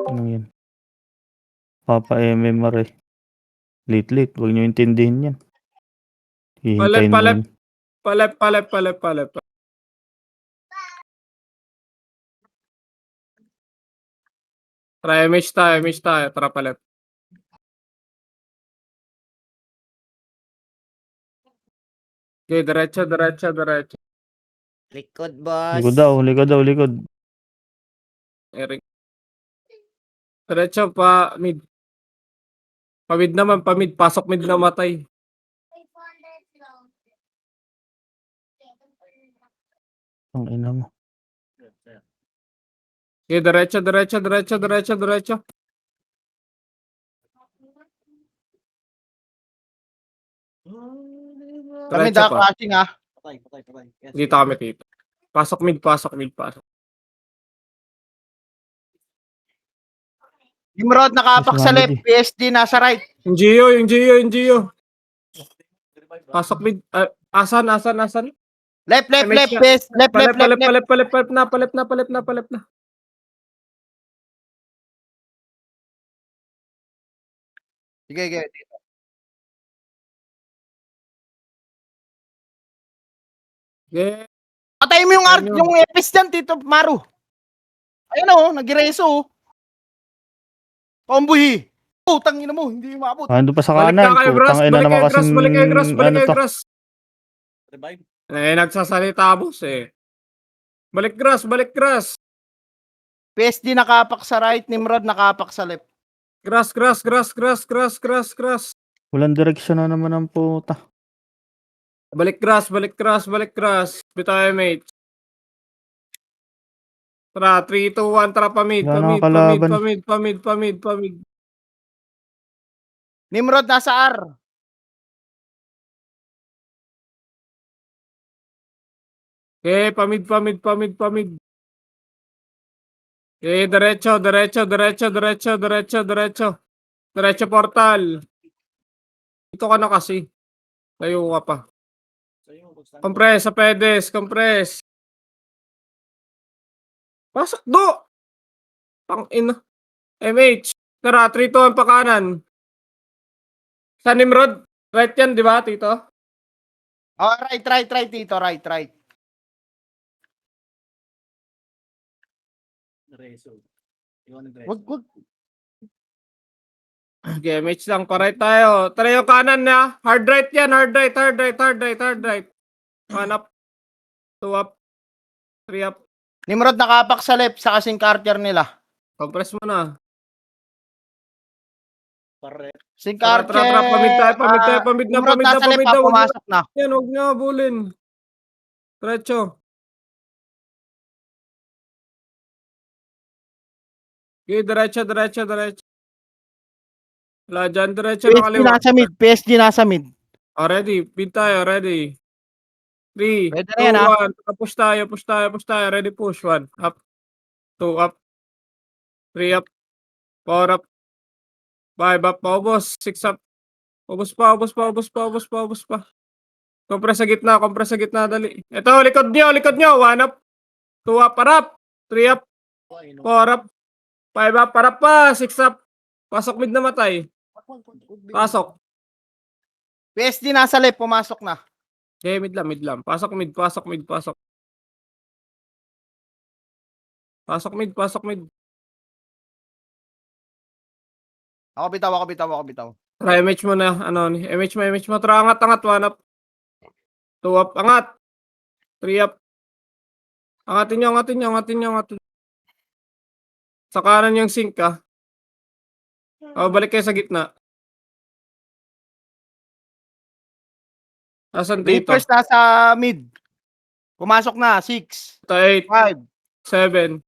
Ano yan? Papa MMR eh. Late. Huwag nyo intindihin yan. Palep, Hihintayin palep. muna. Palep. Try image tayo. Tara palep. Okay, diretso. Likod, boss. Likod. Eric. Diretso pa mid. Pamid naman, pamid. Pasok mid na matay. Ang ina mo. Okay, diretso. Kami Diretso pa. crashing ah. Patay. Yes. Dito kami dito. Pasok mid. Nimrod nakapak sa left, PSD nasa right. Yung Gio. Pasok mid. Asan? Left, MH PS, left. Palep na. Sige. Okay. Patay mo yung epis dyan, Tito Maru. Ayun o, nag-reso o. Pambuhi. Putang ina mo, hindi umabot. Ando pa sa Balik kanan. ka kayo, Gras. Putang ina naman kasing... Balik kayo, to? Gras. Revive. Nagsasalita boss eh. Balik, Gras. PSD nakapak sa right, Nimrod nakapak sa left. Gras. Walang direksyon na naman ang puta. Balik, Gras. Bitaw MH. Tara, 3, 2, 1, tara pamid. Wala nang kalaban. Pamid. Nimrod nasa R. Okay, pamid. Okay, derecho. Derecho portal. Ito ka na kasi. Tayo ka pa. Compress sa pedes, compress. Pasok do. Pang ina. MH. Tara, 3, 2, 1 pa kanan. Sa Nimrod. Right yan, di ba, Tito? Oh, right, Tito, right. Reso. Wag. Okay, MH lang. Pa-right tayo. Tara yung kanan na. Hard right yan. Hard right. 1 up. 2 up. 3 up. Nimrod nakapak sa left sa kasing Cartier nila. Compress mo na. Pare. Sing Tara, Cartier. pamid na. Nimrod nasa left, pumasok na. Yan, huwag niya habulin. Diretso. Okay, diretso. Wala dyan, diretso na kaliwa. PSG nasa mid. Ready, pin tayo, ready. 3, Pwede 2, na yan, 1. Push tayo. Ready, push. 1, up. 2, up. 3, up. 4, up. 5, up. Paubos. 6, up. Ubos pa. Compress sa gitna, dali. Ito, likod nyo. 1, up. 2, up, parap. 3, up. 4, up. 5, up, parap pa. 6, up. Pasok mid na matay. Pasok. PSG nasa left, pumasok na. Okay, mid lang. Pasok mid. Pasok mid. Ako bitaw. Try MH mo na. MH mo. Tara, angat. 1 up. 2 up. Angat. 3 up. Angatin nyo. Sa kanan yung sink ka. Balik kayo sa gitna. Asan dito? Reapers nasa mid. Pumasok na, 6, 8, 5. 7,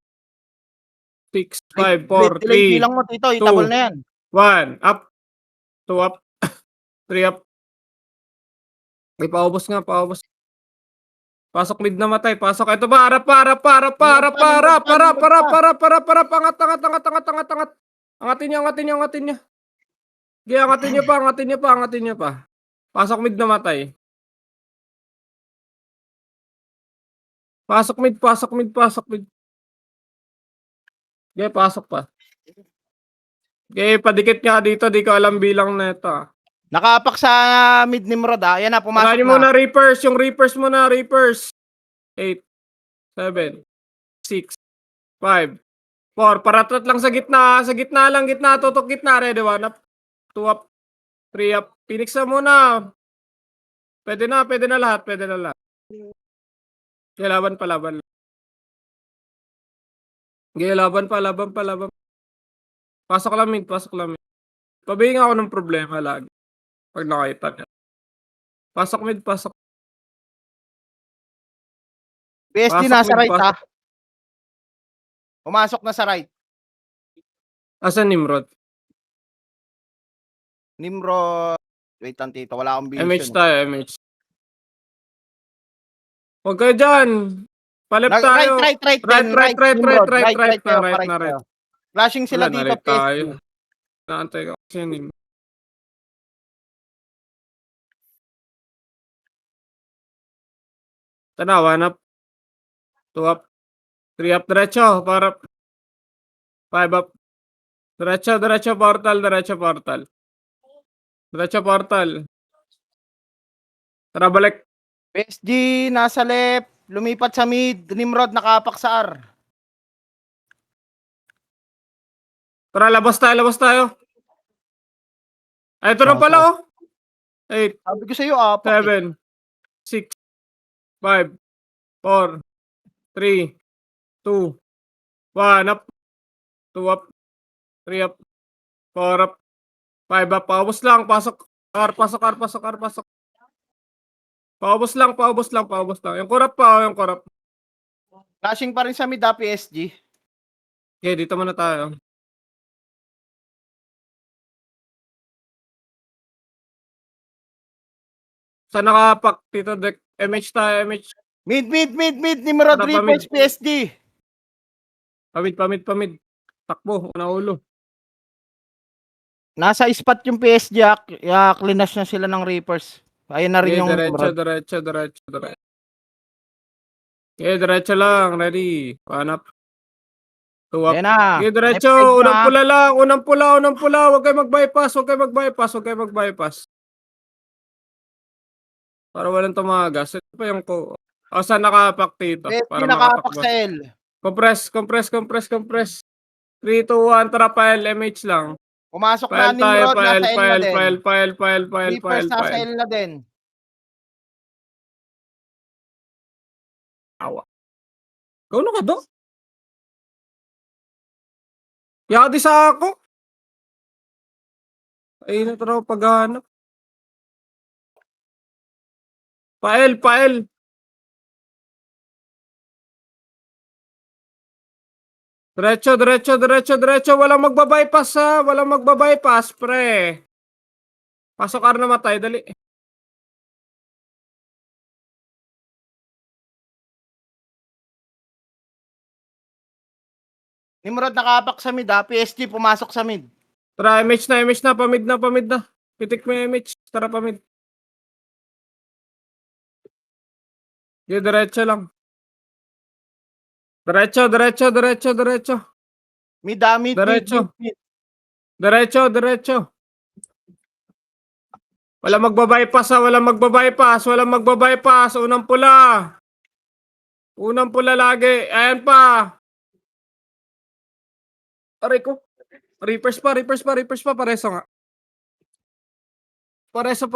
6, 5, 4, 3, lang mo, Tito, itabol na yan. 1, up. 2 up. 3 up. May paubos. Pasok mid na matay. Pasok. Ito ba? Harap. Angat. Angatin nyo. Okay, angatin nyo pa. Pasok mid na matay. Pasok mid. Okay, pasok pa. Okay, padikit nga dito. Di ko alam bilang na ito. Nakapak sa mid Nimrod Ayan na, pumasok Pumasok na. muna Reapers. Yung Reapers muna. Reapers. 8, 7, 6, 5, 4. Paratot lang sa gitna. Sa gitna lang. Gitna. Tutok gitna. Ready. 1 up. 2 up. 3 up. Phoenix na muna. Pwede na. Pwede na lahat. Pwede na lahat. Okay, laban pa. Laban. Okay, laban pa. Laban pa. Laban. Pasok lang mid. Pasok lang mid. Pabingin ako ng problema lagi. Pag nakita niya. Pasok mid. Pasok. PSG Pasok nasa mid, right pasok. ha. Pumasok na sa right. Asan Nimrod? Nimrod. Wait lang tito, wala akong vision. MH tayo. MH. Huwag kayo dyan. Palip tayo. Right Right, then, right, right, Nimrod. right, right, tayo, right, right na, right. tayo. Flashing sila Wala, dito, na-right tayo. PSG. Naantay ko kasi yun. Tanaw, 1 up. 2 up. 3 up, diretso. Para 5 up. Diretso, diretso, portal, diretso, portal. Diretso, portal. Tara, balik. PSG nasa left, lumipat sa mid, Nimrod nakapak sa R. Tara, labas tayo, labas tayo. Ay, ito na pala, oh. 8, Sabi ko sa iyo, apak. 7, 6, 5, 4, 3, 2, 1 up. 2 up. 3 up. 4 up. 5 up. Paubos lang. Pasok. R. Pasok. R. Pasok. R. Pasok. Paubos lang. Paubos lang. Paubos lang. Yung kurap pa. Yung kurap. Flashing pa rin sa mid, PSG. Okay, dito muna tayo. Saan nakapak? Dito, deck. MH tayo. MH. Mid, Nimrod, Tara, Reapers, pamid. PSG. Pamid. Takbo. Una ulo. Nasa spot yung PSG, klinas na sila ng Reapers. Ayun na rin Okay, yung diretso. Nimrod. Okay, diretso lang. Ready. 1 up. 2 up. Ayun na. Okay, diretso. Left side Unang na. pula lang. Unang pula. Huwag kayo mag-bypass. Para walang tumagas. Ito pa yung ko. O, saan nakapak dito? PSG Para nakapak makapak sa ba? L. Compress. 3, 2, 1. Tara, file. MH lang. Pumasok na File tayo. Nimrod, nasa L na din. Reapers nasa File. L na din. Awa. Ikaw na ka do? Yadi sa ako. Ay, nataraw paghanap. File. Diretso. Walang magbabypass ha. Walang magbabypass, pre. Pasok ka na matay. Dali. Nimrod nakapak sa mid, PSG pumasok sa mid. Tara, MH na. Pamid na. Pitik mo yung MH. Tara, pamid. Okay, diretso lang. Diretso. Mid. Diretso. Diretso. Walang magbabypass ha. Walang magbabypass. Unang pula lagi. Ayan pa. Aray ko. Reapers pa. Pareso nga. Pareso.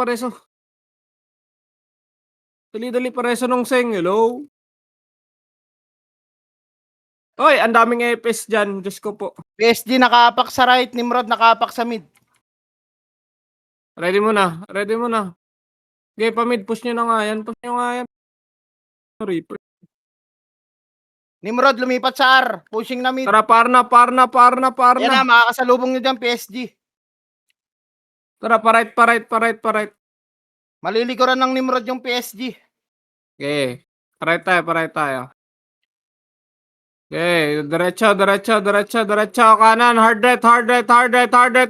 Dali. Pareso nung seng. Hello? Oy, ang daming EPS dyan. Diyos ko po. PSG nakapak sa right, Nimrod nakapak sa mid. Ready mo na. Okay, pamid. Push nyo na nga yan. Reaper. Nimrod lumipat sa R, pushing na mid. Tara, par na. Yan na, makakasalubong nyo dyan, PSG. Tara, pa right. Malilikuran ng Nimrod yung PSG. Okay. Pa right tayo. Okay, diretso. Kanan, hard right.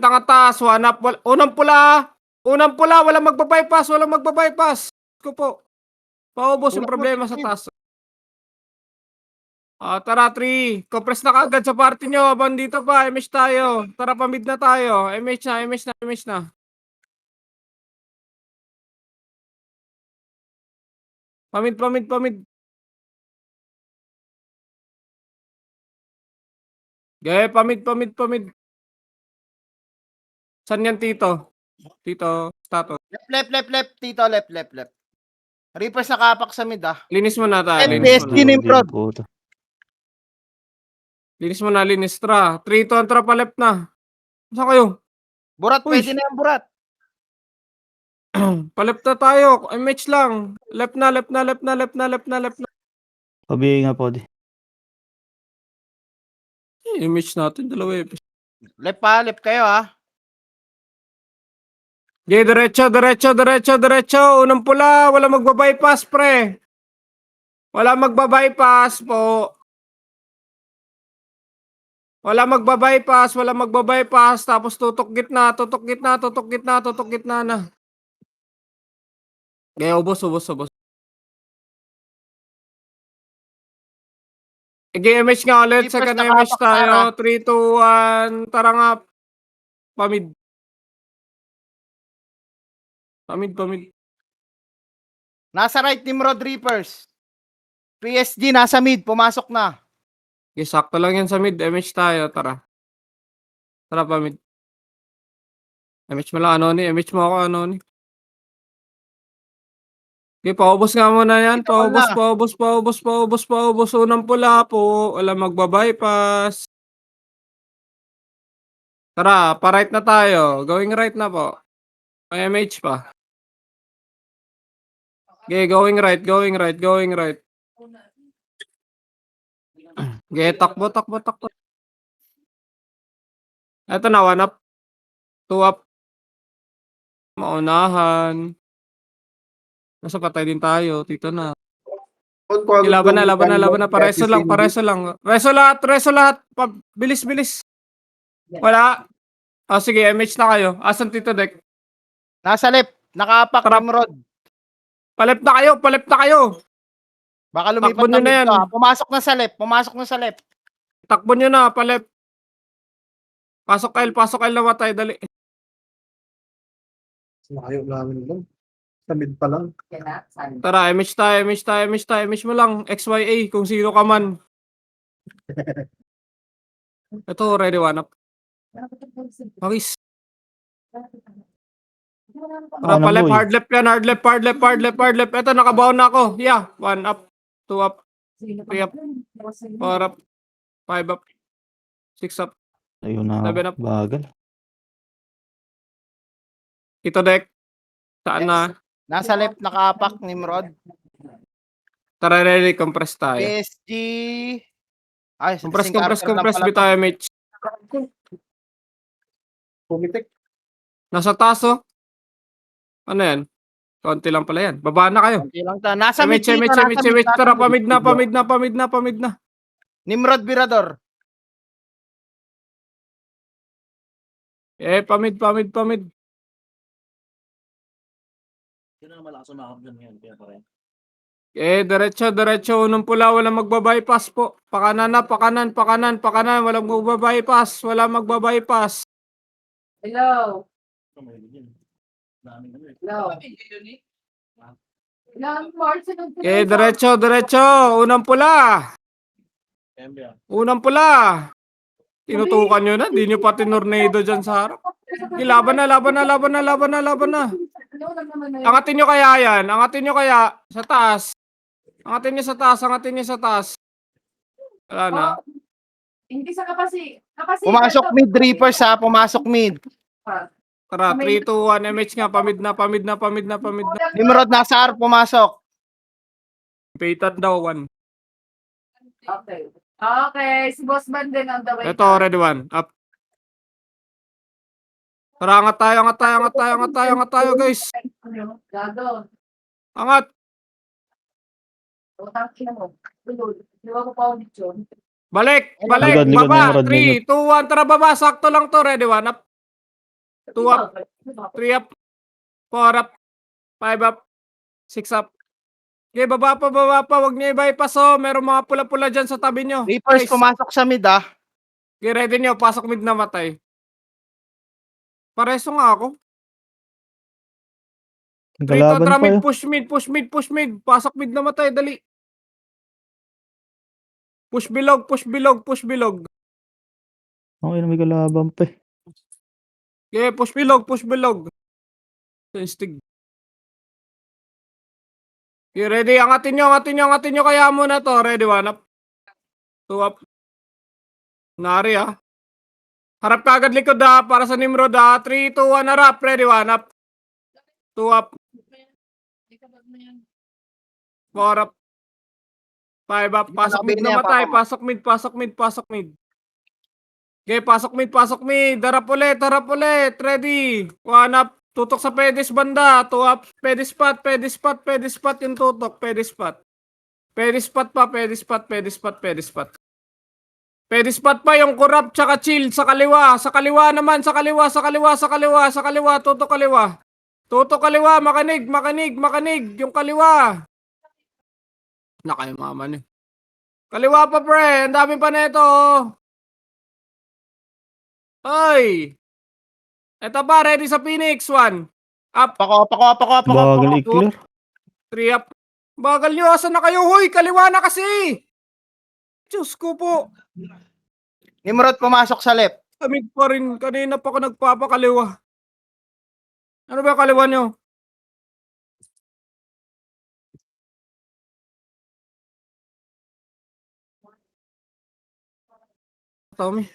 Ang atas. One up. Unang pula. Walang magbabypass. Ko po. Paubos yung Wala problema sa magbabypass. taas. Tara, 3. Compress na kaagad sa party nyo. Habang dito pa, MH tayo. Tara, pamid na tayo. MH na, MH na, MH na. Pamid, pamid, pamid. Gaya, pamid, pamid, pamid. Saan yan, Tito? Tito, status. Left, Tito, left. Reapers nakapak sa mid, ah. Linis mo na tayo. Left, Linis mo PSG na. Nimrod. Puta. Linis mo na, linis. Tara. 3 to, tara pa left na. Saan kayo? Burat, Uy. pwede na yan, burat. Paleft na tayo. MH lang. Left na, left na, left na, left na, left na, left na. Pabihin nga po di. MH natin, dalawa eh. Left kayo, ah. Okay, diretso. Unang pula, wala magbabypass, pre. Wala magbabypass po. Wala magbabypass. Tapos tutok gitna na. Okay, ubos. MH nga ulit. Keepers Second nakapak, MH tayo. Tara. 3, 2, 1. Tara nga. Pamid. Nasa right, Nimrod Reapers. PSG, nasa mid, pumasok na. Okay, sakto lang yan sa mid. MH tayo. Tara. Tara pa mid. MH mo lang, MH mo ako, Okay, paubos nga muna yan. Dito na. Paubos. Unang pula po. Wala magbabypass. Tara, pa-right na tayo. Going right na po. May MH pa. Okay, going right. Okay, takbo. Ito na, 1 up. 2 up. Maunahan. Nasa patay din tayo. Tito na. Okay, laban na. Pareso lang. Reso lahat. Bilis. Wala. Sige, MH na kayo. Asan Tito Deck? Nasa left, nakapak, Tara. Nimrod. Palep na kayo. Baka lumipat Takbo na nyo na mid yan. to, ah. Pumasok na sa left. Takbo nyo na, palep. Pasok L namatay, dali. Ayaw namin lang. Sa mid pa lang. Tara, MH tayo. MH mo lang. XYA, kung sino ka man. Ito, ready, 1 up. Pakis. Tara, Ano, palep, boy? hard left yan, hard left. Ito, nakabaon na ako. Yeah, 1 up, 2 up, 3 up, 4 up, 5 up, 6 up. Ayun na. 7 up. Bagal. Ito, Deck. Saan Yes. na? Nasa left, nakapak, Nimrod. Tara, ready, compress tayo. PSG. Ay, Compress Sing Arthur lang pala bitaw, MH. Pumitik. Nasa taas, oh. Ano yan? Konti lang pala yan. Baba na kayo. Konti lang ta. Nasa mid, MH. nasa mid. Tara, pamid na. Nimrod Birador. Pamid. Yun na malakas umakap dyan yan. Kaya pa rin. Diretso. Unang pula, walang magbabypass po. Pakanan. Walang magbabypass. Hello. Kamay din yun. Daming ano eh. Hello. Ilang floors na Diretso. Unang pula. Tinutukan nyo na. Di nyo pa tinornado dyan sa harap. Laban na. Angatin nyo kaya yan. Sa taas. Angatin nyo sa taas. Wala na. Hindi sa kapasi. Pumasok mid, Reapers, ha. Pumasok mid. Tara, 3, 2, 1. MH nga. Pamid na. Nimrod nasa R, pumasok. Paytan daw, 1. Okay. Si Boss Man din on the way. Ito, ready, 1. Up. Tara, angat tayo, guys. Gago. Angat. Utang ina mo. Tulog. Di ba ko pa ulit yun? Balik. Likod, Baba. Nimrod, 3, 2, 1. Tara, baba. Sakto lang to. Ready, 1. Up. 2 up. 3 up. 4 up. 5 up. 6 up. Okay, baba pa. Huwag niyo i-bypass, oh. Meron mga pula-pula dyan sa tabi nyo. Reapers Guys, pumasok sa mid ah. okay, ready nyo. Pasok mid na matay. Pareso nga ako. Trito, Kalaban tara pa mid, yun. push mid. Pasok mid na matay, dali. Push bilog. Okay na may kalaban pa eh. Okay, push bilog. Stig. Okay, ready. Angatin nyo. Kaya mo na to. Ready, 1 up. 2 up. Nari, ah. Harap ka agad likod, ah. Para sa Nimrod, ah. 3, 2, 1, harap. Ready, 1 up. 2 up. 4 up. 5 up. Pasok mid na matay. Pasok mid. Okay, pasok mid. Harap ulit. Ready. 1 up. Tutok sa pedis banda. 2 up. Pedis spot. Yung tutok. Pedis spot. Pedis spot pa yung corrupt tsaka chill sa kaliwa. Sa kaliwa. Tutok kaliwa. Makanig. Yung kaliwa. Nakay mama ni. Kaliwa pa, pre. Ang dami pa neto. Ay. Eto pa, ready sa Phoenix. 1. Up. Pako. Bagal i-clear. 3 up. Bagal nyo. Asan na kayo? Hoy, kaliwa na kasi. Diyos ko po. Nimrod pumasok sa left. Kamig pa rin. Kanina pa ako nagpapakaliwa. Ano ba yung kaliwa nyo? Tommy.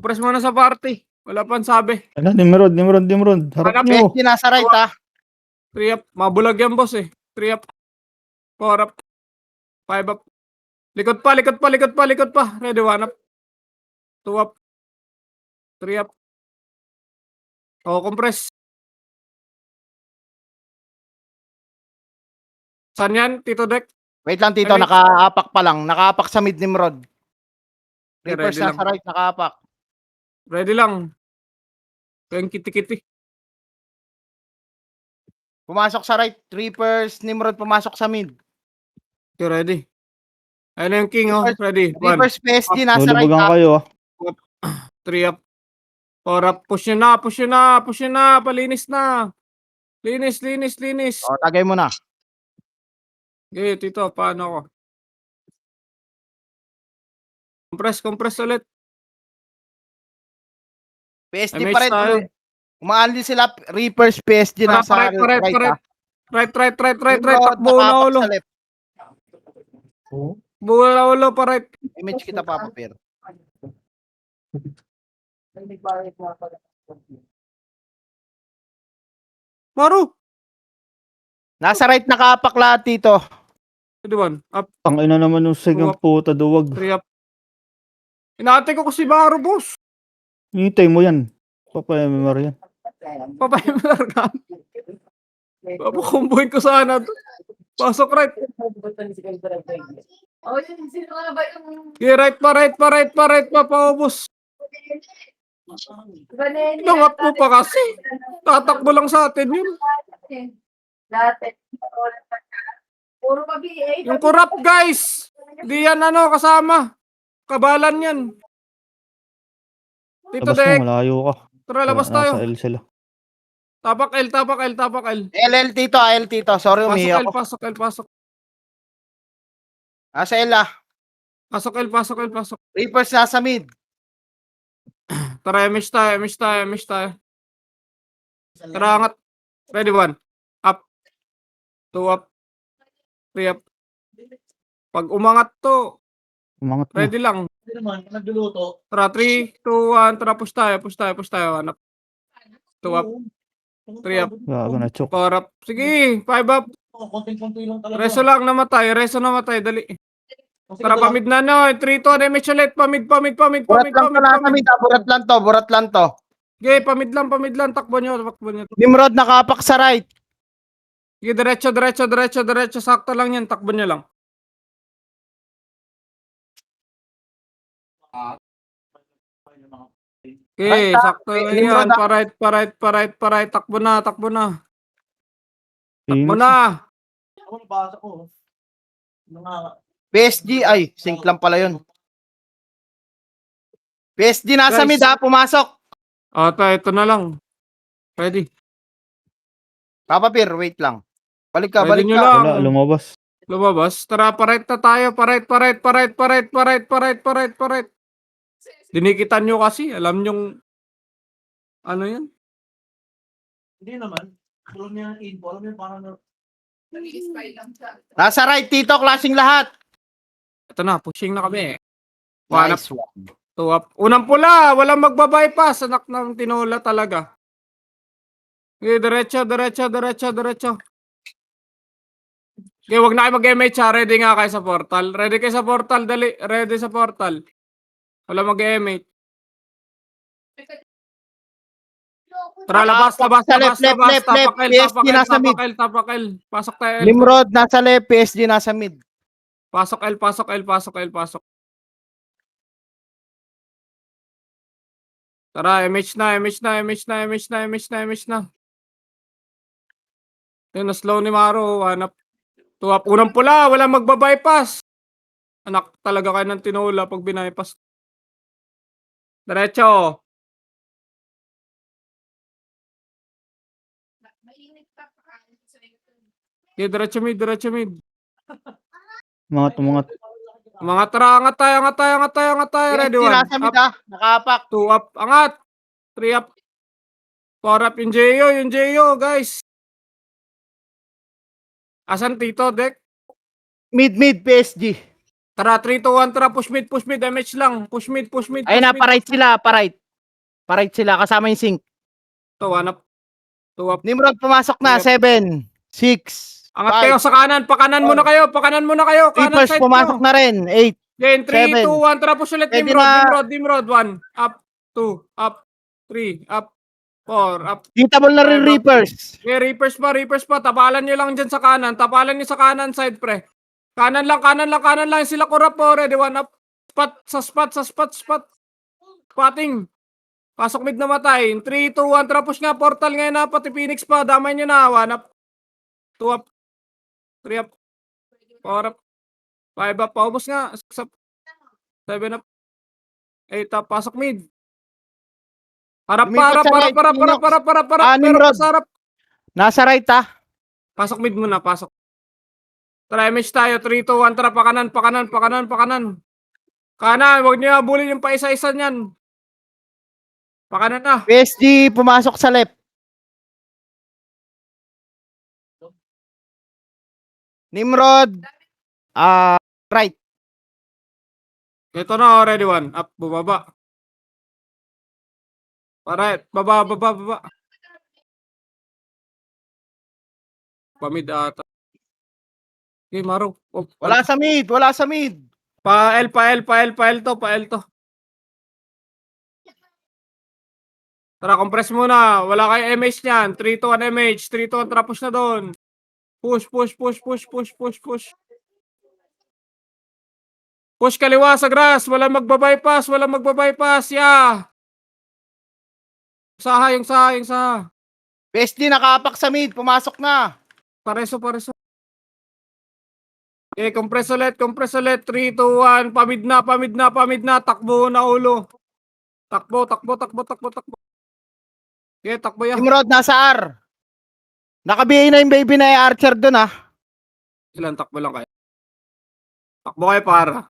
Press mo na sa party. Wala pang sabi. Ano, Nimrod. Harap Hanap, nyo. PSG nasa right ah. 3 up. Mabulag yan, boss eh. 3 up. 4 up. 5 up. Likod pa. Ready, 1 up. 2 up. 3 up. Oh, compress. Saan yan, Tito Deck? Wait lang Tito, Ay, nakaapak pa lang. Nakaapak sa mid Nimrod. Okay, Reapers ready nasa right, nakaapak. Ready lang. Kayong kiti-kiti. Pumasok sa right, Reapers, Nimrod pumasok sa mid. Okay, ready. Ayun na yung king, oh. Ready. 1. Reapers PSG nasa right Lulubagan ah. kayo ah. 3 up. 4 up. Push nyo na. Palinis na. Linis. O, tagay mo na. Okay, Tito. Paano ako? Compress ulit. PSG MH pa rin. tayo. Umaali sila, Reapers PSG nasa right ah. Right. Nimrod, Takbo na nakaapak ulo. sa left. Buo na ulo pa right. Image kita papapir. Maru. Nasa right nakaapak lahat dito. Ready, 1. Up. Tangina naman yung sigang puta duwag. 3 up. Inate ko si Maru, boss. Hintay mo yan. Papayamimar yan. Papayamargan. Papakumbuhin ko sana. Pasok right. Oh, yun, sino nga ba yung... Okay, right pa. Paubos. Inangat mo pa kasi. Tatakbo lang sa atin yun. Dati. Puro pa BA. Yung corrupt, guys. Di yan kasama. Kabalan yan. Tito Labas Dek. mo, malayo ka. Tara, labas tayo. Nasa L sila. Tapak L. LL Tito. Sorry, umihi ako. Pasok. Nasa L ah. Pasok. Reapers nasa mid. Tara, MH tayo. Tara, angat. Ready, 1. Up. 2 up. 3 up. Pag umangat to, Umangat na. ready lang. Hindi naman, nagluluto. Tara, 3, 2, 1. Tara, push tayo. 1 up. 2 up. 3 up. Gago na chok. 4 up. Sige, 5 up. Konting-konti lang talaga. Reso lang namatay. Dali. Tara, pamid na 3, 2, damage ulit. Pamid. Burat lang to. Okay, pamid lang. Takbo nyo. Nimrod nakaapak sa right. Sige, diretso. Sakto lang yan. Takbo nyo lang. Okay, Right, sakto lang yan. Nimrod, Pa right. Takbo na. Takbo Phoenix. na. Ako nabasa ko. Mga PSG, ay, sync lang pala yun. PSG nasa Guys. mid ha, pumasok. Ito na lang. Ready. Papa Pir, wait lang. Balik ka, Pwede balik nyo ka. lang. Wala, lumabas. Lumabas. Tara, paret na tayo. Paret. Dinikitan nyo kasi. Alam nyong ano yan? hindi naman. Alam niya yung info. Alam niya parang Nag-i-spy lang siya. Nasa right, Tito, klaseng lahat. Ito na, pushing na kami. Wanap. Nice one. Tuwap. Unang pula. Walang magbabypass. Anak ng tinola talaga. Okay, diretso. Okay, wag na kayo mag-MH ha. Ready nga kayo sa portal. Ready kayo sa portal. Dali. Ready sa portal. Wala mag-MH. Tara, labas. Left. PSG nasa mid. Tapakil. Pasok tayo, L. Nimrod nasa left, PSG nasa mid. Pasok, L. Tara, MH na. Yun, na-slow ni Maro. Hanap. Tuwap. Unang pula. Walang magbabypass. Anak talaga kayo ng tinola pag binypass. Diretso. Mainit pa pa. Okay, diretso mid. Umangat. Mga tara, angat tayo. Ready, PSG one. nasa mid Up, ha, nakapak. 2 up. Angat. 3 up. 4 up. Yung JO, guys. Asan Tito, Dek? Mid, PSG. Tara, 3, 2, 1. Tara, push mid. MH lang. Push mid. Ayun na, pa-right sila, pa-right. Pa-right sila, kasama yung sync. Ito, 1 up. 2 up. Nimrod pumasok na, 7, 6, Angat kayo sa kanan. Pakanan muna kayo. Kanan Reapers side pumasok nyo. na rin, 8. Then, 3, 2, 7. 1. Tara, push ulit. Pwede Nimrod. 1. Up. 2. Up. 3. Up. 4. Up. Hitable na rin Five up. Reapers. Okay, Reapers pa. Tapalan nyo lang dyan sa kanan. Tapalan nyo sa kanan side, pre. Kanan lang. Sila kurap po. Ready, 1 up. Spot. Spotting. Pasok mid na matay. 3, 2, 1. Tara, push nga. Portal ngayon na. Pati Phoenix pa. Damay nyo na. 1 up. 2 up. 3 up. 4 up. 5 up. Paubos nga. 6 up. 7 up. 8 up. Pasok mid. Harap. Lumipat sa right, Phoenix. Pero Nimrod. pasarap. Nasa right ha. Pasok mid muna. Pasok. Tara, MH tayo. 3, 2, 1. Tara, pakanan. Kanan. Huwag niyo habulin yung paisa-isa niyan. Pakanan na. PSG pumasok sa left. Nimrod, right. Ito na. Ready, 1. Up. Bumaba. Alright. Baba. Pamid ata. Okay, Maro. Oh, Wala sa mid. Pa L to. Tara, compress muna. Wala kayo MH niyan. 3 to 1 MH. 3 to 1. Tara, push na doon. Push. Push kaliwa sa grass. Walang magbabypass. Yeah. Yung saha. PSG nakapak sa mid. Pumasok na. Pareso. Okay, compress ulit. 3, 2, 1. Pamid na. Takbo na ulo. Takbo. Okay, takbo yan. Nimrod nasa R. Naka-BA na yung baby na Archer dun ha. Ilan takbo lang kayo? Takbo kayo para.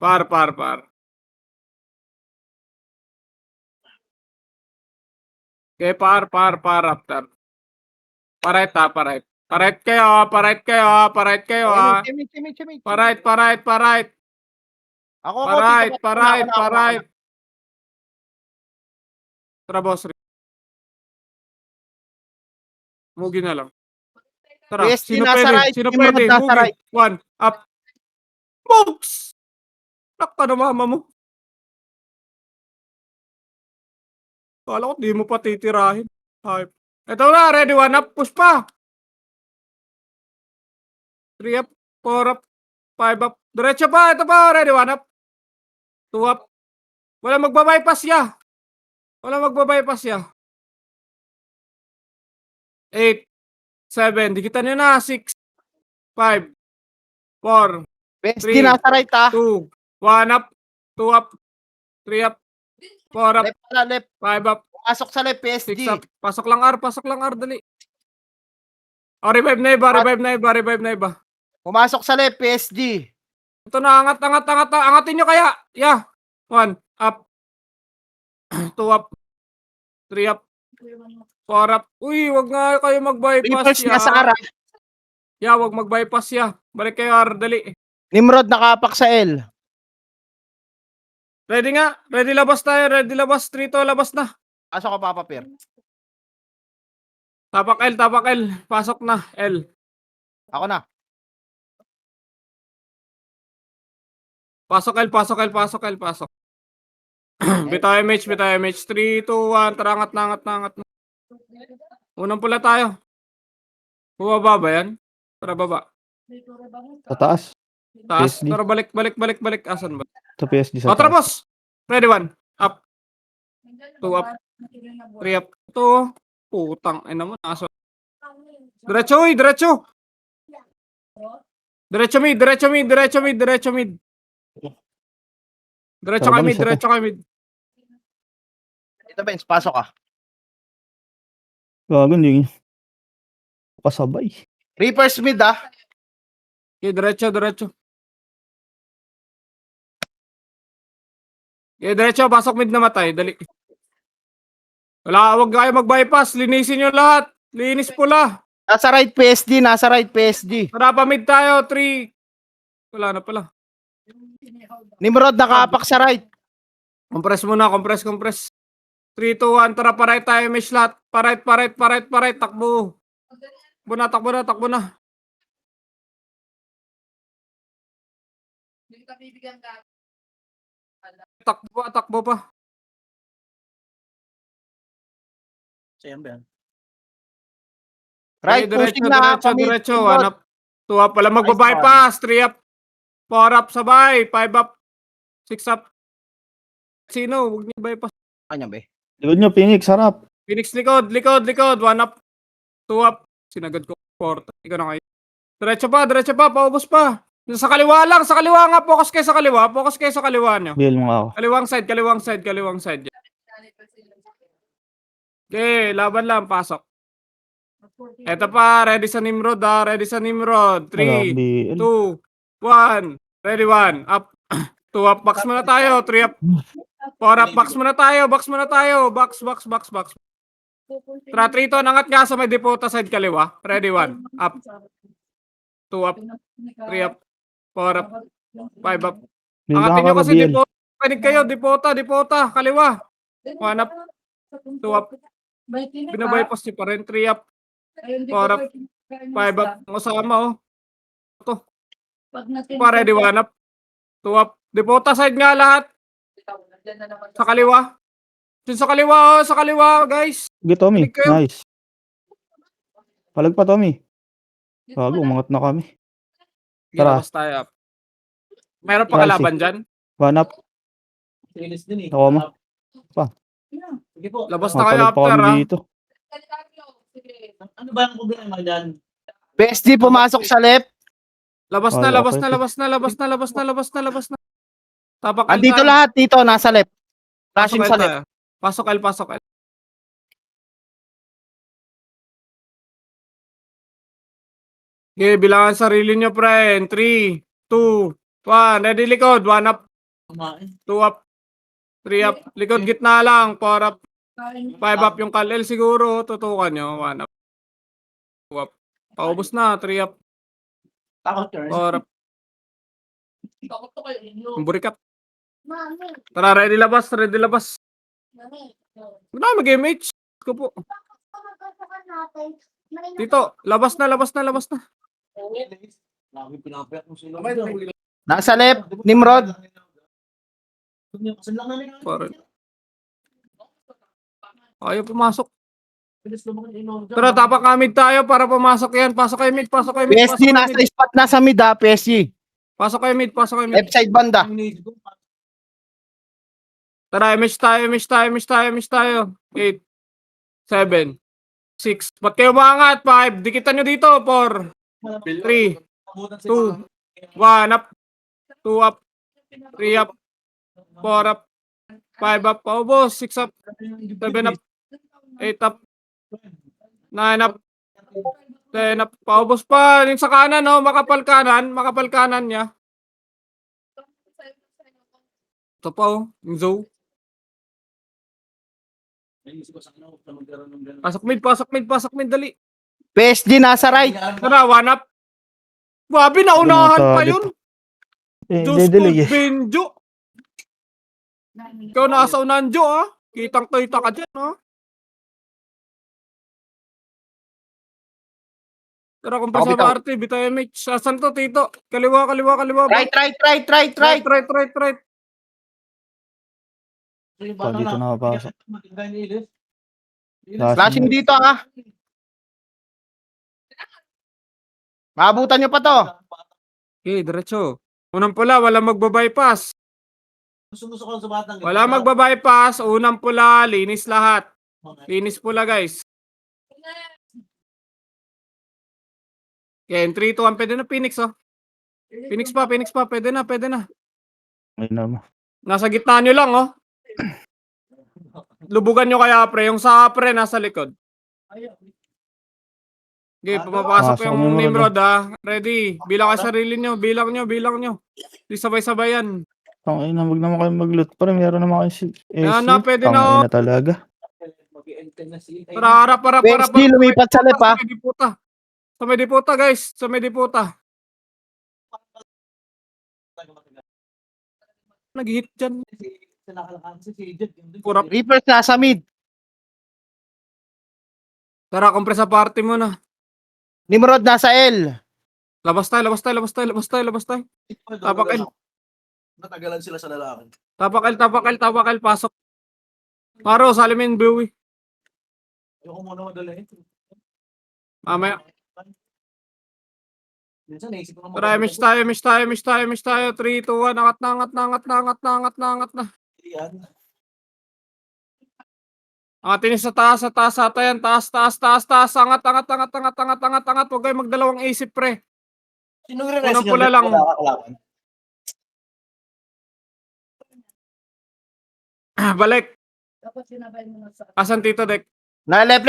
Par. Okay, par after. Parait kayo. Parait Timid. Ako, Parait. Tara, boss. Mugi na lang. Tara, PSG nasa right, Nimrod nasa Mugi. right. 1, up. Moves! Nakta na mama mo. Kala ko di mo pa titirahin. Hype. Ito na, ready, 1 up. Push pa. 3 up, 4 up, 5 up. Diretso pa, ito pa, ready, 1 up. 2 up. Wala magbabypass ya. 8. 7. Dikitan nyo na. 6, 5, 4, PSG Three. nasa right ah. 2, 1 up, 2 up, 3 up, 4 up, Left na left. 5 up, Pumasok sa left 6 PSG. up. Pasok lang R, dali. O, revive na iba, revive na iba. Pumasok sa left PSG. Ito na, angatin nyo kaya. Yeah. 1 up, 2 up, 3 up, 4 up. Uy, wag nga kayo mag-bypass Reapers nasa ara. wag mag-bypass ya. Balik kayo R, dali. Nimrod nakapak sa L. Ready nga, ready labas tayo, ready labas. 3 to, labas na. Pasok ka Papa Pier. Tapak L. Pasok na, L. Ako na. Pasok L. Bitaw MH. 3, 2, 1. Tara, angat na. Unang pula tayo. Bumaba ba yan? Tara, baba. Sa taas. Taas. PSD. Tara, balik. Asan ba? Sa PSG O, sa tara, taas. boss. Ready, 1. Up. 2 up. 3 up. 2. Putang, ay naman. Aso. Diretso. Diretso mid. Diretso kay mid. Dito bench, pasok ka. Gago, hindi kasabay. Reapers mid ah. Okay, diretso. Okay, diretso. Pasok mid na matay. Dali. Wag kayo mag-bypass. Linisin nyo lahat. Linis pula. Nasa right PSG. Tara pa mid tayo. 3. Wala na pala. Nimrod nakapak sa right. Compress muna. Compress. 3, 2, 1. Tara, pa-right tayo. Mesh lahat. Pa-right. Takbo. Takbo na. Hindi kita bibigyan ka. Takbo pa. Sayang ba yan? Right Okay, pushing na diretso. 1 up. 2 up. Pala magbabypass. 3 up. 4 up sabay. 5 up. 6 up. Sino? Huwag niyo bypass. Kanya ba? Likod nyo, Phoenix, harap. Phoenix likod. 1 up. 2 up. Sinagad ko. 4. Ikaw na kayo. Diretso pa. Paubos pa. Sa kaliwa lang. Sa kaliwa nga. Focus kayo sa kaliwa nyo. Bill mo ako. Kaliwang side. Okay, laban lang. Pasok. Eto pa. Ready sa Nimrod. 3, Wala, 2, BL. 1. Ready, 1. Up. 2 up. Box muna tayo. 3 up. 4 up. Box muna tayo. Box. Tara, 3 to. Nangat nga sa may depota side kaliwa. Ready, 1. Up. 2 up. 3 up. 4 up. 5 up. Bill Angatin nyo ka kasi BL. depota. Panig kayo. Depota. Kaliwa. 1 up. 2 up. Binabypass nyo pa rin. 3 up. 4 up. 5 up. Masama oh. Pa, ready, 1 up. 2 up. Depota side nga lahat. Sa kaliwa. Sa kaliwa, guys. Sige, Tommy. Balik kayo. Nice. Palag pa, Tommy. Gago, umangat na kami. Tara. Labas tayo up. Meron pa Nice. kalaban dyan? 1 up. Silis din eh. Ako mo. Sige po. Labas na kayo Papalag pa after kami ha. dito. Ano ba ang problema dyan? PSG pumasok sa left. Labas Ay, na. okay. Tapak Andito lahat dito nasa left. Flashing sa left. Pasok L. Okay, bilangan sarili nyo, friend. 3, 2, 1. Ready, likod. 1 up, Kumain. 2 up, 3 up. Likod, gitna lang. 4 up, 5 up. Yung kalel siguro. Tutukan nyo. 1 up, 2 up. Paubos na. 3 up, Takot turn. 4 up. Takot to kayo inyo. Yung burikat. Mami. Tara, ready labas. Mami. Wala, mag-MH. Ko po. Dito, labas na. Lagi pinapayak mo sila. Nasa left, Nimrod. Kasi lang namin. Parang. Ayaw pumasok. Bilis naman yung inom dyan. Tara, tapak kamid tayo para pumasok yan. Pasok kayo mid. PSG nasa spot na sa mid ah, PSG. Pasok kayo mid. Left side banda. Tara, MH tayo. 8, 7, 6. Ba't kayo umangat? 5. Dikitan nyo dito. 4, 3, 2, 1 up. 2 up. 3 up. 4 up. 5 up. Paubos. 6 up. 7 up. 8 up. 9 up. 10 up. Paubos pa. Yung sa kanan, no? Makapal kanan. Makapal kanan niya. Ito pa, oh. Yung Zoe. Pasok mid, pasok mid, pasok mid. Dali. PSG nasa right. Tara, 1 up. Babi, naunahan pa yun. Diyos ko, Didilig eh. Benjo. Ikaw nasa unahan, Jo, ha? Kitang-kita ka dyan, ha? Tara, kung pa sa Bitaw. party, bitaw MH. Saan to, Tito? Kaliwa, kaliwa, kaliwa. Right. Right. Dito nakapasok. Flashing dito ah. Maabutan nyo pa to. Okay, diretso. Unang pula, walang magbabypass. Gusto ko sa batang. Wala magbabypass. Unang pula, linis lahat. Linis pula, guys. Okay, 3, 2, 1. Pwede na, Phoenix, oh. Phoenix pa. Pwede na. Ay naman. Nasa gitna nyo lang, oh. Lubugan nyo kaya, pre. Yung sa pre, nasa likod. Okay, pumapasok Pasok yung mo muna Nimrod, ha. Ready. Bilang kayo sarili nyo. Bilang nyo. Di sabay-sabayan. Tangina, wag naman kayo mag-loot. Parang meron naman kayo si Ayan na, pwede na, oh. Tangina talaga. Tara, harap. PSG lumipat sa left ah. Sa may diputa, guys. Sa may diputa. Nag-hit dyan. Purap. Reapers nasa mid. Tara, compress sa party mo na. Nimrod nasa L. Labas tayo. Tapak L. Natagalan sila sa lalaki. Tapak L. Pasok. Paro, Salimin, Bowie. Ayoko muna madala ito. Mamaya. Minsan naisip ko Tara, miss tayo. 3, 2, 1. Angat na. Yan. Angatin niyo sa taas. Yan. Taas. Angat. Huwag kayo magdalawang isip, pre. Sino Unang pula lang. Balik. Dapat sinabay mo na sa... Asan Tito Dek? Na left.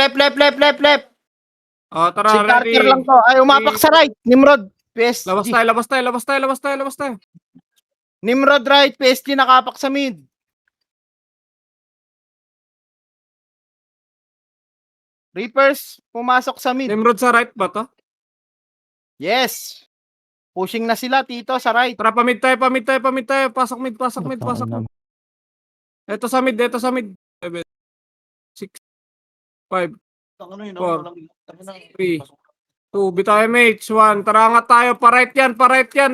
O, Si tara, ready. Carter lang to. Ay, umapak sa right. Nimrod. PSG. Labas tayo. Nimrod right. PSG nakapak sa mid. Reapers pumasok sa mid. Nimrod sa right ba to? Yes. Pushing na sila, Tito, sa right. Tara, pamid tayo. Pasok mid. Tangina. Ito sa mid. 7, 6, 5, 3, 2, bitaw MH, 1. Tara, angat tayo. Pa-right yan.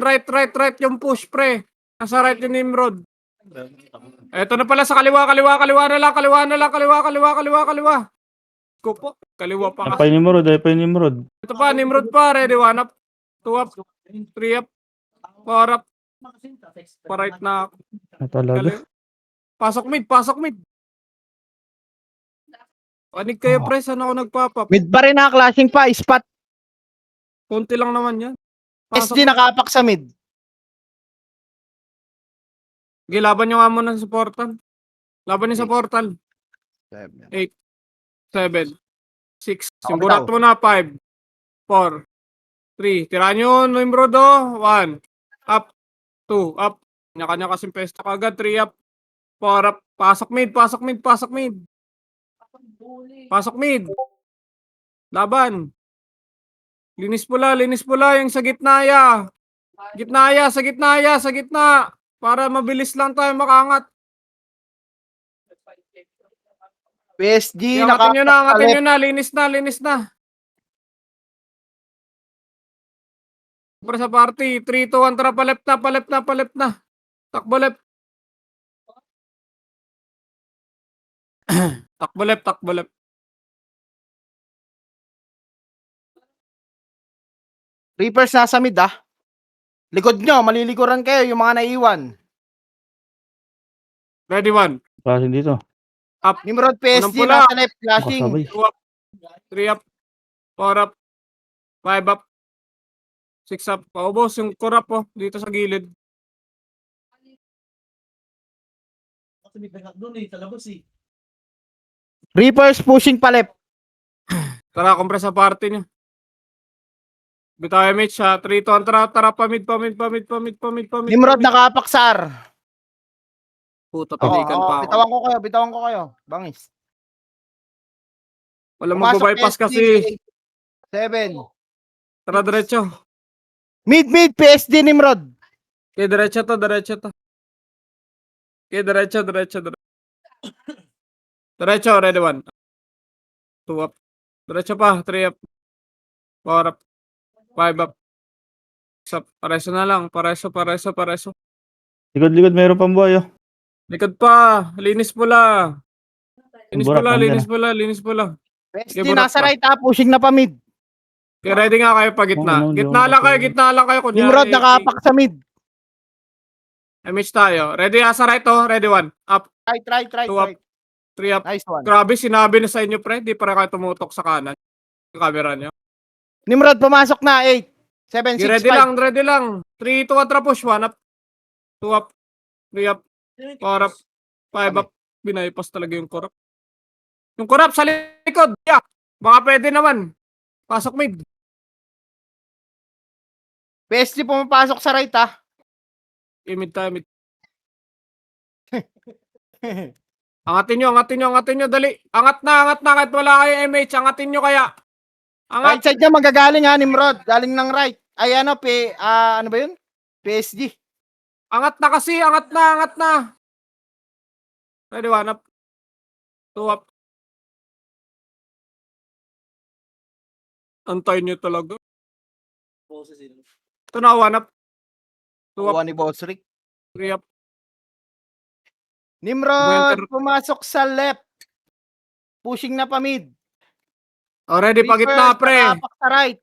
Right yung push, pre. Nasa right yung Nimrod. Ito na pala sa kaliwa na lang. Kaliwa. Kupo. Kaliwa pa Ay pa yung Nimrod. Ito pa, Nimrod pa. Ready, 1 up. 2 up. 3 up. 4 up. Pa-right na. Talaga. Pasok mid. Panig kayo, pre. Saan ako nagpapap? Mid pa rin na, clashing pa. Spot. Konti lang naman yan. SD nakapak sa mid. Gilaban nyo nga muna sa portal. Laban nyo sa portal. 8, 7, 6. Simbulat mo na. 5, 4, 3. Tirahan nyo, Nimrod, 1. Up. 2. Up. Kanya-kanya kasing pesto kagad. 3 up. 4 up. Pasok mid. Pasok mid. Laban. Linis pula. Yung sa gitna ya. Sa gitna. Para mabilis lang tayo makangat. PSG Angatin nakapak sa left. nyo na. Linis na. Para sa party. 3, 2, 1. Tara, palep na. Takbo left. Takbo left. Reapers nasa mid ah. Likod nyo, malilikuran kayo yung mga naiwan. Ready, 1. Klase dito. Up. Nimrod PSG Unang pula. nasa left, flashing. Makasabay. 3 up. 4 up. 5 up. 6 up. Paubos yung kurap po dito sa gilid. Kasi may backup doon eh, sa labas eh. Reapers pushing pa left. Tara, compress sa party niyo. Bitaw MH ha. 3 to. Tara, pamid. Nimrod nakapaksar. Puta, Oo, pilikan pa ako. bitawan ko kayo. Bangis. Wala Pumasok magbabypass PSG. kasi. 7. Tara, diretso. Mid, PSD Nimrod. Okay, diretso to. Okay, diretso. Diretso, ready 1. 2 up. Diretso pa, 3 up. 4 up. 5 up. 6 up. Pareso na lang. Pareso. Likod, meron pang buhay, oh. Likod pa. Linis pula. Burak, nandiyan Linis pula. PSD Sige, burak nasa pa. right ha, pushing na pa mid. Okay, ready nga kayo pa gitna. Oo, Gitna lang kayo. Kunyari, Nimrod nakapak sa mid. MH tayo. Ready sa right to. Ready 1. Up. Right. 2 up. 3 up. Nice one. Grabe, sinabi na sa inyo, pre. Di para kayo tumutok sa kanan. Yung camera nyo. Nimrod pumasok na 8. 7, 6, Ready 5. lang. 3, 2, atra push. 1 up. 2 up. 3 up. 4 up. 5 up. Binaypas talaga yung korap. Yung korap sa likod. Yeah. Baka pwede naman. Pasok mid. PSD pumapasok sa right ha. Mid tayo, mid. Angatin nyo. Dali. Angat na. Kahit wala kayo MH. Angatin nyo kaya. Right Angat. side niya magagaling ha, Nimrod. Galing ng right. Ay ano, ano ba yun? PSG. Angat na kasi. Angat na. Ready 1 up. 2 up. Antayin nyo talaga. Boses eh. Ito na, 1 up. 2 up. Kuha ni Boss Rick. 3 up. Nimrod, Winter. pumasok sa left. Pushing na pa mid. Oh, ready pa gitna, Reapers, pre. nakapak sa right.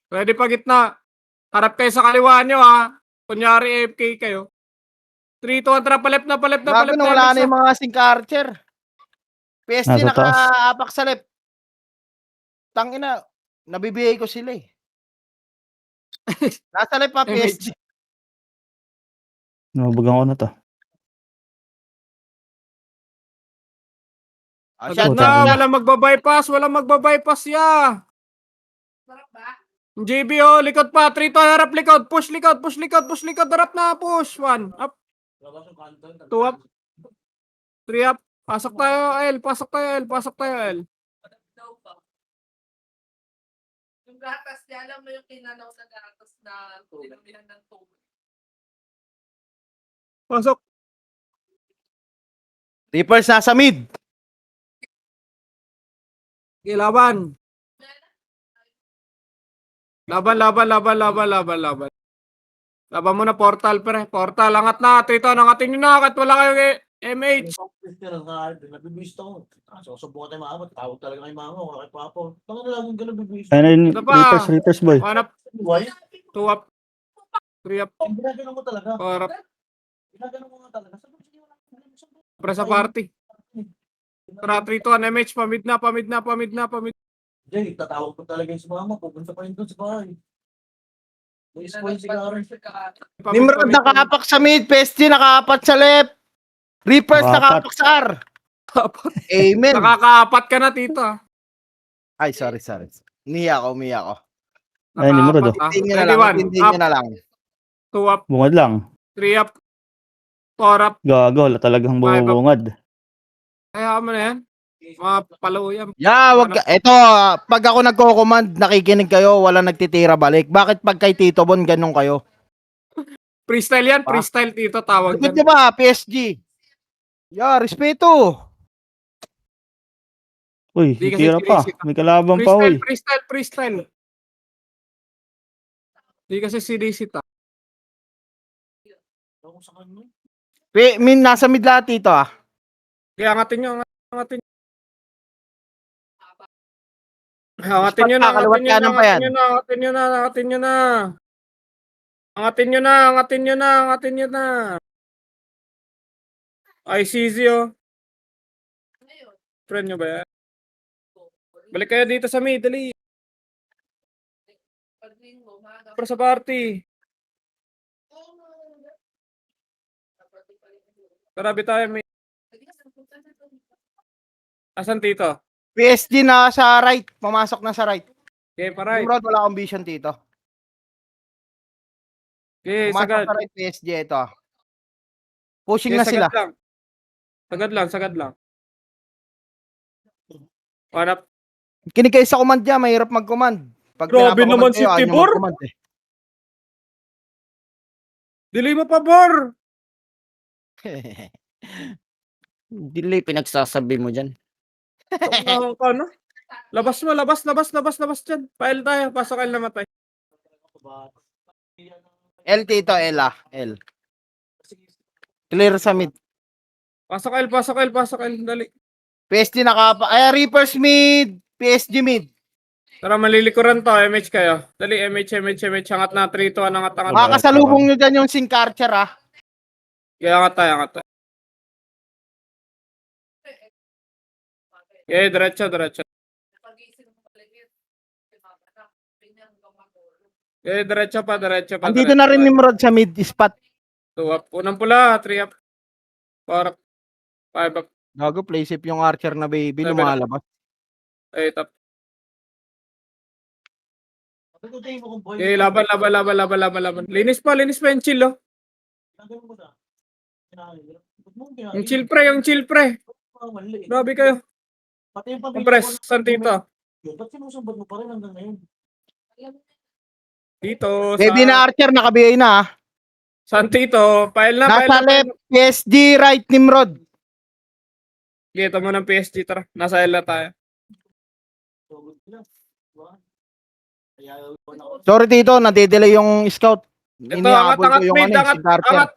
Ready pa gitna. Harap kayo sa kaliwa nyo, ha. Kunyari, AFK kayo. 3, 2, atra. Palep na. Gago na wala na yung mga Sink Archer. PSG Nasa taas. nakaapak sa left. Tangina, nabibigay ko sila eh. Nasa left pa PSG. Nabagang ko na to. Shot Puta Na, na. walang magbabypass, ya. Sarap ba? JB, oh, likod pa. 3, 2, harap likod. Push likod. Harap na, push. 1, up. 2 up. 3 up. Pasok tayo, L. L. Daw pa. Yung gatas niya, alam mo yung kinanaw sa gatas na tinumihan ng tubig. Pasok. Reapers nasa mid. Okay, laban. Laban mo na, portal, pre. Portal, angat na. Ito, angatin nyo na. Kahit wala kayo MH. Nabibis ako. Susubukan tayo maabot. Tawag talaga kay mama. Wala kay papa. Tanga na lang ganun bibis. Ayun, Ito pa. Reapers, boy. 1 up. Why? 2 up. 3 up. Ginagano mo talaga. 4 up. Ginagano mo nga talaga. Pre sa party. Tara, 3, 2, 1, MH. Pamid na. Jay, tatawag ko talaga yung si mama. Pupunta pa rin doon sa bahay. May spoil sigaro. Nimrod nakaapak sa mid. PSG nakaapat sa left. Reapers Nakaapat. nakaapak sa R. Amen. Nakakaapat ka na, tito. Ay, sorry. Umiyak ako. Ayun, Nimrod, oh. Tintin nyo na Ready, lang. 1. Tintin Up. nyo na lang. 2 up. Bungad lang. 3 up. 4 up. Gago, wala talagang bumubungad. Kaya mo na yan. Mga paluyan. Yeah, eto, pag ako nagko-command, nakikinig kayo, wala nagtitira balik. Bakit pag kay Tito Bon, ganun kayo? Freestyle yan. Freestyle, tito. Tawag Good yan. diba, PSG? Yeah, respeto. Uy, Di kasi tira pa. sinisita. May kalaban pa, uy. Freestyle. Di kasi sinisita. Ako sa kanya. Nasa mid lahat dito ah. Kaya angatin nyo. Angatin nyo na. Kaliwat kanan pa yan. Angatin nyo na. ICZ, oh. Ngayon, Friend nyo ba yan? Balik kayo dito sa mid, dali. Pag-linggo, maaga. Para sa party. Grabe tayo, may. Asan Tito? PSG na sa right. Pumasok na sa right. Okay, paray. Nimrod, wala akong vision dito. Okay, Pumasok sagad. sa right PSG ito. Pushing Okay, na sila. sagad lang. Sagad lang, sagad lang. Hanap. Kinig kayo sa command niya, mahirap mag-command. Pag Grabe pinapakommand naman si kayo, ayaw niyo Tibor. mag-command eh. Dili mo pabor. Dili pinagsasabi mo dyan. Tungahan ka, no? Labas mo, labas dyan. Pail tayo, pasok kayo namatay. L Tito, L ah. L. Clear sa mid. Pasok kayo, dali. PSG Reapers mid. PSG mid. Tara, malilikuran to, MH kayo. Dali, MH, angat na, 3-2, angat. Makakasalubong nyo dyan yung Sync Archer ah. Kaya angat tayo. Okay, diretso. Pag-iisip mo paligid. Ganyan, gumagulong. Okay, diretso pa. Andito na rin Nimrod sa mid spot. 2 up. Unang pula, 3 up. 4 up. 5 up. Gago, play safe yung Archer na baby, Seven. lumalabas. 8 up. Pagkutin mo kung boy. Okay, laban. Linis pa yung chill, oh. Ginagawa mo na. Yung chill pre. Grabe kayo. Pati yung pamilya Compress, ko na- San Tito? Ba't sinusumbat mo pa rin hanggang ngayon? Dito, Baby na Archer, nakabiyay na ah. San Tito, file na. Nasa left, PSG, right, Nimrod. Kita mo ng PSG, tara. Nasa L na tayo. So, good lang. Diba? Kaya, wala ako. Sorry Tito, nade-delay yung scout. Ito, Inihabol ko angat, yung mid, Sync Archer. angat.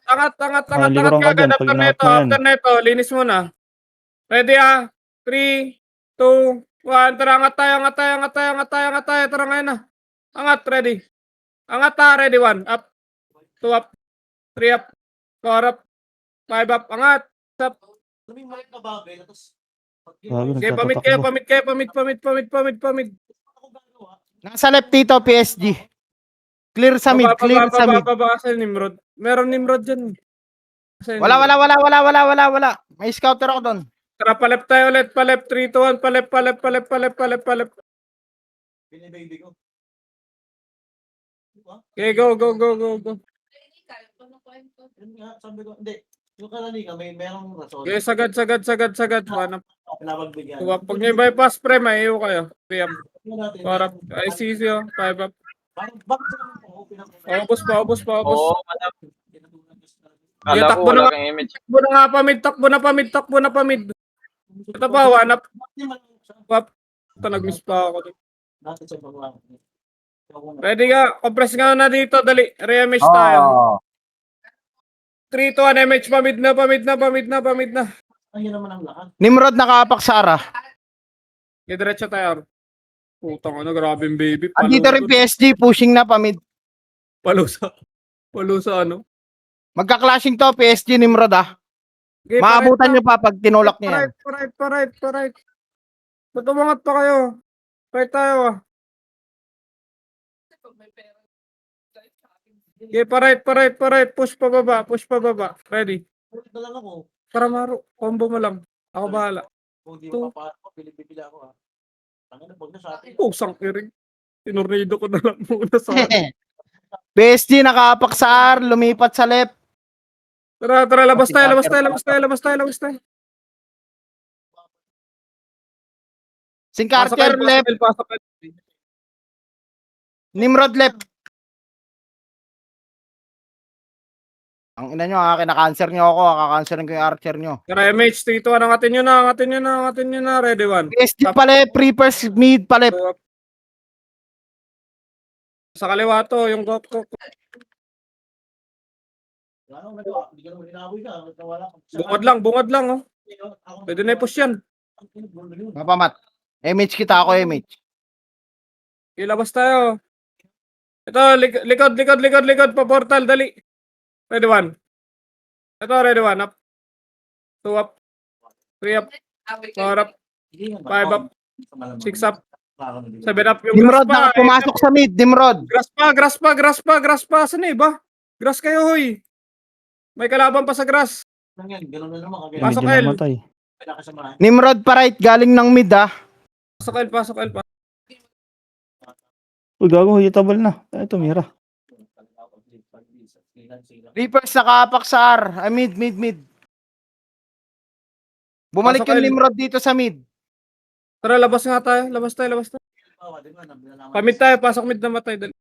Likuran ka dyan, pag ginamit mo yan. After neto, linis mo na. Ready ah? 3, 2, 1, tara, angat tayo. Tara ngayon na. Angat, ready. Angat ta, ready, 1, up. 2 up. 3 up. 4 up. 5 up, angat. Up. Alam mo yung maliit na bagay, tapos pag Grabe, Okay, pamit kayo. Pamit. ako gagawa, Nasa left Tito, PSG. Clear sa mid, clear sa mid. Baba sa Nimrod. Meron Nimrod dyan. Sa Wala. Nimrod. May scouter ako doon. Tara, palep tayo ulit. Palep, 3, 2, 1. Palep. binibaby ko. Diba? Okay, go. Yun nga, sabi ko, hindi. Yung kalani ka, merong rason. Okay, sagad. Hanap. Pinapagbigyan. Pag may bypass pre, may iyo kayo. 3 up. Tingnan natin. 4 up. ICC, 5 up. Bakit sila mo Paubos. Oo, madam. Yeah, Kala ko takbo wala na- kang image. Takbo na pamid. Ito pa, 1 up. Ito, nag-miss pa ako. Natin sa baba. Ready ka? Compress nga na dito. Dali. Re-MH tayo. 3, 2, 1. MH. Pamid na. Ayun naman ang lahat. Nimrod nakapak sa ara. Okay, diretso tayo. Putang ano, grabe yung baby. Andito rin PSG, pushing na pa mid. Palusa ano. Magka-clashing to, PSG, Nimrod ah. Okay, Maabutan nyo pa pag tinulak nyo yan. Right. Ba't umangat pa kayo? Right tayo ah. Pag may pera. Okay, pa-right. Push pa baba. Ready? Ulit na lang ako. Para maro. Combo mo lang. Ako bahala. Kung di Two. mo papasok, bibila ako ha. Tangin na, pag na sa atin. Pusang kiring. Tinornado ko na lang muna sa akin. PSG nakapak sa R, lumipat sa left. Tara, labas tayo. Sync Pasok Archer left, kayo. Nimrod left. Ang ina nyo kina-cancer nyo ako, kaka-cancerin ko yung Archer nyo. Tara, MH, 3, 2, 1. Angatin nyo na. Ready, 1. PSG pa left, Reapers mid pa left. Sa kaliwa to, yung go. Wala nang nagawa. Hindi ka naman hinaboy ka. Wala Bungad lang, oh. Pwede na i-push yan. Mapamat. MH kita ako, MH. Ilabas tayo. Ito, likod. Pa portal, dali. Ready, 1. Ito, ready, 1. Up. 2 up. 3 up. 4 up. 5 up. Six up. 7 up yung grass Nimrod, pa. pumasok sa mid. Nimrod. Grass pa. Saan na iba? Grass kayo, hoy. May kalaban pa sa grass. Ganun na naman. Medyo Pasok, El. namatay. Nimrod pa right, galing ng mid ah. Pasok, El. Uy, gago, hitabal na. Ay, tumira. Reapers nakaapak sa R. Ah, mid. Bumalik Pasok, yung El. Nimrod dito sa mid. Tara, labas nga tayo. Labas tayo. Pamid tayo. Pasok mid na matay. Dali.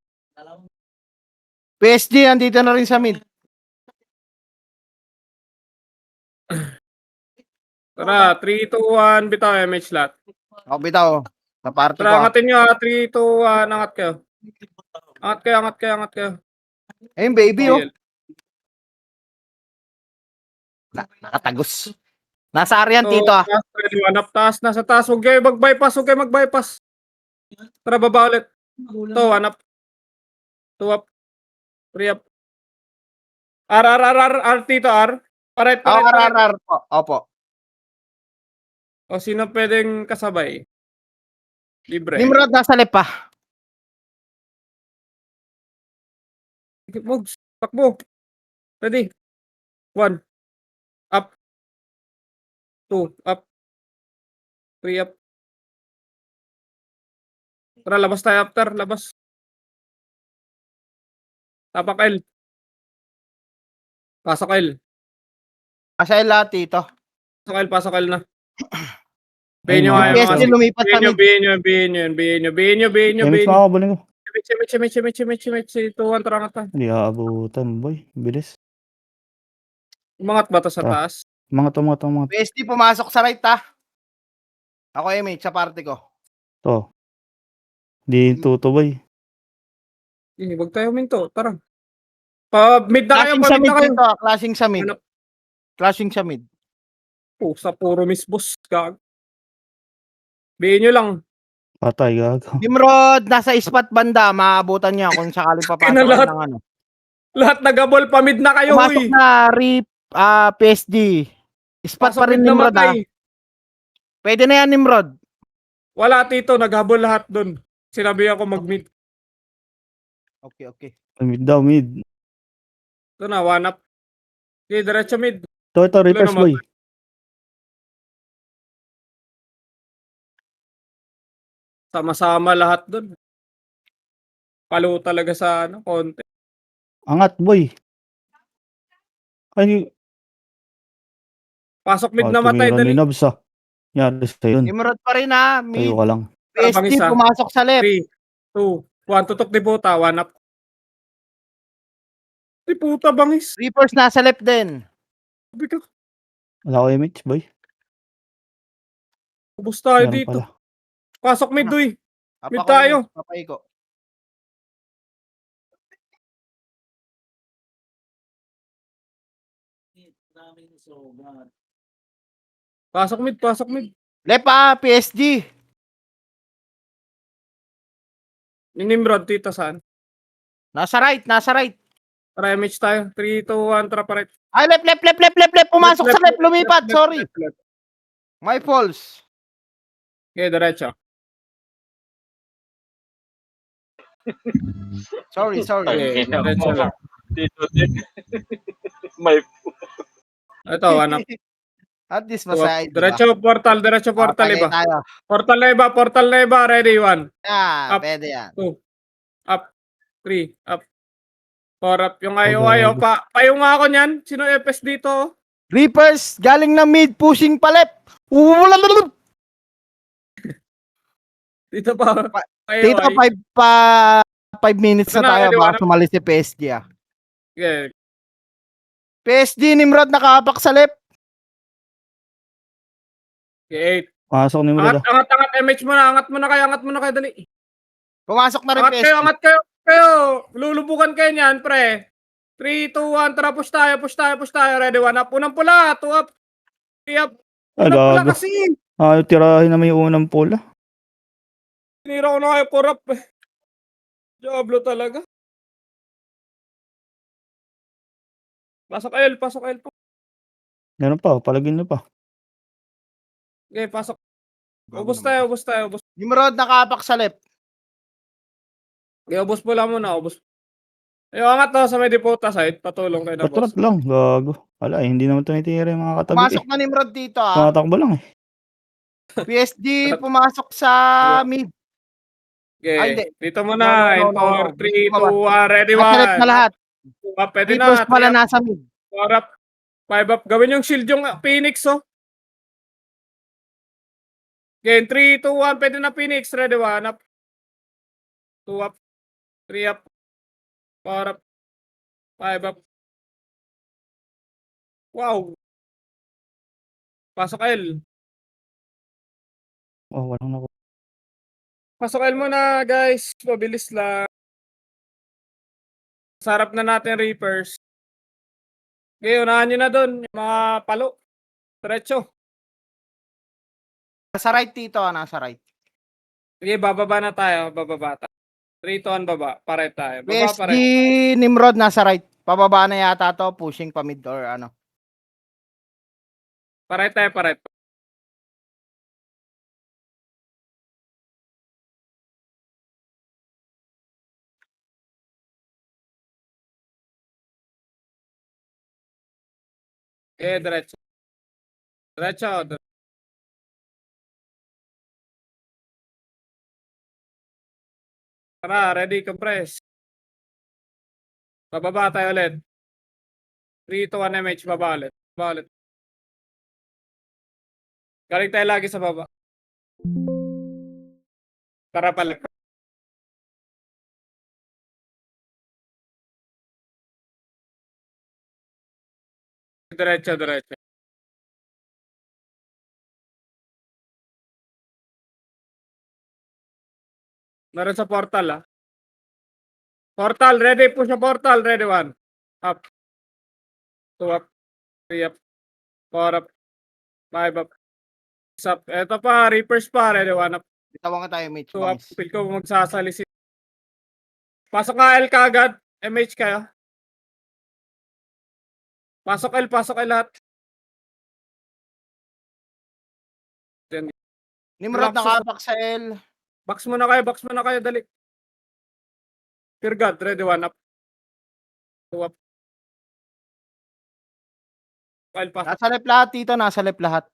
PSG, andito na rin sa mid. Tara, 3, 2, 1. Bitaw, MH lot. Ako bitaw. Sa party ko. Tara, ah. angatin nyo. 3, 2, 1. Angat kayo. Angat kayo. Ayun, baby, oh. Ayun. Nakatagos. Nasa Aryan, Tito, ah. Taas na sa taas. Huwag kayo mag-bypass. Tara, baba ulit. Ito, 1 up. 2 up. 3 up. R, Tito, R. Paret. RRR po. Opo. O, sino pwedeng kasabay? Libre. Nimrod, nasa left pa. Moves. Takbo. Ready. 1. Up. 2. Up. 3 up. Tara, labas tayo after. Labas. Tapak L. Pasok L. Nasa L, ah, Tito. Pasok L na. Ay, Benyo mga ayaw PSG kasi. lumipat sa mid. Benyo. Image makakabalin ko. Mitch. 2-1, tara nga tayo. Hindi aabutan, boy. Bilis. Umangat ba to sa Tara. taas? Mga. PSG pumasok sa right, ah. Ako, MH, sa party ko. To. Di tuto, boy. Huwag tayo minto. Tara. Mid na kayo. Clashing sa Mid mid, na kayo. Tito, ah. Clashing sa mid. Hanap. Clashing sa mid. Sa puro miss boss. Benyo lang. Patay, gago. Nimrod, nasa spot banda. Maabutan niya kung sakali papasok Lahat. ng ano. Lahat nagabol. Pamid na kayo. Pumasok Uy. na PSG. Spot Pasok pa rin mid na Nimrod, ah. matay. Pwede na yan, Nimrod. Wala, Tito. Naghabol lahat doon. Sinabi ako mag-mid. Okay. Mid daw, mid. Ito na, 1 up. Okay, diretso mid. Ito, reverse, naman. boy. Sama-sama lahat doon. Palo talaga sa konti. Angat, boy. Ay, Pasok mid na matay. tumira ni Dali. Nobs, ah. Yari sa yun. Nimrod pa rin, ah. Tayo Mid. ka lang. PSG isa. pumasok sa left. 3, 2, 1. Tutok ni Puta. 1 up. Si Puta bangis. Reapers nasa left din. Sabi ka, Wala ko image, boy. ubos tayo Meron dito. pala. Pasok mid, uy. Mid Papako, tayo. Papay ko. Pasok mid. Left, ah. PSG. Ni Nimrod, Tito, saan? Nasa right. Tara, MH tayo. 3, 2, 1. Tara, paret. Ay, left. Pumasok sa left. Lumipat. Sorry. Left. My falls. Okay, diretso. Sorry. Okay, diretso lang. Dito din. May Ito, 1 up. At least masaya. Diretso portal iba. Tayo. Portal na iba. Ready, 1. Ah, Up. pwede yan. 2. Up. 3. Up. 4 up. Yung ayaw. gago. Payo nga ako niyan. Sino FS dito? Reapers, galing na mid, pushing pa left. Dito pa. Dito, 5 minutes Ito na na, tayo. ready, Baka one. sumali si PSG, ah. Okay. PSG, Nimrod, nakaapak sa left. Okay, 8. Pasok ni Murad, ah. Angat, MH mo na. Angat mo na kayo, dali. Pumasok na rin PSG. Angat kayo. Lulubukan kayo niyan, pre. 3, 2, 1. Tara, push tayo. Ready, 1 up. Unang pula. 2 up. 3 up. Ay, Unang pula gago. kasi. Tirahin na may unang pula. Tinira ko na kayo, 4 up. Diablo talaga. Pasok L pa. Meron pa, palagin nyo pa. Okay, pasok. Ubos tayo, ubos tayo, ubos. Nimrod, nakapak sa left. Okay, ubos mo lang muna, ubos. Yung angat daw sa may Deputa side, patulong kayo na boss. Patrat lang, gago. Wala, hindi naman tumitira yung mga katabi Pumasok eh. na Nimrod dito ah. Tumatakbo lang eh. PSG, pumasok sa mid. Ay, hindi. Okay, dito muna. In 4, 3, 2, 1, ready, Nasa left na 1. lahat. Pwede Peoples na. pala 3 up, nasa mid. 4 up, 5 up. Gawin yung shield yung Phoenix, oh. Okay, 3, 2, 1. Pwede na Phoenix. Ready, 1 up. 2 up. 3 up. 4 up. 5 up. Wow. Pasok L. Oh, walang naku. Pasok L muna, guys. Mabilis lang. Sarap na natin Reapers. Okay, unahan nyo na doon. Yung mga palo. Diretso. Nasa right dito ah, nasa right. Sige, bababa na tayo. Bababa tayo. 3 to 1 baba. Pare tayo. Baba, PSG, pare. Nimrod, nasa right. Pababa na yata to, pushing pa mid or ano. Pare tayo, pare. Okay, diretso. Diretso. Tara, ready, compress. Bababa tayo ulit. 3 to 1 MH, baba ulit. Baba ulit. Galing tayo lagi sa baba. Tara pala. Diretso, diretso. Meron sa portal, ah. Portal, ready. Push na portal. Ready, 1. Up. 2 up. 3 up. 4 up. 5 up. 6 up. Eto pa, Reapers pa. Ready, 1 up. Bitawan ka tayo, Mitch. 2 up. Bangs. Feel ko magsasalisit. Pasok nga L kagad. MH kayo. Pasok L lahat. Nimrod, Relax. nakapak sa L. Box mo na kayo, dali. Fear God, ready, 1 up. 2 up. File pa. Nasa left lahat dito, nasa left lahat.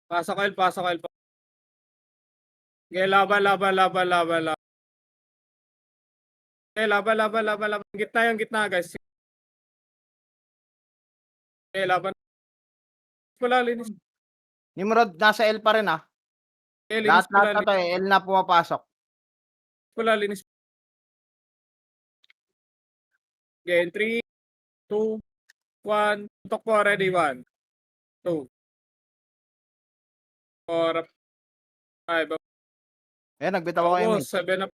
Pasok L. Okay, laban. Okay, laban. Gitna, guys. Okay, laban. Wala, linis. Nimrod, nasa L pa rin ah. Okay, linis Lahat na to eh. L na pumapasok. wala, linis. Okay, 3, 2, 1. Tutok po, ready, 1, 2, 4, 5, Eh, nagbitaw ko kayo, ubos, Mitch. 7 up.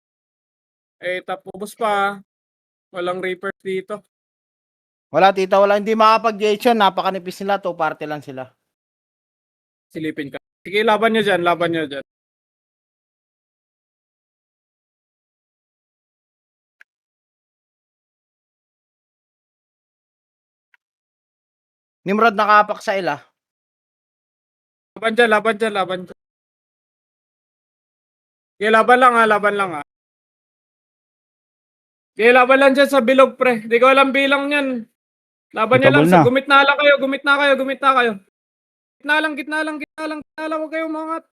8 up, ubos pa. Walang Reapers dito. Wala, tita, wala. Hindi makapag-GH yun. Napakanipis nila. 2 party lang sila. Silipin ka. Sige, laban nyo dyan. Nimrod, nakapak sa L ah. Laban dyan. Okay, laban lang ha. Okay, laban lang dyan sa bilog, pre. Di ko alam bilang yan. Laban nyo lang. Itabol na. Gumit na lang kayo. Gitna lang. Huwag kayo umangat.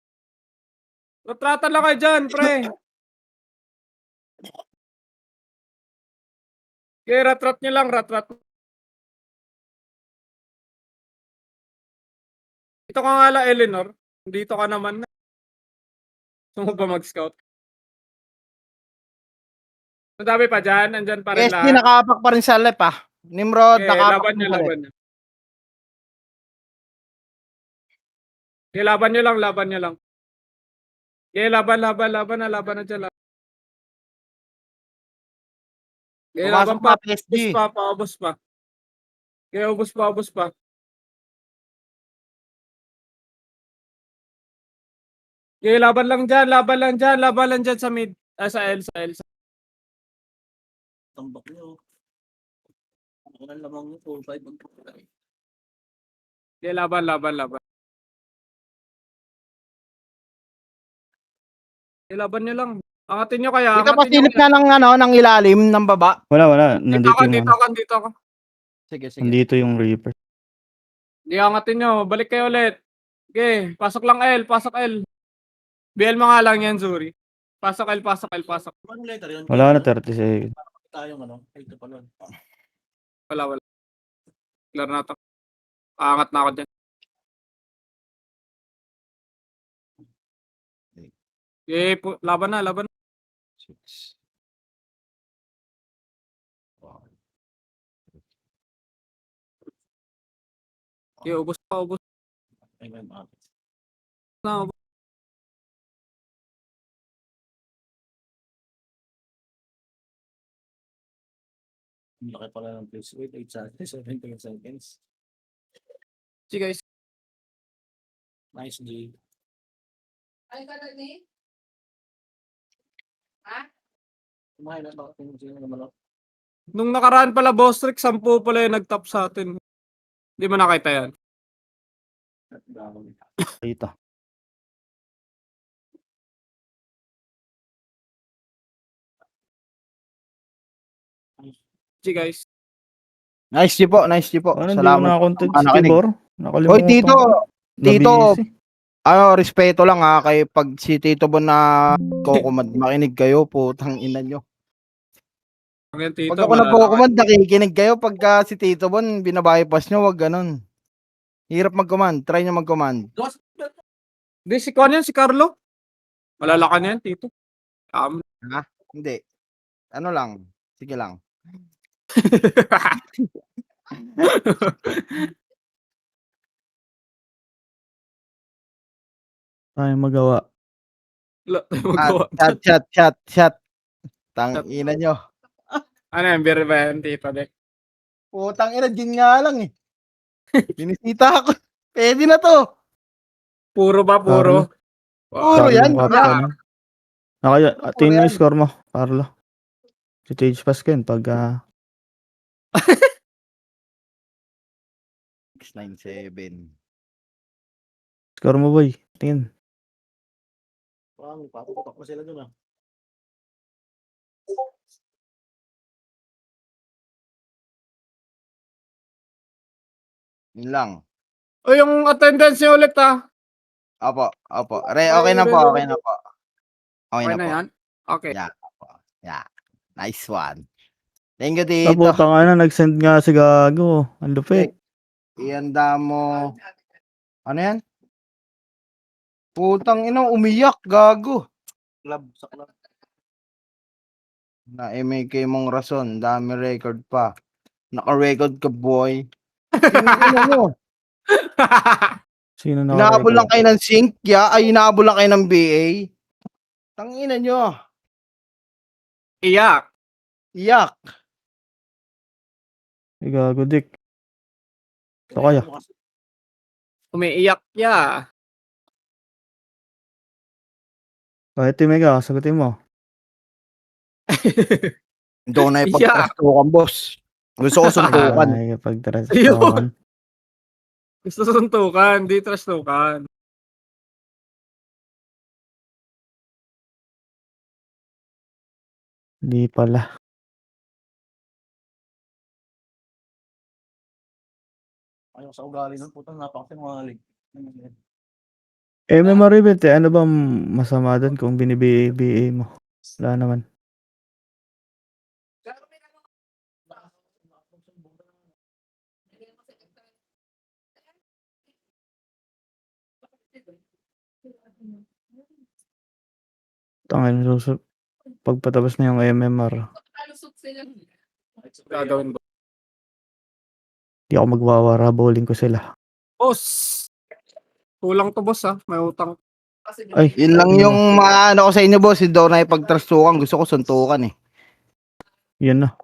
Ratratan lang kayo dyan, pre. Okay, ratrat nyo lang. Dito ka nga lang, Eleanor. Dito ka naman. Gusto mo ba mag-scout? Madami pa dyan. Andyan pa rin PSG, lahat. nakapak pa rin sa left ah. Nimrod, Okay, nakapak laban pa sa left. nyo. Okay, laban nyo lang. Okay, laban na dyan. Okay, laban Pumasok pa. pa, PSG. Paubos pa. Okay, ubos pa. Okay, laban lang dyan, laban lang dyan, laban lang dyan sa mid. Sa L, sa L. Tambak niyo. Ako na lamang nyo, 4-5 ang pagkakas. Okay, laban, laban, laban. Okay, laban nyo lang. Angatin nyo kaya, Dito pa angatin nyo silip kaya. na ng ano, ng ilalim ng baba. Wala. Dito Nandito ako, yung dito ano. ako, dito ako. Sige, sige. Nandito yung Reaper. Hindi, angatin nyo. Balik kayo ulit. Okay, pasok lang L, pasok L. BL mo nga lang yan, Zuri. Pasok L, pasok L, pasok. Anong letter yun? Wala na K, 30 seconds. tayong ano, ito pa nun. Wala. Clear na ito. Aangat na ako dyan. Okay, laban na, laban na. 6. Okay, ubos na, ubos Ay, may mga. na, ubos. Ang laki pala ng place. Wait, 8 seconds, 17 seconds. Sige, guys. Nice G. Ay, ka na ni? Kumain na bakit yung sino naman ako? Nung nakaraan pala, boss trick, 10 pala yung nag-top sa atin. Hindi mo nakita yan. Dito. Sige, guys. Nice G po, nice G po. Ano, hindi ko Salamat. nakakontent si nakinig. Tibor. Nakalimutan Hoy, Tito, ko. Tito, Nabisi. respeto lang ha, kay pag si Tito Bon na kukumad, makinig kayo, putang ina nyo. Hanggang tito, Pag ako nagkukumand, nakikinig kayo. Pagka si Tito Bon, binabypass nyo, wag ganun. Hirap mag-command, try nyo mag-command. Hindi, si Kwan yan, si Carlo. Malalakan yan, tito. Hindi. Ano lang, sige lang. Tayo magawa. Wala tayong magawa. Chat. Tangina nyo. Ano yan, beer ba yan, tito? De? Putang ina, din nga lang eh. Binisita ako. Pwede na to. Puro ba, puro? Puro yan. Carlo Captain. Nakaya, tingin mo yan. yung score mo, Carlo. Si Tage Pasken, pag 697. score mo, boy. Tingin. Parang paputok pa sila dun ah. Yun lang. O, yung attendance niya ulit, ha? Opo. Okay na po. Okay Okay na na po. yan? Okay. Yeah. Nice one. Thank you, Sa Tito. putang ano, nag-send nga si Gago. Ang lupit. Ihanda mo. Ano yan? Putang ina, umiyak, gago. Club, sa club. Na MK mong rason, dami record pa. Naka-record ka, boy. Tingnan mo. Sino na Inaabol lang kayo ng sync, inaabol lang kayo ng BA. Tangina nyo. Iyak. Iyak. Gago, Dick. Ito kaya. Umiiyak ya. Kahit Mega, sagutin mo. Doon na ipagtrastukan, boss. Gusto ko suntukan. Ay, pagtrastukan. Gusto suntukan, di trastukan. Hindi pala. Ayaw sa ugali ng putang napakasinungaling. MMR ano bang masama doon kung binibigay mo? Wala naman. Tangin, pagpatapos na yung MMR, Alusot sila. Gagawin ba? di ako magwawara, bowling ko sila. Boss! Kulang to, boss, ha? May utang. Kasi Ay, Yun lang yung maano ko sa inyo, boss. Doon na ipagtrastukan. Gusto ko suntukan eh. Yun na.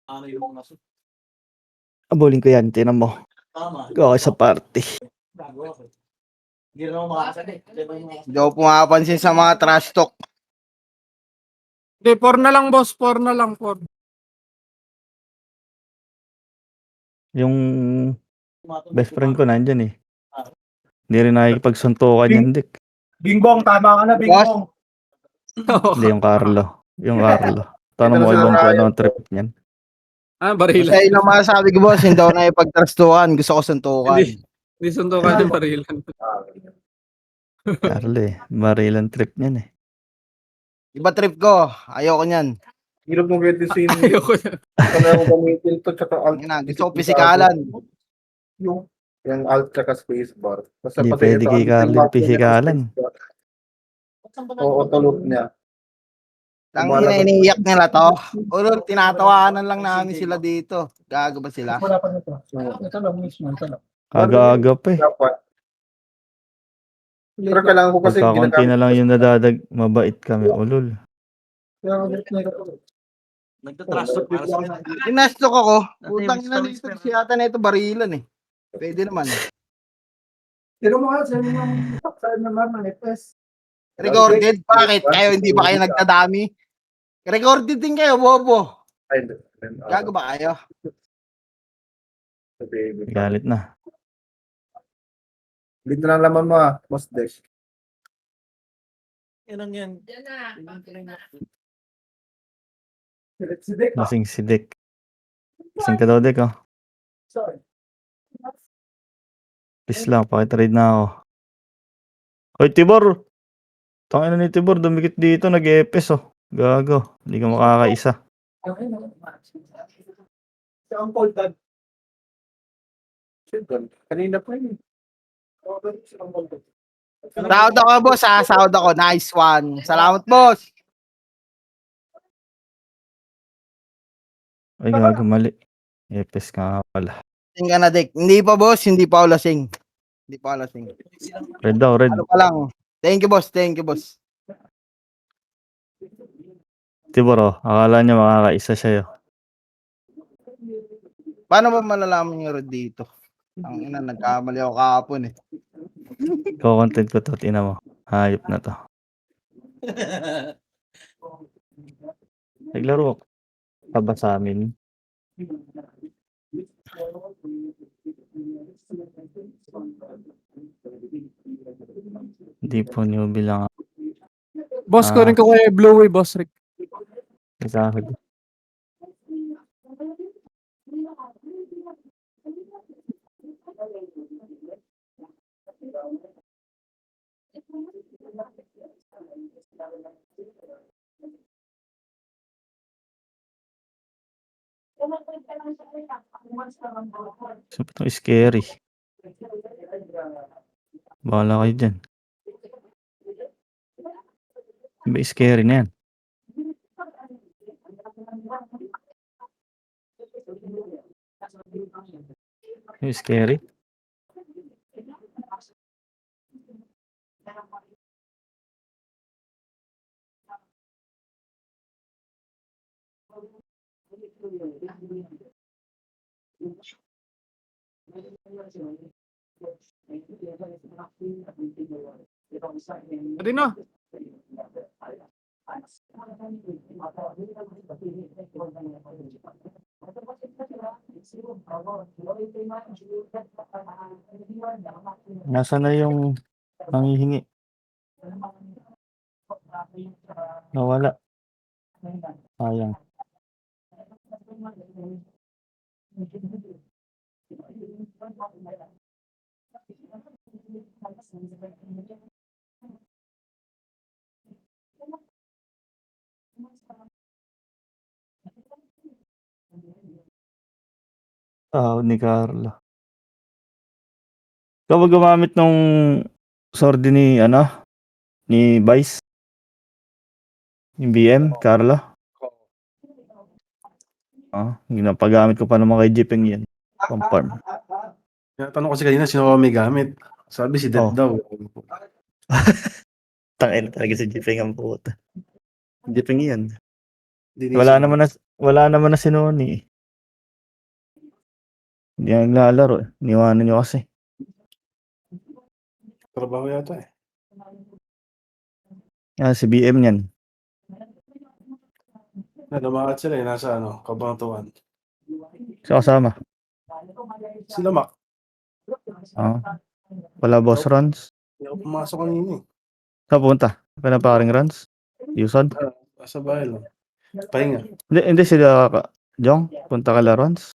Ano yung mga Bowling ko yan, tinan mo. tama. Go ako sa party. Bago ako. Hindi na ako makakasali. Hindi ako pumapansin sa mga trash talk. Hindi, 4 na lang, boss. 4 na lang, 4. Yung best friend ko nandyan eh. Hindi rin nakikipagsuntukan yan, Dick. Bingbong, tama ka na, Bingbong. Hindi yung Carlo. Yung Carlo. Tanong mo kay Bong kung ano ang trip niyan. Barilan. Sa ilang masasabi ko, boss, hindi ako nakipagtrastuhan. Gusto ko suntukan. Hindi suntukan yung barilan. Carlo eh. Barilan trip niyan eh. Iba trip ko. Ayoko niyan. Hirap mong get this in. Ayoko yan. Kaya mo gamitin to, tsaka alt. Gusto ko pisikalan. Yung alt tsaka spacebar. Basta Hindi pati pwede ito, kay ang Carlo button niya, pisikalan. spacebar. Oo, tulog niya. Ang iniiyak nila to. Ulol, tinatawanan lang namin sila dito. Gago ba sila? Wala pa nito. Ito lang mismo. Ito lang. Aga-aga pa eh. Dapat. Pero kailangan ko kasi Pagkakunti na lang yung nadadag, mabait kami. Ulol. Nagtatrash talk para sa Tinastok ako. Putang ina dito si ata na ito barilan eh. Pwede naman. Pero mga saan naman ng FS. Recorded? Bakit? Kayo hindi ba kayo nagtadami? Recorded din kayo, bobo. Ay, Gago ba kayo? Galit na. Bit na lang laman mo Boss Dex. Yan ang yan. Yan na. Si Dick. Lasing si Dick. Lasing ka daw, Dick, oh. Sorry. Please lang, pakitrade na ako. Hoy, Tibor! Tangina ni Tibor, dumikit dito, nag-epes, oh. Gago, hindi ka makakaisa. Si Uncle Dad. Kanina pa yun. Si Uncle Dad. Sahod ako, boss. Sahod ako. Nice one. Salamat, boss. Ay, gago, mali. Epes ka nga pala. Lasing ka na, Dick. Hindi pa, boss. Hindi pa ako lasing. Hindi pa ako lasing. Red daw, red. Ano pa lang. Thank you, boss. Thank you, boss. Tibor, oh. Akala niya makakaisa sa'yo. Paano ba malalaman yung red dito? Ang ina, nagkamali ako kahapon eh. Content ko to, tina mo. Hayop na to. Naglaro ka ba sa amin? Hindi po niyo bilang Boss, kunin ko kay Bluey, boss Rick. sahod. So, ito scary. Bahala kayo dyan. Iba scary na yan. Yung scary. Pwede na. Nasaan na yung nangihingi? Nawala. Sayang. Ni Carlo. Ikaw ba gumamit nung sordi ni ni Vice? Yung BM, Carlo? Ginapagamit ko pa naman kay Jipeng yan. Confirm. Tanong kasi kanina sino may gamit. Sabi si Death Oh. daw. Tangin na talaga si Jipeng ang puta. Jipeng yan. Hindi Wala naman na si Noni. Hindi na naglalaro. Niwanan nyo kasi. Trabaho yata eh. Si BM yan. Lumakad sila eh, nasa Kabanatuan. Siya kasama. Sila Mac, Wala boss runs. hindi ako pumasok kanina eh. Saan punta? Pinaparing runs? Yusod? Sa bahay lang. Pahinga. Hindi sila Jong, punta ka runs?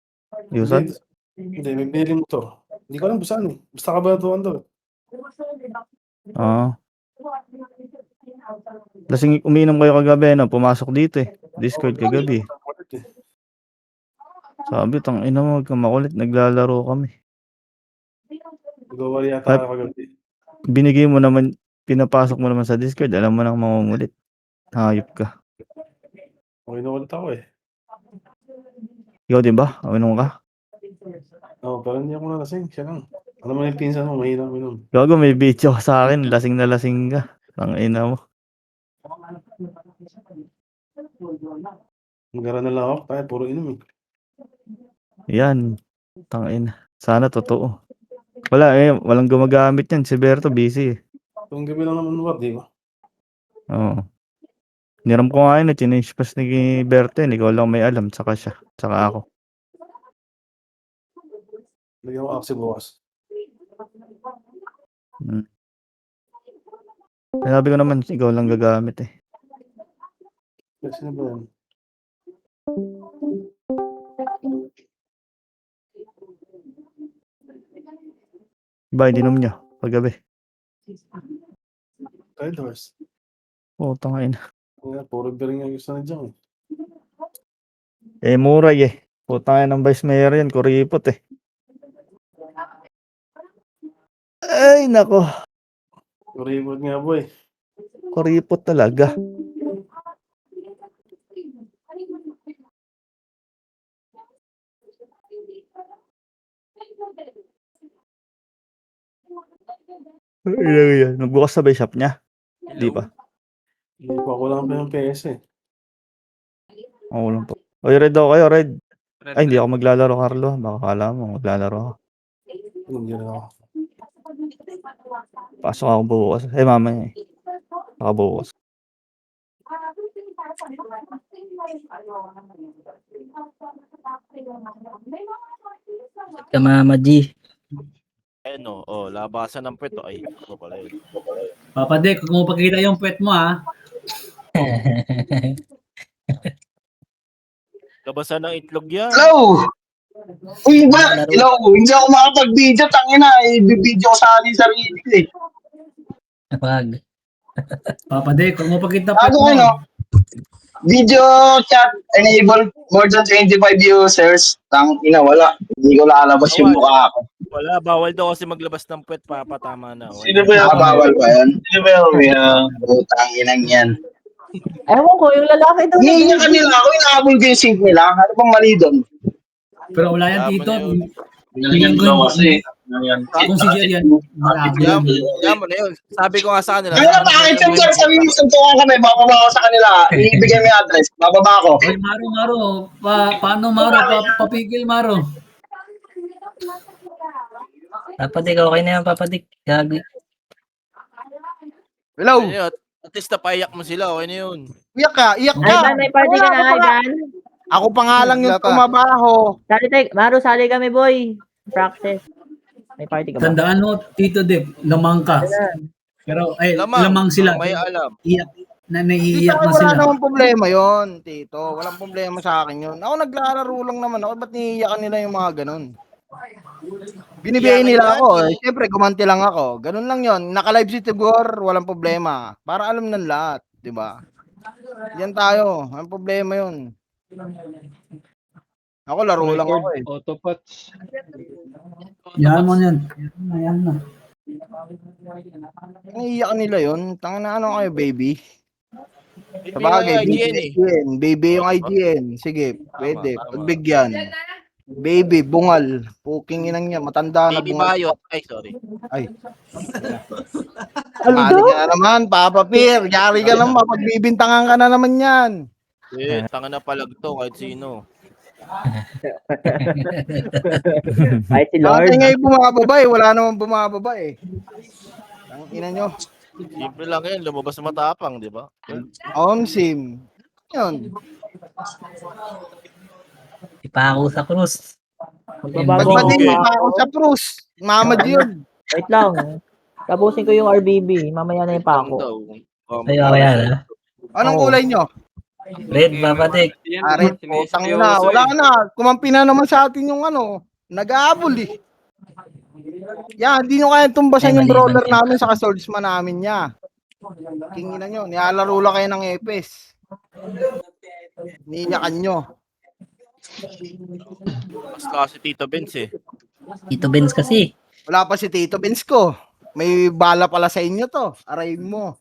Yusod? Hindi, may binili motor. Hindi ko alam kung saan eh. Basta Kabanatuan daw. Lasing umiinom kayo kagabi pumasok dito Discord kagabi. Sabi ina mo wag kang makulit, naglalaro kami. Gawa yata ako kagabi. Binigay mo naman, pinapasok mo naman sa Discord, alam mo nang mangungulit. Hayop ka. Okay na ulit ako eh. Ikaw din ba? Uminom ka? Pero hindi ako nalasing. Siya lang. Alam mo yung pinsan mo, mahina uminom. Gago, may video ka sa akin, lasing na lasing ka. Ina mo. Magara na lang ako. Tayo, puro inom eh. Yan. Ina. Sana totoo. Wala walang gumagamit yan. Si Berto busy Kung gabi lang naman di ba? Oo. Niram ko nga yun, change pass ni Berto yun. Ikaw lang may alam, saka siya. Saka ako. Lagyan ko aksi bukas. Sabi ko naman, ikaw lang gagamit Sino ba yan? Ba, hindi inom niya paggabi. Tide horse. Ina. Puro bering ang gusto na dyan Muray ng Vice Mayor yan, kuripot Ay, nako. Kuripot nga boy. Kuripot talaga. Nagbukas sa shop niya. Hindi pa. Hindi pa ako lang pa yung PS eh. Ako lang po. Oy, red daw kayo, red. Ay, hindi ako maglalaro, Carlo. Baka kala mo, maglalaro ako. Hindi na ako. Pasok ako bukas. Mamaya Baka bukas. Mama G. Labasan ng puwet. Ay, ano pala yun. Papa Dek, kung mo pakita yung puwet mo Labasan ng itlog yan. Hello! Uy, hello! Hindi ako makapag-video. Tangina, i-video ko sa sarili ko eh. Pag. Papa Dek, kung mo pakita puwet Ano mo. kayo? Video chat enable more than 25 users. Tangina, wala. Hindi ko lalabas yung mukha ko. Wala, bawal daw kasi maglabas ng puwet, papatama na. Sino ba yan? Bawal ba yan? Sino ba yan? Tanginang yan. Ewan ko, yung lalaki daw. Hihinga kanila ako, inaabol ko yung sync nila. Ano bang mali doon? Pero wala yan dito. Tingin ko kasi. Kung si Jer yan. Yan mo na yun. Sabi ko nga sa kanila. Kaya bakit yung sir, sabi mo, suntukan kami, bababa ko sa kanila. Ibigay mo yung address, bababa ko. Ay, Maro. Paano Maro? Papigil Maro. Papa Dek, okay na yan, Papa Dek. Gagi. Hello? At least napaiyak mo sila, okay na yun. Iyak ka, iyak ka. Ay, may party ka na, Aidan. Ako pa nga lang yung tumabaho. Maro, sali kami, boy. Practice. May party ka ba? Tandaan mo, Tito Dek, lamang ka. Pero, lamang sila. May alam. Iyak. Tito, Naiiyak na wala sila. namang problema yon, Tito. Walang problema sa akin yun. Ako naglalaro lang naman ako. Ba't niiyakan nila yung mga ganun? Binibigay nila ako. Siyempre, gumanti lang ako. Ganun lang yon. Naka-live si Tigor, walang problema. Para alam ng lahat, di ba? Yan tayo. Walang problema yun. Ako, laro lang ako eh. Autopots. Yan mo yan. Yan na. Naiiyakan nila yun. Tanga na ano kayo, baby? Bibigyan Sabagay, yung IGN eh. IGN. Baby yung IGN. Sige, pwede. tama. Pagbigyan. Baby, bungal. Puking inang niya. Matanda na Baby bungal. Bayot. Ay, sorry. Mali ka na naman, Papa Pierre. Yari ka naman. Pagbibintangan ka na naman yan. Tanga na palag to kahit sino. Ay, si Lord. Dati nga yung bumababa eh. Wala namang bumababa eh. Ang ina nyo. Simple lang yan, lumabas na matapang, di ba? Omsim. Yun. Ipako sa krus. Magbabago Ba't ako. hindi pa ako sa Prus? Mamad yun. Wait lang. Tapusin ko yung RBB. Mamaya na yung pako. Ay, kaya na. Anong kulay nyo? Red, babatik. Arit, putang na. Wala na. Kumampi na naman sa atin yung nag-aabol eh. Yan, hindi nyo kaya tumbasan yung brawler namin sa swordsman namin niya. Kingin na nyo. Nilalaro lang kayo ng epes. Niyakan nyo. Mas kasi Tito Benz eh. Tito Benz kasi. Wala pa si Tito Benz ko. May bala pala sa inyo to. Aray mo.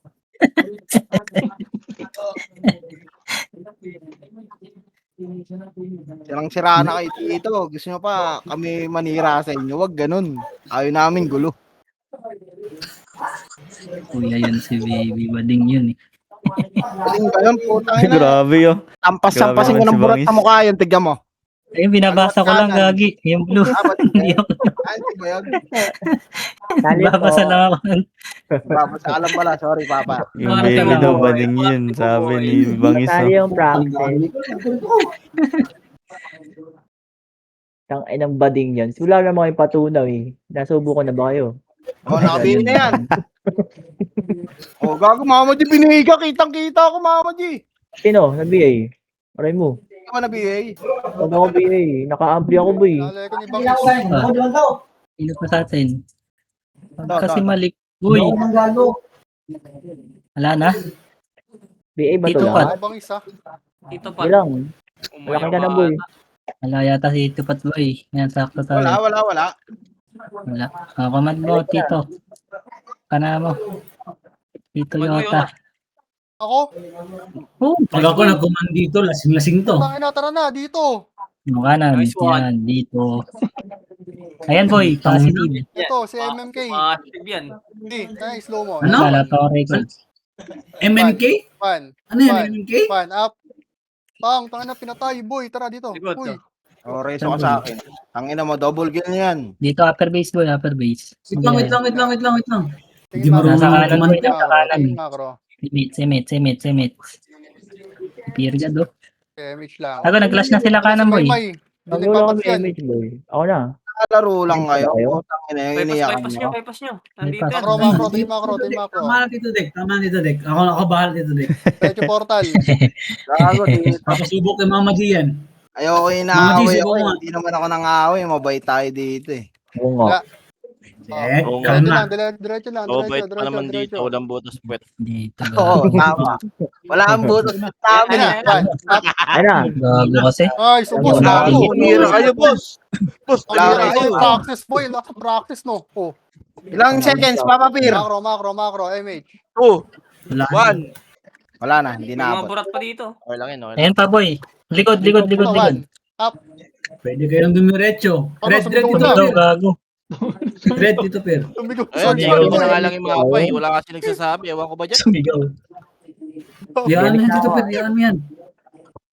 Sirang sira na kayo dito. Gusto nyo pa kami manira sa inyo. Wag ganun. Ayaw namin gulo. Kuya yun si Baby. Bading yun eh. Galing ganun, putang ina. Grabe yun. Tampas-tampasin ko Grabe ng naman si burat Bangis. sa mukha yun. Tignan mo. Ayun, binabasa ko lang gagi. Yung blue. Hindi ako. Ay, di ba yun? Babasa lang ako. Papa, sa alam pala. Sorry, Papa. Yung baby daw, bading yun. Sabi ni Bangis. Tali yung practice. Tang inang bading yan. Wala naman kayong patunaw eh. Nasubo ko na ba kayo? Nakabili na yan. Gago, Mama G, binihiga. Kitang-kita ako, Mama G. Sino? Na-BA? Aray mo. Hindi ka ba na-BA? Huwag ako BA. Naka-ampli ako boy. Nalay ko ni Bangis. Sino pa sa atin? Daw, Kasi daw. malik. Uy. Wala na. BA ba to Dito lang? pa. Bangis ha. Dito pa. Hindi lang. Malaki ka na boy. Wala yata si Tupat Boy. Yan, sakto tayo. Wala. Wala. Kamad mo, Tito. Kana mo. Tito Yota. Ako? Oh, Pag ako nag-command dito, lasing-lasing to. Tara na, dito. kanan. Nice one. Yan, dito. Ayan, boy. Positive. Ito, si MMK. Positive yan. Hindi, tayo slow mo. Ano? Wala pa records. MNK? Pan, Ano yan, Pan. MNK? pan, up. Pang, tanga na pinatay, boy. Tara dito. Likod, Uy. Reso ka sa akin. Tangina mo, double kill yan. Dito, upper base, boy. Upper base. Wait lang. Hindi Tingin marunong Nasa kanan, kumanta. boy. Nasa kanan. Tingin macro. Semit. Pirga, do. Image lang. Ako, nag-clash na sila kanan, boy. May. Hindi Wala kami papat yan. image boy. Ako na. Laro lang kayo. Ayaw. Tangina, yung iniyakan nyo. Bypass nyo. Nandito Bypass. yan. Macro, tingin macro. Tama dito, Dek. Ako bahala dito, Dek. Medyo portal. Gago, di- Papasubok kay Mama G yan. Ayoko Mga inaaway G's, ako. oo nga. Hindi naman ako nang-aaway. Mabait tayo dito eh. Oo nga. Dek, Diretso kalma. lang, diretso lang. Diretso. Walang butas puwet. Dito, Oo, tama. Wala ang butos sa amin. Ayun na, pan. Ayun na. gago kasi. Ay, subos Ayun na. na ako. Tumira kayo, boss. Boss, Wala wala kayo. kayo. Practice, boy. Laka practice, no? Oh. Ilang seconds, Papa Pir? Macro, MH. Wala. Wala na, hindi May na mga abot. burat pa dito. Okay lang yun, okay Ayan pa, boy. Likod. One. Up. Pwede kayong dumiretso. Red sumigaw dito, na. Dito, Per. gago. Red dito, Per. Tumigaw. Ayun, Sorry, wala boy. yung mga boy. Wala kasi nagsasabi. Ewan ko ba dyan? Sumigaw. Yan mo yan dito, Per. Yan mo yan.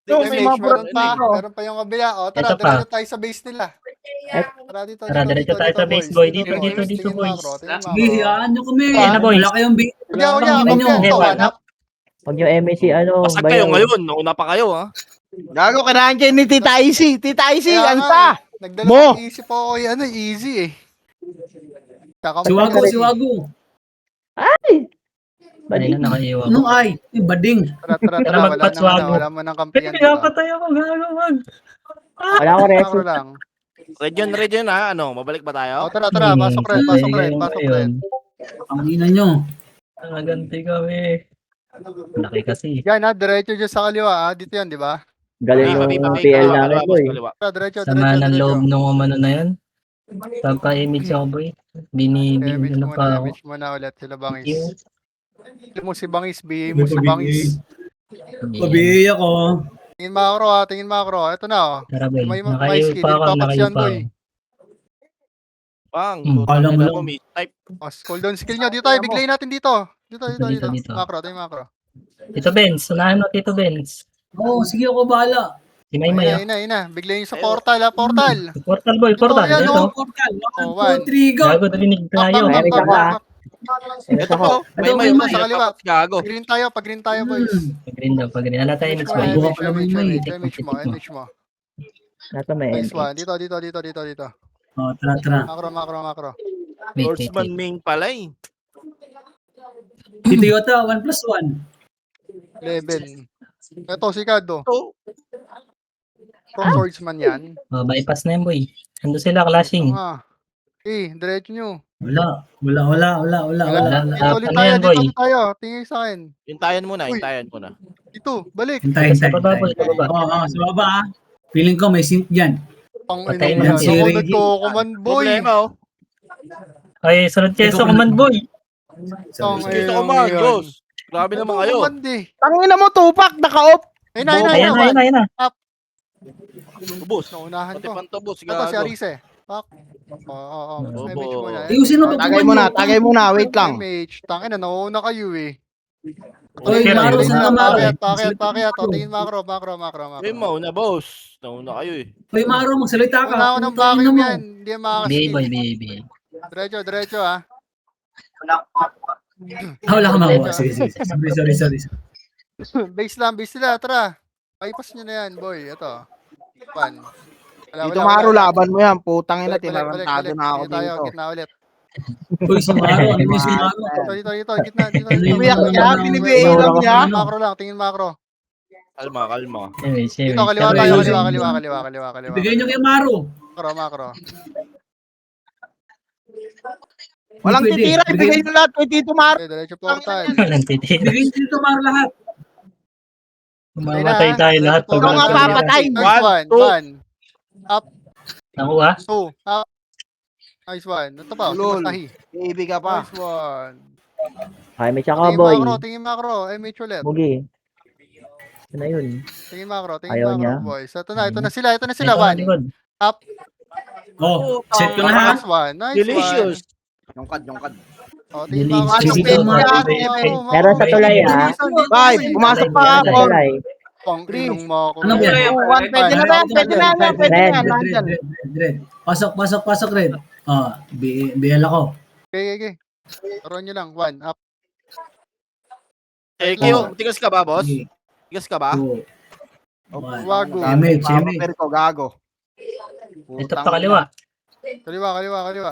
May mga burat pa ako. Meron pa yung kabila. O, tara, Ito pa. diretso tayo sa base nila. Tara dito. Tara, diretso tayo sa base, boy. Dito, boys. Sige, hayaan nyo kami. Ayan na, boys. Wala kayong big. Hindi ako Tangina niya. nyo. Okay, ito, Ewan. one up. Huwag yung MAC ano. bayaw. Nauna pa kayo, ha? Gago, kailangan kayo ni Tita Icy. Tita Icy, Kaya ano nga, pa? Nagdala Mo. ng easy po ako. Ano, easy eh. Siwago. Ayun na, nakaiwa ko. Anong ay? Bading. Tara, magpatswago. Wala mo ng kampiyan. Pinapatay ako, gago, wag. Wala akong reso. Macro lang. Region ha, ano, mabalik ba tayo? O, tara, pasok red. Ang ina nyo. Nagaganti kami. Laki kasi. Yan ha, diretso dyan sa kaliwa ha. Dito yan, di ba? Galing yung PL namin boy. Tara, diretso. Sama ng loob nung umano na yun. Pagka-image ako, boy. Image Binibin pa ako. muna ulit sila Bangis. Yung- Tingin mo si Bangis, bihin mo si Bangis. Pabihi ako. Tingin macro. Ito na oh. Tara, boy. May Nakaiwa skill, pa ako, papaps nakaiwa yan, pa boy. ako. Pang, Kala mo lang. O, cooldown skill nyo. Dito tayo, biglayin natin dito. Dito. Dito. Macro, tayo macro. Tito Benz, unahan mo, Tito Benz. Oo, sige ako bahala. Si Maymay, ah. Ina. Biglayin sa portal ha, portal. Portal, boy, portal. Ito, yan, Dito. oh. Portal. Oh, 1, 2, 3, go. Gago, narinig tayo. Meron ka ba? Ito po. Ito, may mic. Sa kaliwa. Gago. Pag green tayo, boys. Pag-green daw, pag-green. Ala tayo, Image next mo, one. image, Buka pala may mic. image mo. Nasa may Nice one. MH. Dito. Oh, tara. Macro. Wait. main pala eh. Si Toyota, 1+1. 11. Ito, si Kado. Pro swordsman yan. Oh, bypass na yan, boy. Ando sila, clashing. Diretso nyo. Wala. Dito ulit Ano yan, tayo, boy? dito tayo. Tingin sa akin. Hintayan muna. Dito, balik. Hintay. Sa baba. Oo, sa baba ah. Feeling ko may sync dyan. Pang Patay ino na yan. si Ako Reggie. nagko-command boy. Ay, sunod kayo sa command, boy. Tang Gusto ino ko man, yan. Diyos. Grabe naman kayo. Command eh. Tangina mo, Tupac, naka-off. Ayun Ayan na. Ubus. Naunahan Pati ko. pantubos. Ito si Gago. Arise. Pak. Oo. Image mo na. Ayusin mo, Tagay muna, wait lang. Image. Tangina, nauna kayo eh. Oy, Maro, saan ka, Maro? Pakyat. Tingin macro. Ay, mauna, boss. Nauna kayo eh. Uy, Maro, magsalita ka. Una ako ng Putangin vacuum mo. yan. Hindi yan makakaskill. Diretso ah. Wala ka makuha. Sige. Sorry. Base sila. Tara. Bypass nyo na yan, boy. Ito. Pan. Dito Maro, laban mo yan. Putang ina, Balik. tinarantado na ako Dito tayo, dito. gitna ulit. Uy, si Maro. Ano yung si Maro? Dito, gitna. Umiyak niya, binibigay lang niya. Tingin macro. Kalma. Dito, kaliwa tayo, kaliwa. Ibigay nyo kay Maro. Macro. Walang Pwede. titira, ibigay nyo lahat. Pwede dito Maro. Okay, diretso portal. Ibigay nyo dito, Maro, lahat. Mamatay tayo lahat. Ikaw nga papatay. Nice one. Ako ah. 2. Up. Nice one. Ito pa, Ulol. sumasahi. Baby ka pa. Nice one. Ay, may tsaka boy. Tingin macro. MH ulit. Mugi. Ano na yun? Tingin macro, Ayaw niya. boys. Ito na sila. One. Up. Oh, set ko na ha. Nice one. Delicious. Yongkad. Oh, tingin Delicious. macro. Meron sa tulay, ah. Bye, pumasok pa Meron sa ako. tulay. Pang inong macro. Ano ba yan? Pwede na yan. Nandyan. Red. Pasok, Red. Oh, BL ako. Okay. Turuan nyo lang. 1. Up. Kayo, tigas ka ba, boss? Okay. Tigas ka ba? Oh. Wago. Image. Pero ko gago. Ito pa kaliwa. Kaliwa. Kaliwa.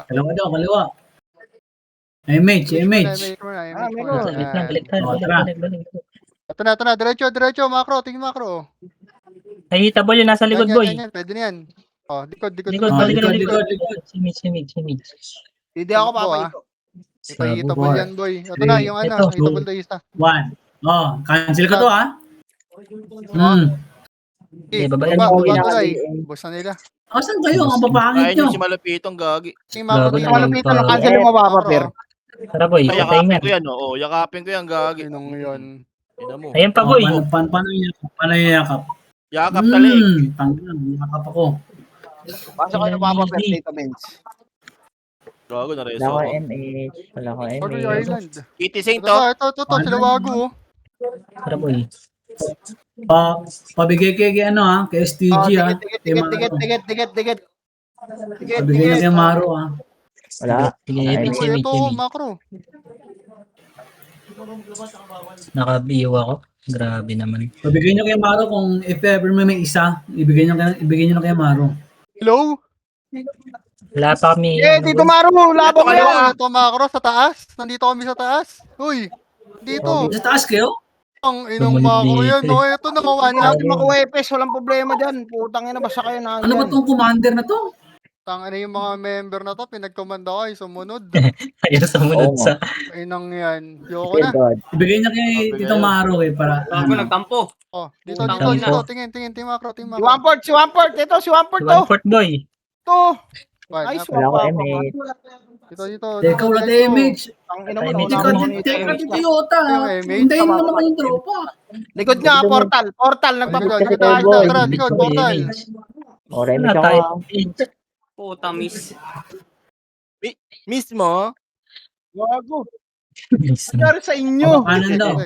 Image. Image mo na. Balik tayo. Balik. Ito na. Diretso. Macro. Tingin macro. Ay, hitable yun. Nasa likod, boy. Yan. Pwede na yan. Oh, likod. Likod. Image. Hindi ako papayito. Ipahitable yan, boy. Ito na, yung ano. Hitable to isa. 1. Oh, cancel ko to ah. Babayan Baba, mo. tulay. Bus na nila. Asan kayo? Ang papangit Ayun nyo. yung si Malupitong gagi. Tingin macro. Gago Malapit na cancel mo mapapapir. Tara, boy. Ay, Patay yakapin nga. ko yan, oo. Yakapin ko yan, gagi. Inong yun. Ina mo. Ayan pa, boy. Paano yung yakap? Yakap tali. Tanggal. Yakap ako. Pasok ko ng mapapapir dito, Mens. Gago na reso. Wala ko MH. Wala ko Order MH. Island. Kitising to. Ito. Sila wago. Tara, boy. Pabigay kay ano ah, kay STG ah. Tikit. Pabigay na kay Maro ah. Wala. Ito, macro. Naka-BO ako. Grabe naman. Pabigay nyo kay Maro kung if ever may isa, ibigay nyo na kay Maro. Hello? Wala pa kami. Dito Maro, laban mo yan. Ito macro sa taas. Nandito kami sa taas. Uy. Dito. Sa taas kayo? Ang inong macro yan. No, ito na mawana. Hindi makuwepes, walang problema dyan. Putang ina, basta kayo na. Ano ba tong commander na to? Tang yung mga member na to, pinagkomanda ko ay sumunod. Ayun sumunod Oo. sa... Inang yan. Yoko Dear na. God. Ibigay nyo kay Tito Maro eh para... nagtampo. Oh, dito. Tingin, macro. Si Wamport. Ito, si Wamport to. One-fourth boy. Ito. One, Nice up. Wala ko one. MH. Dito. Teka, wala tayo image. Ang ina mo, Teka, Tito Yota. Yung image. Hintayin mo naman yung tropa. likod nga, portal. Likod, boy. tara, likod, portal. O, MH Wala ako. tayo. Puta, miss. Mismo. Gago. Nangyari sa inyo. Kanan daw.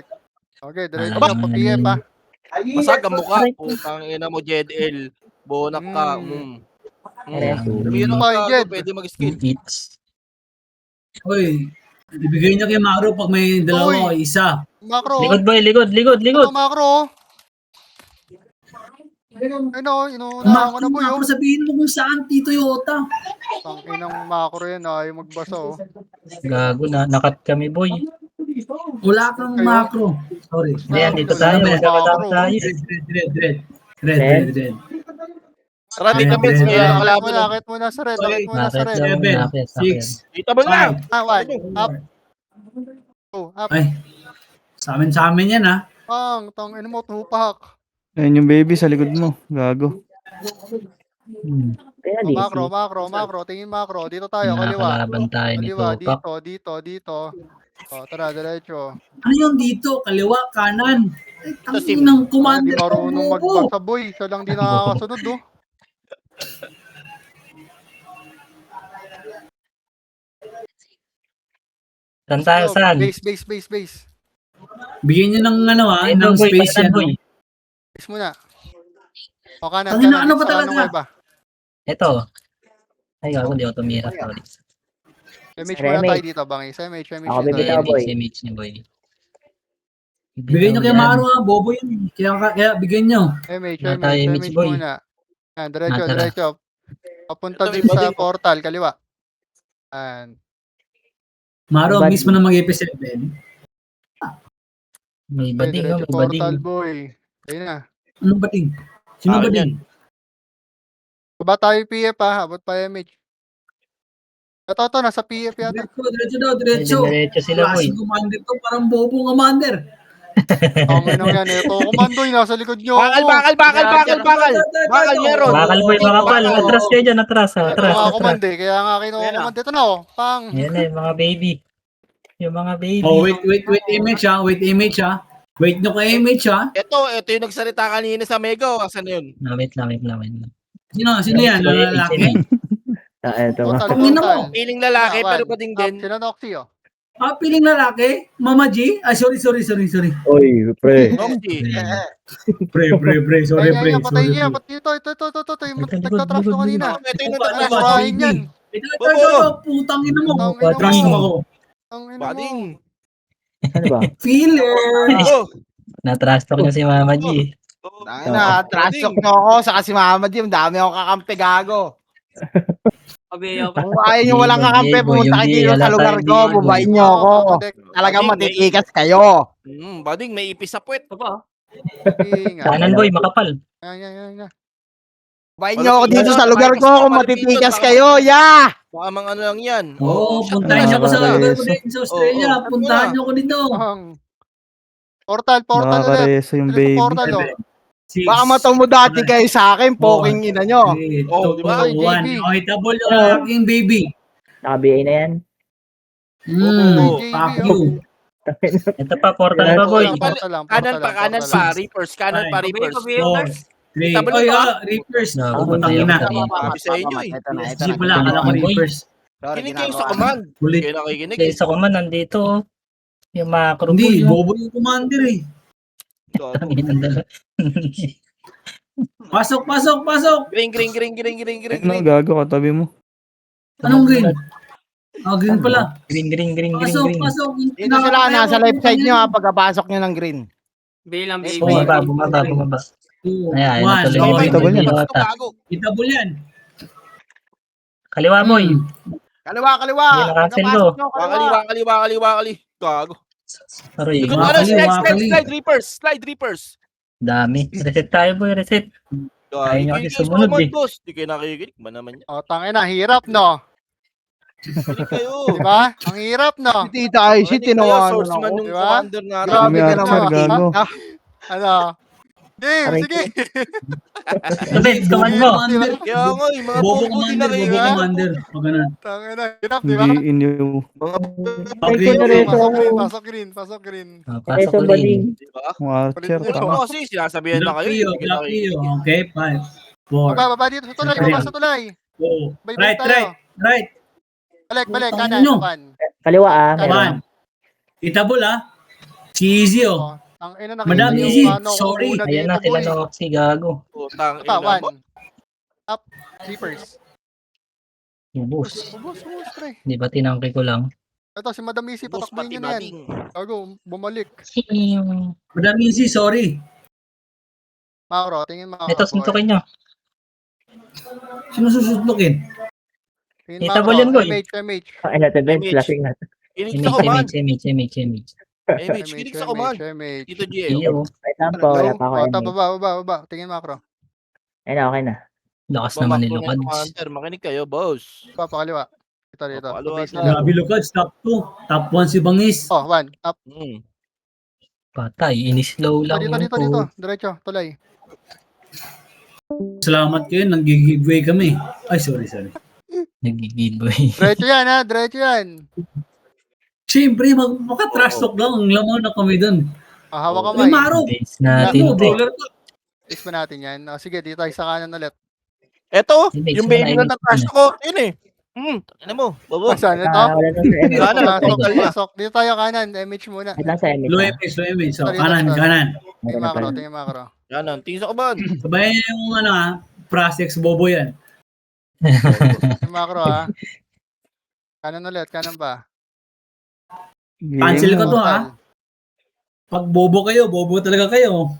Okay, diretso ka, pag-PM pa. Masag ang mukha. Putang ina mo, JDL. Bonak ka. Reso. Tumino Ano ba ka, yung Jed? pwede mag-skill. Uy, Ibigay niyo kay Maro pag may dalawa o isa. Macro. Likod boy, likod. Ito, macro. Ano, inuunahan ko na boy, oh. Maro, sabihin mo kung saan, Tito Yota. Tangkinang macro yan, ayaw magbasa, oh. Gago na, nakat kami boy. Wala kang macro. Sorry. Ayan, dito tayo. Magkakatama tayo. Red. Marami kami. Red. Kaya kalaban na. Akit muna sa red, akit muna sa red. 7, 6, Dito ba na? 5. Up. Oh, up. Ay, sa amin yan, ha. Tangin mo, tupak. Ayun yung baby sa likod mo. Gago. Kaya Oh, DC. macro. Tingin macro. Dito tayo, kaliwa. Nakakalaban tayo ni Kaliwa, Tupac. dito. Oh, tara, diretso. Ano yung dito? Kaliwa, kanan. Ay, Sim. tangin ng Hindi commander. marunong magbasa, boy. Siya lang di nakakasunod, oh. Saan tayo, saan? Base. Bigyan niyo ng ano, ha, Ayun, ng boy, space palitan, yan. boy. Base muna. O, kanan. Tangin na, ano ba Sa talaga? anong iba? Ito. Ay, gago, di ako tumira. Sorry. MH muna tayo dito, bangay. Sa MH Ako, dito. bibitaw, boy. MH ni boy. Bigyan niyo kay Maro, ha. Bobo yun. Kaya bigyan niyo. MH tayo, MH, boy. muna. Yan, Tara. diretso. Papunta Ito, din may sa bading. portal, kaliwa. And Maro, Bad- miss mo na mag-episode. May bading, no? diretso May bading. portal, boy. Ayun na. Anong bating? Sino Akin bating? Baba tayo PF, ha. Abot pa MH. Ito, nasa PF yata. Diretso. Diretso sila, boy. Klaseng commander to, parang bobo commander. Tangin nang yan, ito. Kumandoy, nasa likod nyo. Bakal. Bakal meron. Bakal boy, makapal. Atras kayo dyan, atras. Ito Atras. mga kumande, kaya nga kinukumande. Ito na, oh. Pang. Yan na, yung mga baby. Yung mga baby. Oh, wait image, ha. Wait nyo kay image, ha. Ito yung nagsalita kanina sa Mego. Asan na yun? Wait lang. Sino yan? Lalaki? Ito nga. Total, Tangina total. mo. Piling lalaki One. pero bading din. Sino Noxy, oh. Piling lalaki? Mama G? Ay, sorry. Oy, pre. Noxy. Pre. Sorry, pre. Ayan, patayin niya. Ito. Yung nagtatraps ko kanina. Ito yung Nasurahin yan. Ito. Putang ina mo. Tangina Trust mo. mo ako. Tangina mo. Bading. Ano ba? Filler. Oh. Na-trust talk niya si Mama G. Trasok nyo ako sa kasi Mama Jim. Dami akong kakampi gago. Kung ayaw nyo walang kakampi, pumunta kayo dito sa lugar ko. Bubayin nyo ako. Talagang matitikas kayo. Bading, may ipis sa puwet. Kanan boy, makapal. Yan. Bubayin nyo ako dito sa lugar ko kung matitikas kayo. Yeah! Baka mga ano lang yan. Oo, puntahan niyo ko sa lugar ko din sa Australia. Puntahan niyo ko dito. Portal ulit. Nakakareso yung Diretso baby. portal, oh. Baka matamu dati kayo sa akin, poking ina nyo. Oh, di ba? JB. Okay, double yung aking baby. Naka-BA na yan. Fuck you. Ito pa, portal pa boy. Kanan pa, Reapers. Kanan pa, Reapers. 4, 3. Tama na Oy, ba? Reapers. Gago, Putang patay ina. ako kanina. Sabi sa inyo eh. G pala, akala ko Reapers. Kinig kayo sa command. Ulit. Kayo nakikinig. Kaya sa command, nandito. Yung macro boy. Hindi, yung- bobo yung commander eh. Pasok. Green. Ano, gago katabi mo. Anong green? Green pala. Green. Pasok. Dito sila, nasa left side nyo ha, pagkapasok nyo ng green. Bilang baby. Bumaba. 2, Ayan, 1. natuloy yung Kita ba baby yan? Yota. Itabol yan. Kaliwa boy. Kaliwa. Yung nakancel Pagkapasok ko. nyo, kaliwa. Wakali. Gago. Sorry. Ikaw, Wakali. Slide Reapers. Dami. Reset tayo boy, reset. Ayaw nyo kasi sumunod eh. Boss. Di kayo nakikinig. Ba naman yan? O, tangina, hirap, no? Kinig kayo. Diba? Ang hirap, no? Tita Icy, tinawanan Sourceman ako. yung Diba? commander nga. Grabe May ka archer, naman. gago. Ano? Game, Aray sige. Sabi, command mo. Kaya nga, yung mga Bobo bobo din commander, nakikinig. bobo commander. Pag ganun. Tangina, hirap, diba? Hindi inyo. Okay. Pasok green. Pasok Reso green. bading. Diba? Yung archer, Ulit mo. tama. Ano kasi, sinasabihan na kayo. Black Hindi kayo nakikinig. Okay, 5, 4. Baba dito sa tulay, baba sa tulay. Right. Balik, Tangina kanan, nyo. Juan. Kaliwa Kaman. Itabol si Easy oh. Ang ina Madam nakikita Easy, yung paano sorry. una Ayan na dito, sila boy. no, si Gago. Putang Pa, ina mo. one. Up, sleepers. Ubus. Ubus, pre. Di ba tinangke ko lang? Ito, si Madam Easy, Boss patakbuhin pati nyo na yan. bading. Gago, bumalik. Madam Easy, sorry. Macro, tingin Macro. Ito, suntukin nyo. Sino susutlukin? Tingin Kita Macro. mo yan, boy. MH. Ang ina, bench, Image. lasing na. Kinig sa command. Image. Image, kinig sa command. MH. Dito, Gio. Iyo. Wait lang po, wala pa ako Baba, MH. baba. Tingin Macro. Ayun na, okay na. Lakas naman ni Bumakbo na yung Lukads. commander. Makinig kayo, boss. Pakaliwa. Dito. Pakaliwa Base na. nila. Grabe Lukads, top 2. Top 1 si Bangis. Oh, 1. Up. Patay, ini-slow lang yung Dito. po. Diretso, tuloy. Salamat kayo, nag-giveaway kami. Ay, sorry. Nag-giveaway. Diretso yan, ha? Diretso yan. Siyempre, maka-trash talk lang. Ang lamaw na kami dun. Hawak Ay, kamay. Maro. Base natin, Ano, pre. brawler ka. Fix pa natin yan. Sige, dito tayo sa kanan ulit. Eto, Image yung mo na, baby na image natrash mo na. ko. Yun eh. Ano mo? Babo. Saan ito? Wala na sa MH. Kanan, total na. Pasok. Dito tayo kanan. MH muna. Wait lang sa MH. Low ah. image. So, Sorry, kanan. Tingin Meron na Macro, pala. tingin Macro. Kanan. Tingin sa command. Sabayan niyo yung Prasex Bobo yan. Tingin Macro, ha? Kanan ulit, kanan pa. Cancel ka to, ha? Pag bobo kayo, bobo talaga kayo.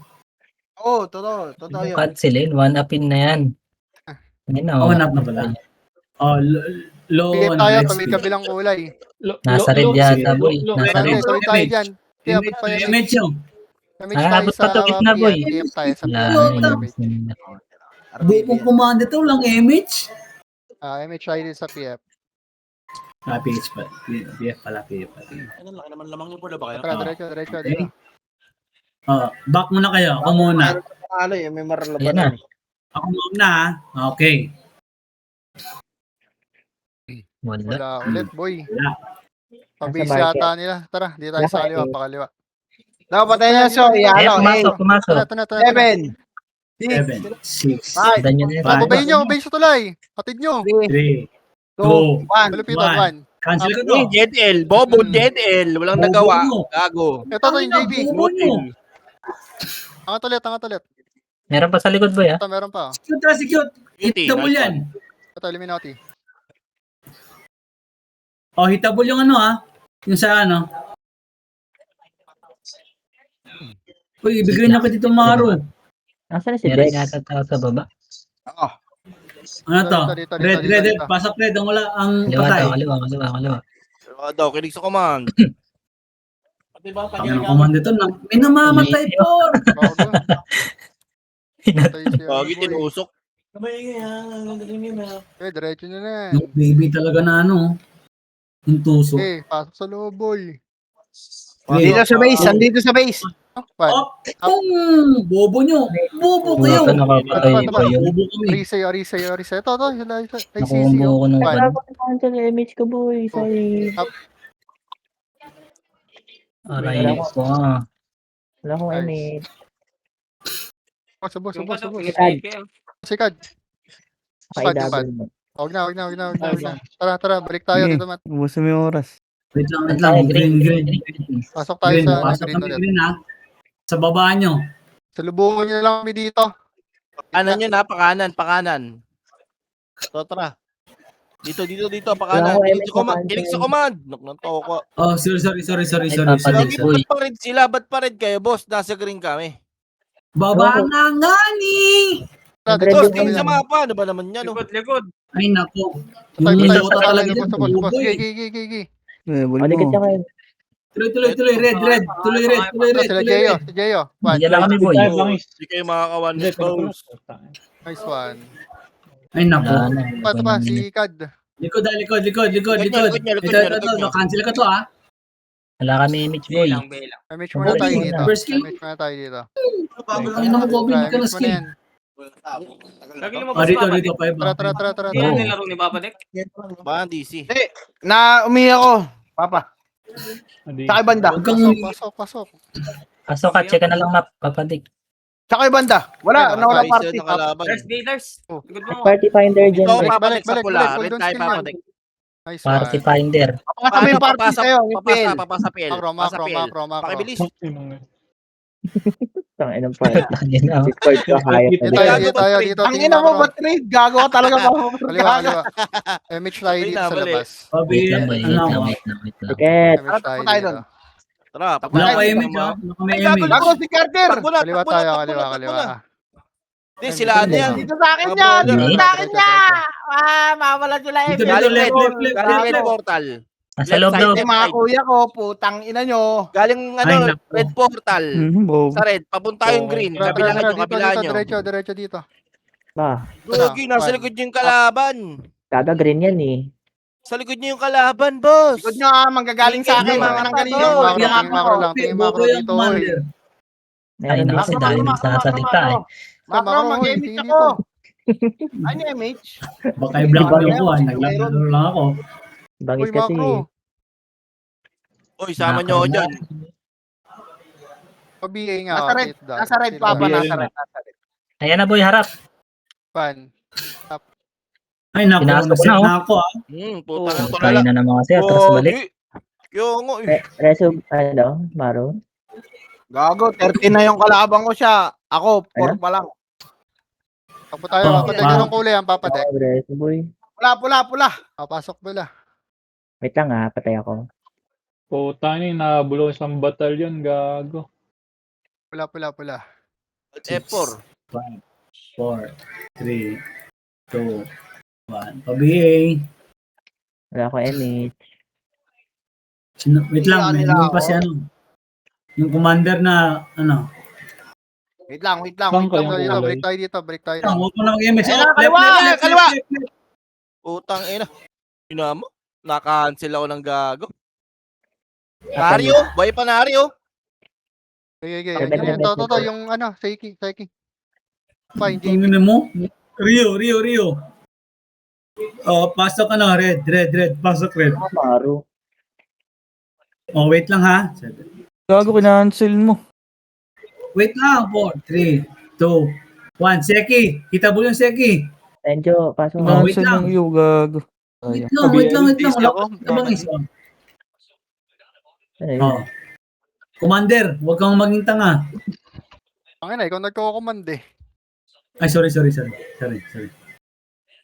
Oo, totoo yun. Cancelin, one upin na yan. Ayun na, Oh, not na pala. Oh, low Pigit on tayo, next tumig week. kabilang kulay. Nasa red yata, boy. Nasa Tara, red. tuloy tayo dyan. Kaya pa yan. Image yun. Damage tayo Abot sa pa to, gitna, PM. boy. PM tayo sa Wala PM. na, Damage. Bukong kumanda to lang image. MH tayo din sa PF. PH pa. PF pala, PF pala. Ano, laki naman lamang yung pula ba kayo? Tara, diretso. Dito. Back muna kayo. Ako muna. May maralaban Ayan na. Ako muna, ha? Okay. Wala. Wala ulit, boy. Wala. Pabase Nasa yata nila. Tara, di tayo sa kaliwa, pakaliwa. Nakapatay na siya. Eh, Iano, pumasok. Tara. 7, 7, 6, Dan nyo na yun. Pabayin nyo, base tuloy. Hatid nyo. 3, 2, 2, 1. Malupitan, 1. Cancel ko to. JDL. Bobo JDL. Walang Bobo nagawa. mo. Gago. Ito to yung JB. Bobo mo. Angat ulit. Meron pa sa likod, boy, ha? Ito, meron pa. Cute. Hitable yan. Ito, Illuminati. Oh, hitable yung ha? Yung sa Uy, ibigay na ko dito Maro. Nasaan na si Meron Dex? yata tao sa baba. Ano to? Dito. Red. Pasok red. Ang wala, ang Kaliwa patay. daw, kaliwa. Daw, kinig sa command. Pati ba, Ang komando ito, may namamatay po. Bago. Gagi, tinusok. Kamay nga, galing na. Diretso nyo na. Yung baby talaga na yung tuso. Pasok sa loob, boy. Dito sa base. Andito sa base. Bobo nyo. Bobo kayo. Puta, nakapatay pa yun. Bobo kami. Arisay. Ito, Nakumbo ko ng One. ban. Wala ko cancel yung MH ko, boy. Sorry. Aray ko, ah. Wala akong Nice. MH. Subos. Sikad. Sikad. Okay, double mo. Huwag na. Tara, balik tayo. Dito, Matt. Ubus mo yung oras. Wait lang. Green. Pasok tayo Green, sa pasok green kami ulit. green ha. Sa baba nyo. Salubungan nyo lang kami dito. Kanan yun ha, pakanan. So, tara. Dito, pakanan. Wala ko, Kinig sa command. Nagnanto ko. Oh, sorry. Papalit, boy. Ba't pa rin kayo, boss? Nasa green kami. Baba na nga ni. Boss, tingin sa mapa. Ano ba naman yan? Likod. Ay nako. Tayo, Yung tayo, Dota tayo, talaga tayo, dyan. subos. Bobo eh. Gigi. Malikit siya kayo. Tuloy, red. Sila Jeyo. One. Diyan lang kami, boy. Hindi kayo makakawan. Boss. Nice one. Ay nako. Wala na. Ito pa, si Kad. Likod. Likod niya. Ito. Cancel ka to ha. Wala kami image, boy. MH muna tayo dito. First kill. MH muna tayo dito. Ay nako, Bobby. Hindi ka na MH muna skill. yan. Lagi Dito, pa iba. Tara. Oo. nilaro ni Papa Nick. Ba, DC. Na umihi ako. Papa. Sa kay banda. Huwag kang Pasok. Pasok ka, check ka na lang map, papadik. Sa kay banda. Wala. Nawala party. Gators. Likod mo. Party finder dyan. Ikaw boy. papanik sa pula. Balik. Red tayo papanik. Nice Party one. finder. Papakasama yung party sa'yo. Yung PL. Papasa PL. Macro. Pakibilis. Tangin ng part. Yun ang Discord ka, hayop Dito na. tayo, dito tayo, dito. Ang Tingin ina mo macro. ba trade? Gago ka talaga pa. Kaliwa, kaliwa. MH tayo dito sa labas. Wait lang, wait lang. Tiket. Tara, MH tayo takbo tayo dito. doon. Tara, Wala ko image, ha? Wala ko may image. Gago si Carter! Kaliwa tayo, kaliwa, kaliwa. Hindi, sila ano yan. Dito sa akin Mga yan! brother, Dito sa akin diretso, yan! Mawala sila eh. Dito, dito, left, left, left, Galing left. red portal. Nasa loob, loob. Eh, mga kuya ko, putang ina nyo. Galing Ay, ano, naku. red portal. Bobo. Sa red, papunta yung green. Tara, Kabila tara, nyo, dito, kabila dito, nyo. diretso, diretso dito. Ba, Gogi, nasa likod nyo yung kalaban. gaga green yan eh. Sa likod nyo yung kalaban, boss. Likod nyo ah, manggagaling sa akin, Tingin mga mo, nang tingin ganito. mo, Tingin macro lang, tingin macro Bobo yung dito. commander. Ay, Meron naku, dito. dahil nagsasalita eh. Macro, Macro, mag-image tingin ako. Ano MH? Baka i-block mo yung kuhan. Naglalaro lang ako. Bangis Uy, kasi macro. eh. Uy, sama nyo ako dyan. Pa-BA nga. Nasa red, nasa red papa, nasa red, nasa red. Ayan na boy, harap. Pan. Ay, naku, Pinasok naset na, oh. na ako ah. Puta ng Kaya tulala. na naman kasi, atras balik. Yung nga, eh. Reso, ano, Maro? Gago, 13 na yung kalabang ko siya. Ako, 4 pa lang. Takbo tayo, Oh, papadek wow. ng kulay ang papadek. Reso, boy. Pula. Papasok pala. Wait lang ah, patay ako. Puta ni, nabulo isang batalyon, gago. Pula. F4. 5, 4, 3, 2, 1. Pa-BA. Wala ko MH. Wait lang, may Nila pa si ano. Yung commander na, ano. Wait lang. Saan Dito, kayo? dito, break tayo dito, break tayo. Huwag mo na mag-image. Ayun Oh, na, kaliwa, kaliwa. left. Putang ina. Ina mo. Naka-cancel ako ng gago. Nario? Buhay pa Nario? Okay. Pagdala Yan, ng to, yung ano, Seiki. Pa, hindi. Tingnan mo. Rio. Oh, pasok ka na, red. Pasok red. Maro. Oh, wait lang ha. Gago, kinancel mo. Wait lang. 4, 3, 2, 1. Seki. Kita mo yung Seki. Enjo, pasok Oh, mo. wait Cancel lang. ng iyo, gago. Wait lang. Wala ko tabang isa. Ano yun? Oh. Commander, huwag kang maging tanga. Ang ina, ikaw nagko-command eh. Ay, sorry.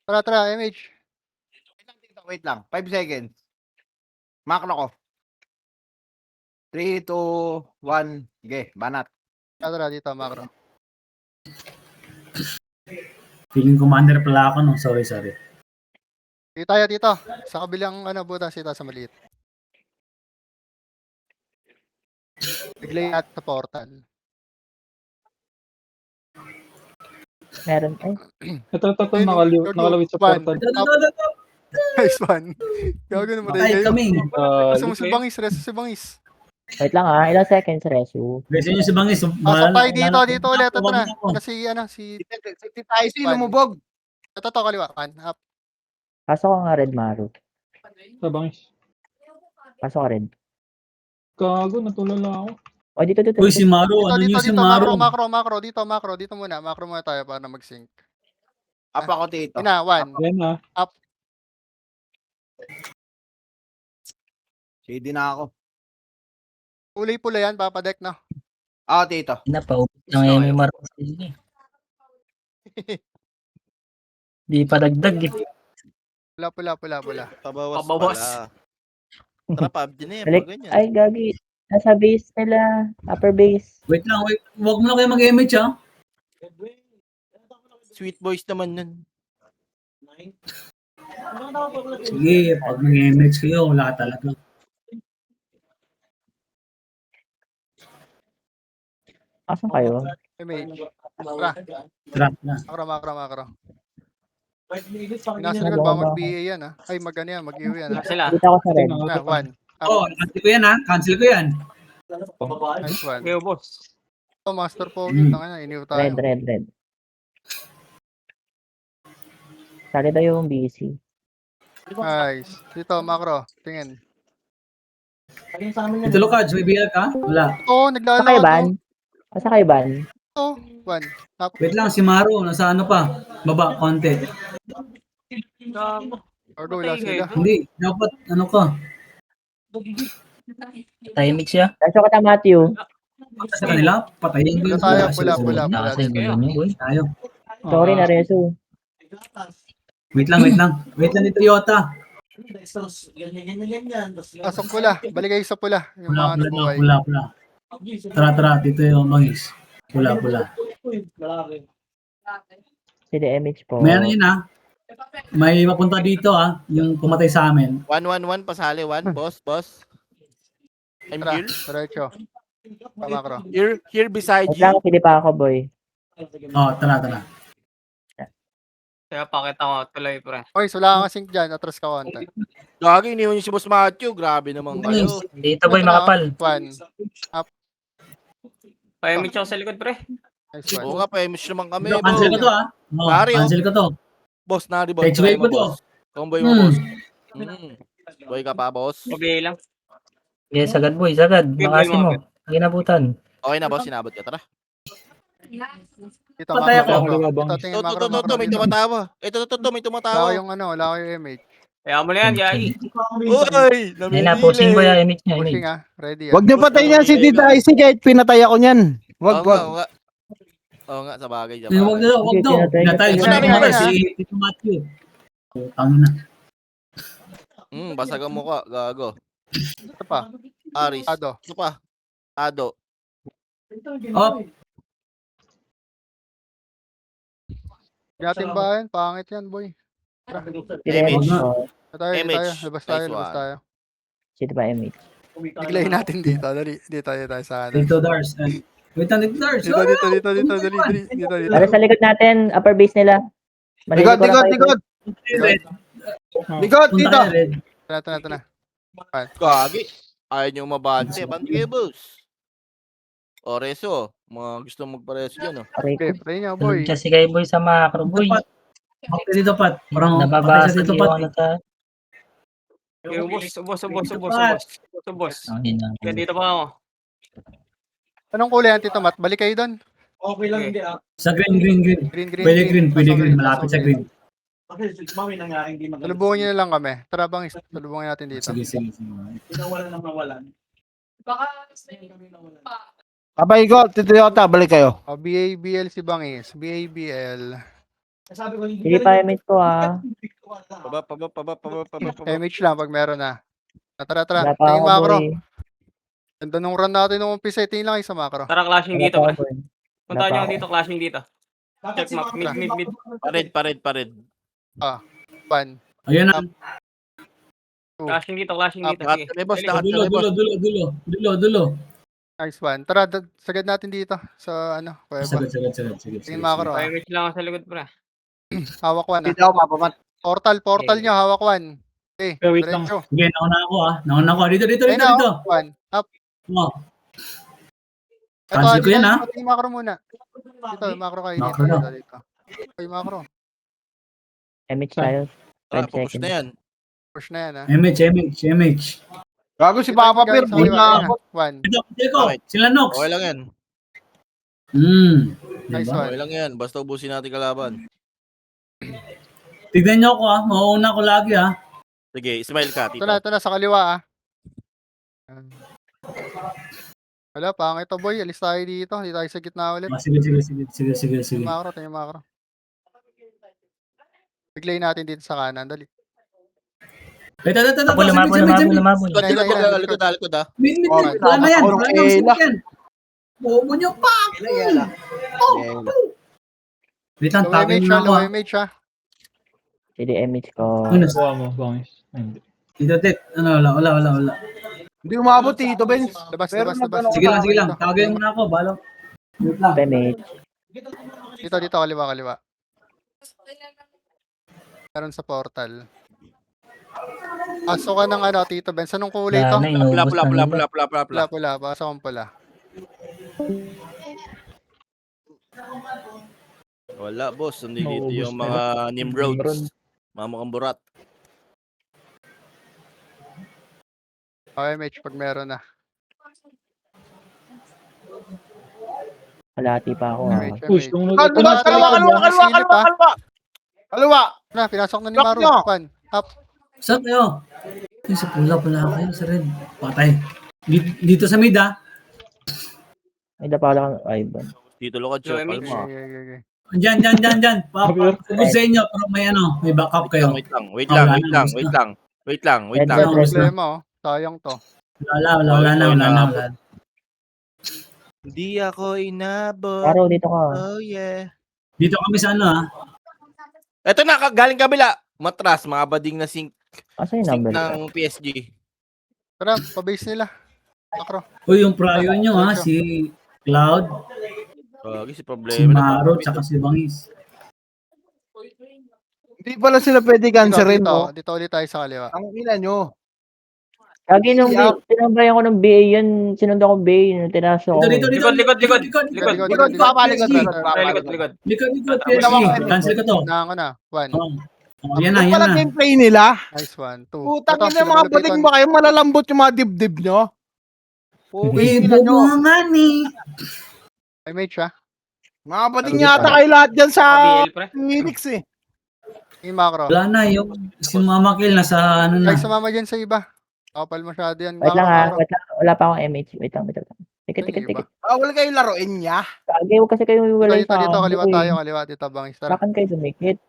Tara, MH. Wait lang. 5 seconds. Macro ko. 3, 2, 1. Sige, banat. Tara, dito, macro. Feeling commander pala ako no. Sorry. Dito tayo dito. Sa kabilang butas ito sa maliit. Biglay at sa portal. Meron, ay. Ito, nakalawit sa portal. Nice one. Gago naman Ay, kayo. kami. Reso si Bangis. Wait lang ah, ilang seconds, Resu? Beso nyo si Bangis. Pasok tayo dito ulit. Ito na. Si Si Tyson, lumubog. Ito to, kaliwa. Pan, up. Pasok ka nga, Red Maro. Sa bangis. Pasok ka, Red. Gago, natulala ako. O, dito. Uy, si Maro. Ano Dito, nyo si dito, Maro? macro. Dito muna. Macro muna tayo para mag-sync. Up ako dito. Ina, 1. Yan na. Shady na ako. Kulay pula yan, papadek na. Ako dito. Napaubos ng MMR. Di pa dagdag eh. Pula. Pabawas. Pabawas. Tara, PUBG na yan. Balik. Pag ganyan. Ay, gagi. Nasa base nila. Upper base. Wait lang. Huwag mo na kayo mag-image ha. Sweet boys naman nun. Sige, pag mag-image kayo, wala ka talaga. Asan kayo? MH. Trap na. Macro. Nasa likod ba mag-BA yan ha? Ay, mag-EO yan ha? Sila. Dito ako sa Red. 1. Oh, cancel ko yan. Nice one. Kayo, boss. Ito, Master Pogi. Iniw tayo. Red. Sali daw yung BC. Nice. Dito, macro. Tingin. Ito, Lokaj, may BL ka? Wala. Oo, Asa naglalaro. kayo, Ban? Asa kayo, Ban? Ito, 1. Wait lang, si Maro, nasa ano pa? Baba, konti. Ordo, wala sila. Hindi, dapat, ano ka? Timing siya? Reso ka ta, Matthew. Sa kanila, patayin ko Pula yung tayo, pula. pula, So, pula, pula. nakasay gulo niyo, boy. Tayo. Sorry na, Reso. Wait lang. Wait lang ni Toyota. Pasok pula. Balik kayo sa pula. Yung mga nabuhay. Pula. Tara, dito yung bangis. Pula. Sila MH po. May ano yun may mapunta dito yung pumatay sa amin. 1-1-1, pasali 1, boss. I'm Tara, here. diretso. Pamakro. Here beside Wait you. lang, pili pa ako, boy. Tara. Kaya pakita ko tuloy, pre. Oy, wala kang sync dyan. Atras ka konti. Gagi, iniwan niyo si Boss Matthew. Grabe naman kayo. Dito boy, makapal. One. Pa-image ako sa likod, pre. Nice one. Oo nga, pa-image naman kami. Cancel ko to Nari, oh. Cancel ko to. Boss, nari, boss. X-Wave ko to. Comboy mo, boss. Boy ka pa, boss. Okay lang. Yes, sagad boy, sagad. Makasin mo. Ang inabutan. Okay na, boss. Sinabot ka. Tara. Dito, Patay makro. ako. Ito, tingin makro. Ito, may tumatawa. Ito, may Wala tumatawa. ko yung wala ko yung image. Kaya mo na yan, Yai. Uy! Yan na, posing ko yung image niya. Pushing ready Wag niyo patayin yan si Tita Icy kahit pinatay ako niyan. Wag. Oo nga, sa bagay. Wag daw. Natay Ito siya. na rin, Kumatay boss. si Tito Matthew. Tangin na. Basag ang mukha. Gago. Ito pa. Aris. Ado. Ito pa. Ado. Op. Yatin ba yan? Pangit yan, boy. Sila MH po. Tayo. Labas tayo. Sila ba MH? Biglayin natin dito. Dali. Dito tayo sa Dito Dars. Wait lang, Dito Dars. Dito. Dali. Ano sa likod natin? Upper base nila. Likod. Likod, dito. Ito na. Gagi. Ayaw niyo mabante. Bante kayo, boss. O, Reso. Mga gusto magpareso dyan, Okay, play niya, boy. Kasi kayo boy sa macro boy. Okay dito Pat. Parang nababasa dito Pat. Ubos. Kaya dito pa ako. Anong kulay yan, Tito Mat? Balik kayo doon. Okay lang, hindi Sa green. Pwede green. Malapit sa green. Talubungin nyo na lang kami. Tara bang talubungin natin dito. Sige. Baka Abay ko, Titoyota, balik kayo. BABL si Bangis. BABL. Hindi pa MH ko Paba. MH lang pag meron na. Tara. Wala pa Tingin ako, macro. boy. Ganda nung run natin nung umpisa. Tingin lang kayo sa macro. Tara, clashing Wala dito, pa pre. ako, boy. Punta nyo dito, clashing dito. Check map, mid. Pared. One. Ayun na. Clashing dito. Lahat Sige. kami, boss. Lahat kami, boss. Dulo. Nice one. Tara, sagad natin dito sa kuweba. Sagad. Tingin macro. Pa-image lang ako sa likod, pre. Hawak one. Dito ako, papamat. Portal nyo, hawak one. Okay, Wait lang. diretso. Sige, nauna ako. Dito. Ayun na, one. Up. Cancel ko yan, Tingin macro muna. Dito, macro kayo. Macro na. Dito. Okay, macro. MH tayo. Tara, 5 focus seconds. na yan. Push na yan, MH. Gago si Papa Pir, Sa bull kaliwa, na ayun ako. One. Ito, sila Nox. Okay lang yan. Nice Diba? one. Okay lang yan. Basta ubusin natin kalaban. Tignan nyo ako mauuna ko lagi Sige, smile ka, tito. Ito na, sa kaliwa Wala, pangit to boy. Alis tayo dito. Hindi tayo sa gitna ulit. Sige. Macro, tayo macro. Biglayin natin dito sa kanan. Dali. Ito. Likod. Mid. Okay, Wala na yan. ako Wala ng na Ela. yan. Bobo nyo pa. Wait lang, tagay mo na ako. Low image ha. Sila MH ko. Kuha mo, bangis. Hindi. Dito, wala. Hindi umabot, Tito Benz. Labas. Sige lang. Tagay mo na ako. Balo. Wait lang. MH. Dito, kaliwa. Meron sa portal. Pasok ka ng Tito Benz. Anong kulay ito? Pula. Pasok ang pula. Wala, boss. Hindi dito yung mga Nimrods. Mga mukhang burat. Okay, Mitch, pag meron na. Kalahati pa ako. Push, kung Kaliwa! Na, pinasok na ni Maru. Pan. Up. Saan kayo? Sa pula kayo, sa red. Patay. Dito sa mid May dapala kang Ivan. Dito lokad siya. Yung Kalma. Okay. Dyan. Pagod sa inyo, pero may backup kayo. Wait lang. Wait lang. Red Wala Red. problema, oh. Sayang to. Wala na. Hindi ako inabot. Paro, dito ka. Oh yeah. Dito kami sa ano, ha? Eto na, galing kabila. Matras, mga bading na sync Asa yung number? ng PSG. Tara, pa-base nila. Makro. Uy, yung prayo nyo, ha? Si Cloud, Si si problema. Maro, tsaka si Bangis. Hindi pala sila pwede cancerin, no? Dito ulit tayo sa kaliwa. Ang ina nyo. Kagi nung tinambayan ko ng BA yun, sinundan ko BA, nung tinasok ko. Dito. Likod, Papalikod. Likod, PSG. Cancel ko to. Na ako na. 1. Yan na. Pala gameplay nila. Nice 1. 2. Putang ina, mga bading ba kayo? Malalambot yung mga dibdib nyo. Eh, bobo nga ni. May mate siya. Mga bading yata kayo lahat dyan sa Phoenix eh. Yung macro. Wala na, yung si Mama Kill nasa ano na. Ay, sumama dyan sa iba. Kapal masyado yan. Wait lang ha, wala pa akong MH. Wait lang. Tikit. Wala kayo laruin niya. Kagi, huwag kasi kayo wala Dito, kaliwa tayo. Kaliwa, dito, Bangis. Tara. Saan kayo dumikit?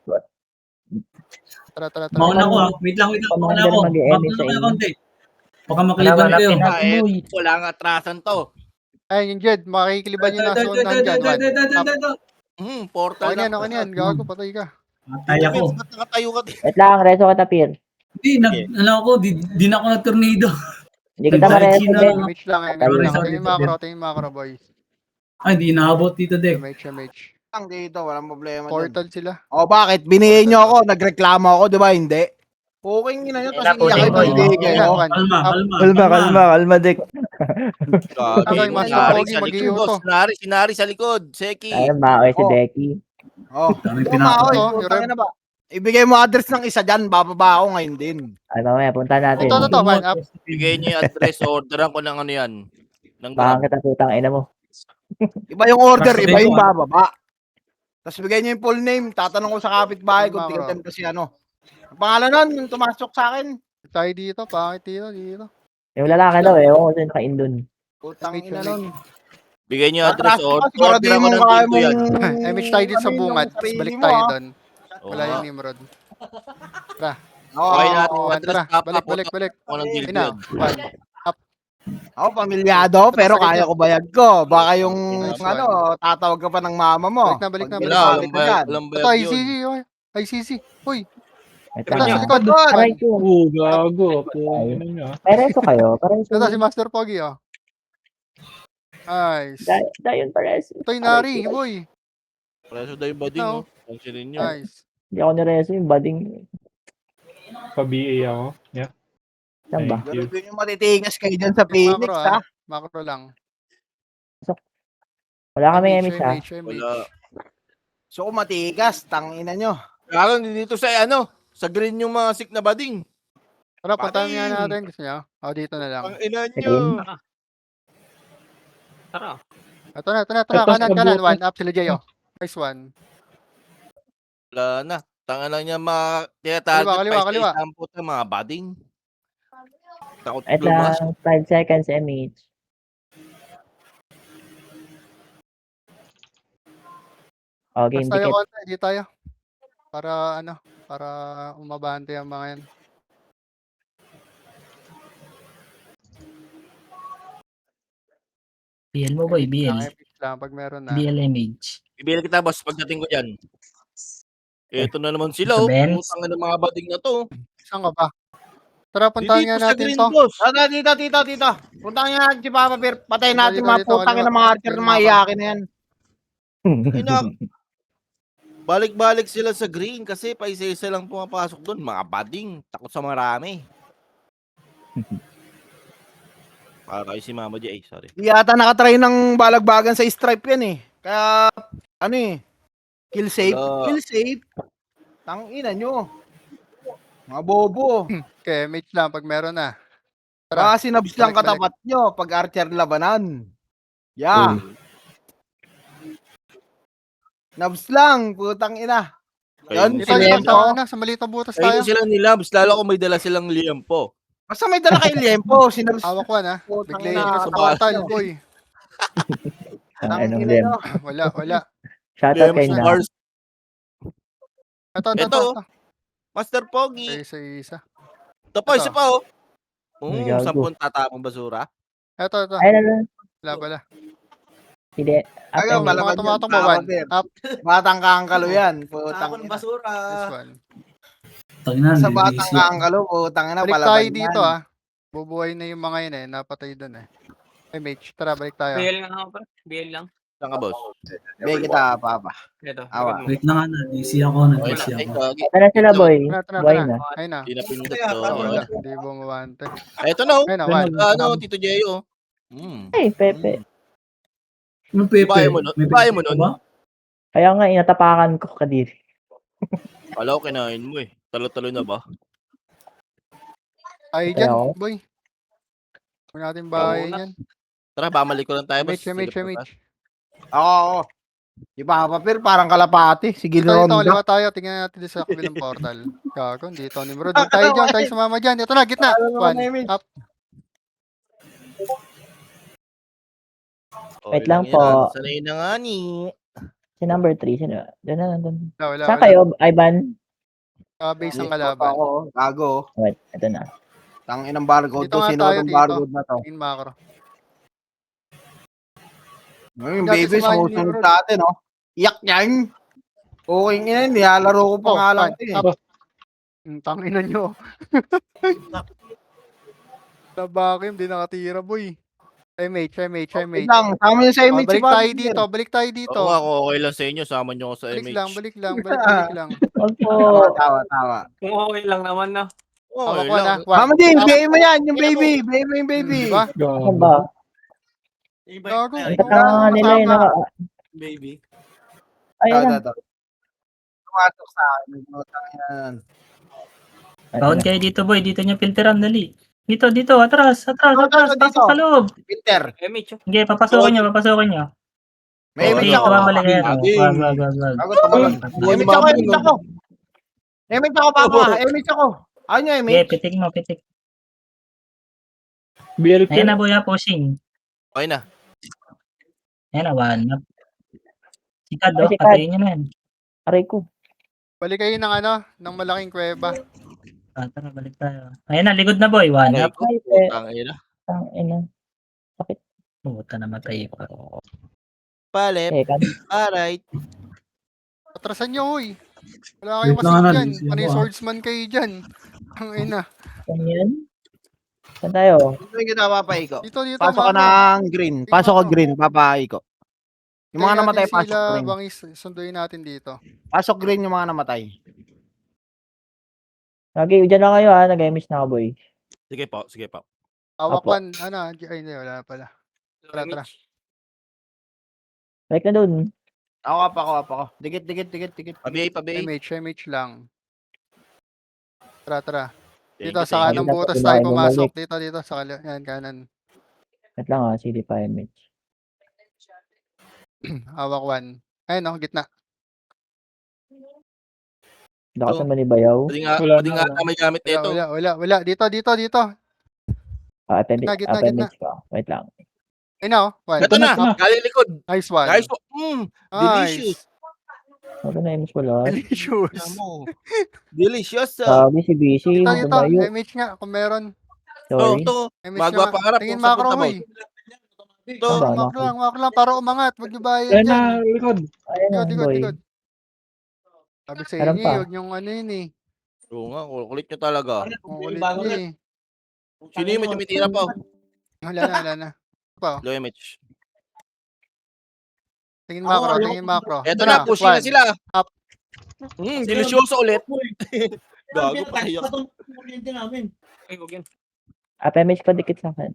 Tara. Mauna ko ha. Wait lang. Mauna ako. Mauna ko na konti. Baka makaliban kayo. Wala nga atrasan to. Ay, yung Jed, makikiliban nyo na sa unahan dyan. Portal Okay yan. Gago, patay ka. Matay ako. Nakatayo ka. Wait lang, reso ka tapir. Di na ako nag-tornado. Hindi kita mareso din. Mage lang eh. Tingin macro, boys. Ay, di naabot dito, Dek. Mage. Lang dito, walang problema. Portal sila. O bakit? Binihin nyo ako, nagreklamo ako, di ba? Hindi. Okay nyo na yun, kasi iyak kayo, hindi kayo. Kalma, Dek. Sinari sa likod. Seki. Ayun, maoy si Becky. Ibigay mo address ng isa dyan, bababa ako ngayon din. Ay, mamaya, punta natin. Ito, one up. Bigay niyo yung address, orderan ko ng ano yan. Baka kita putang ina mo. Iba yung order, iba yung bababa. Tapos bigay niyo yung full name, tatanong ko sa kapitbahay kung tingnan kasi ano. Ang pangalan nun, yung tumasok sa akin. Tayo dito, pangit dito. Yung lalaki daw eh, ewan ko sino nakain dun. Putang ina nun. Bigay niyo yung address, orderan ko ng dito yan. Image tayo dito sa bungad, tapos balik tayo doon. Wala yung Nimrod. Tara. Okay na, Tara, balik. Unang deal Ina, yun. 1. Ako, pamilyado, pero kaya ko bayad ko. Baka yung, tatawag ka pa ng mama mo. Balik na. Walang Ito, bayad yun. ICC. Uy. Aray ko. Gago. Pareso kayo. Ito, si Master Pogi, oh. Nice. Dayon pareso. Ito yung Nari, boy. Preso daw yung bading, no? Pansilin nyo. Nice. Hindi ako nireso yung bading. Pa-BA ako. Yeah. Saan ba? Ganun din yung matitigas kayo dyan sa Phoenix, ha? Macro lang. Wala kami MH ha. Wala. So, kung matigas, tangina nyo. Kaya dito sa sa green yung mga sick na bading. Tara, puntahan nga natin. Gusto nyo? Dito na lang. Ang ina nyo. Tara. Ito na. Kanan. 1 up sila Jayo. Nice one. Wala na. Tanga lang niya tinatarget Kaliwa. Sa puta mga bading. Takot Ito lumas. lang, 5 seconds MH. Okay, Basta tayo konti, di tayo. Para umabante ang mga yan. BL mo boy, BL. Lang pag meron na. BL image. Ibigay kita boss pagdating ko dyan. Ito na naman sila, oh. Putang ng mga bading na to. Saan ka ba? Tara, puntahan nga natin to. Tito. Puntahan nga natin si Papa Bear. Patayin natin mga putangin ng mga archer ng mga iyakin na yan. Balik-balik sila sa green kasi pa isa-isa lang pumapasok doon. Mga bading. Takot sa marami. Para kayo si Mama J. Sorry. Di yata nakatry ng balagbagan sa stripe yan eh. Kaya, kill safe. Tangina nyo. Mga bobo. Okay, mate lang pag meron na. Baka sinabs lang katapat nyo pag archer labanan. Yeah. Nabs lang, putang ina. Yan, Dito sa maliit na butas tayo. Ayun sila nilabs, lalo kung may dala silang liempo. Basta may dala kay liempo, sinabs. Hawak ko na. Putang Bigla ina, sa batal, boy. Ang ina Lem. nyo. Wala. Shoutout kay Lems Na. Bars. Ito. Ito. Master Pogi. Isa. Ito pa, Ito. isa pa oh. Ay, gago. 10 tatapong basura. Ito. Ay, ano? Wala. Hindi. Agaw, Ate, malaman Mga tumatong one. Up. Batang kangkalo yan. Putang Tapon ng ina. basura. This one. Tangina, Sa hindi batang siya. kangkalo, putang ina, Balik tayo palaban dito yan. Bubuhay na yung mga yun napatay doon Mage, tara balik tayo. BL lang ako pa. BL lang. Saan ka, boss? Bigay kita, papa. Ito. Awa. likod mo. Wait lang nga, DC ako, Okay nag-DC na. Ay, ako. gagi. ito na sila, boy. Tara. Buhay na. Ayun na. Hindi na pinindot Wala. to. Hindi bumawante. Ito na oh. Ayun na, one. Ano, Tito Jeyo. Ay, Pepe. Ano, Pepe? Ibahin mo nun? May Ibahin mo Pepe nun? ba? Kaya nga, inatapakan ko kadiri. Kala ko kinain mo eh. Talo-talo na ba? Tayo Kaya dyan, ako. boy. Huwag natin bahay yan. Tara, bamalik ko lang tayo. boss. MH. Oo. Di ba, papir, parang kalapati. Sige, Dito, Ronda. kaliwa tayo. Tingnan natin dito sa kabilang portal. Gago, dito. Nimrod. Huwag tayo dyan. Tayo sumama dyan. Ito na, gitna. One. Up. Wait lang po. Sanay na nga ni. Si number 3, sino? Doon na, doon. Wala. Saan kayo, Ivan? Base ng kalaban. Ako, gago. Wait, ito na. Tang inang barcode Dito to. nga Sino tayo, itong dito. barcode na to? In macro. Yung Dati baby, sa mga sumusunod Nimrod. sa atin, no? Iyak yan. Okay nga yun. Nilalaro ko pa nga lang ito eh. Up. Tangina nyo. Nabakim, di nakatira, boy. MH. Wait lang, sama nyo sa image. Balik tayo dito. Balik tayo dito. Oo nga, kung okay lang sa inyo, sama nyo ako sa Balik MH. lang. Balik lang. Wag po. Tawa. Kung okay lang naman na. Okay Hawak ko na. lang. One. Mama din, bigay mo yan. Yung baby. Bigay mo yung baby. Diba? Ano ba? Gago. Ang tatanga nila yung naka... Baby. Ayun na. Tumatok sa akin. Putang ina yan. Baon kayo dito, boy. Dito nyo filteran, dali. Dito, atras, dito. pasok sa loob. Peter. MH. Sige, papasokin nyo. May image Sige, ako. tumabalik kayo. Lagi. Wag. Ako tumalon. Image ako. Image ako, papa. Image ako. Ano nyo, Sige, image? pitik mo. BL Ayan na, boy, pushing. Okay na. Ayan na, one. Sikad, Ay, sikad. patayin nyo na yan. Aray ko. Balik kayo ng malaking kuweba. Tara, balik tayo. Ayan na, likod na, boy. One Okay up. ko. Ay, Putang ina. Ang ina. Puta, namatay pa. Palep. Eh, kan. Alright. Atrasan nyo, hoy. Wala kayong Wait lang, kasi dyan. DC Panay ako, swordsman kayo dyan. Ang ina. Saan yan? Saan tayo? Dito yung kita, papa, Iko. Dito. Pasok ka ng green. Pasok ka green, papa, Iko. Yung mga namatay, pasok green. Bangis, sunduin natin dito. Pasok green yung mga namatay. Lagi, dyan lang kayo ha. Nag-image na ako, boy. Sige po. Awakwan. Ay, hindi. Wala na pala. Tara. Balik na dun. Ako. Dikit. Pabiyay. MH lang. Tara. Thank Dito you, sa thank you. kanang butas tayo pumasok. Dito sa yan, kanan. Wait lang ha. CD pa image. Awakwan. Ayun, gitna. Lakas naman ni Bayaw. Pwede nga may gamit ito. Wala. Dito. Gitna. Image ko. Wait lang. Ayun one. Ito na. Galing likod. Nice one. Guys, delicious. Wala na image wala. Delicious. Delicious. Busy. Dito. Dumayo. Image nga, kung meron. Sorry. Ito. Image Magwa nga. pangarap. Tingin kung saan macro punta mo mo. Ito. Macro lang, para umangat. Huwag nyo bayad Ayan na, dyan. likod. Ayun na, boy. Likod. Sabi sa Meron inyo, pa. huwag nyo yun eh. Oo nga, kulit nyo talaga. Ang kulit nyo eh. Sino yung may tumitira pa? Wala na. Pa. Low image. Tingin macro. Eto na, pushing na One. sila. Up. Delicioso ulit. Gago pa hiyak. Ay, huwag yan. Image pa dikit sa akin.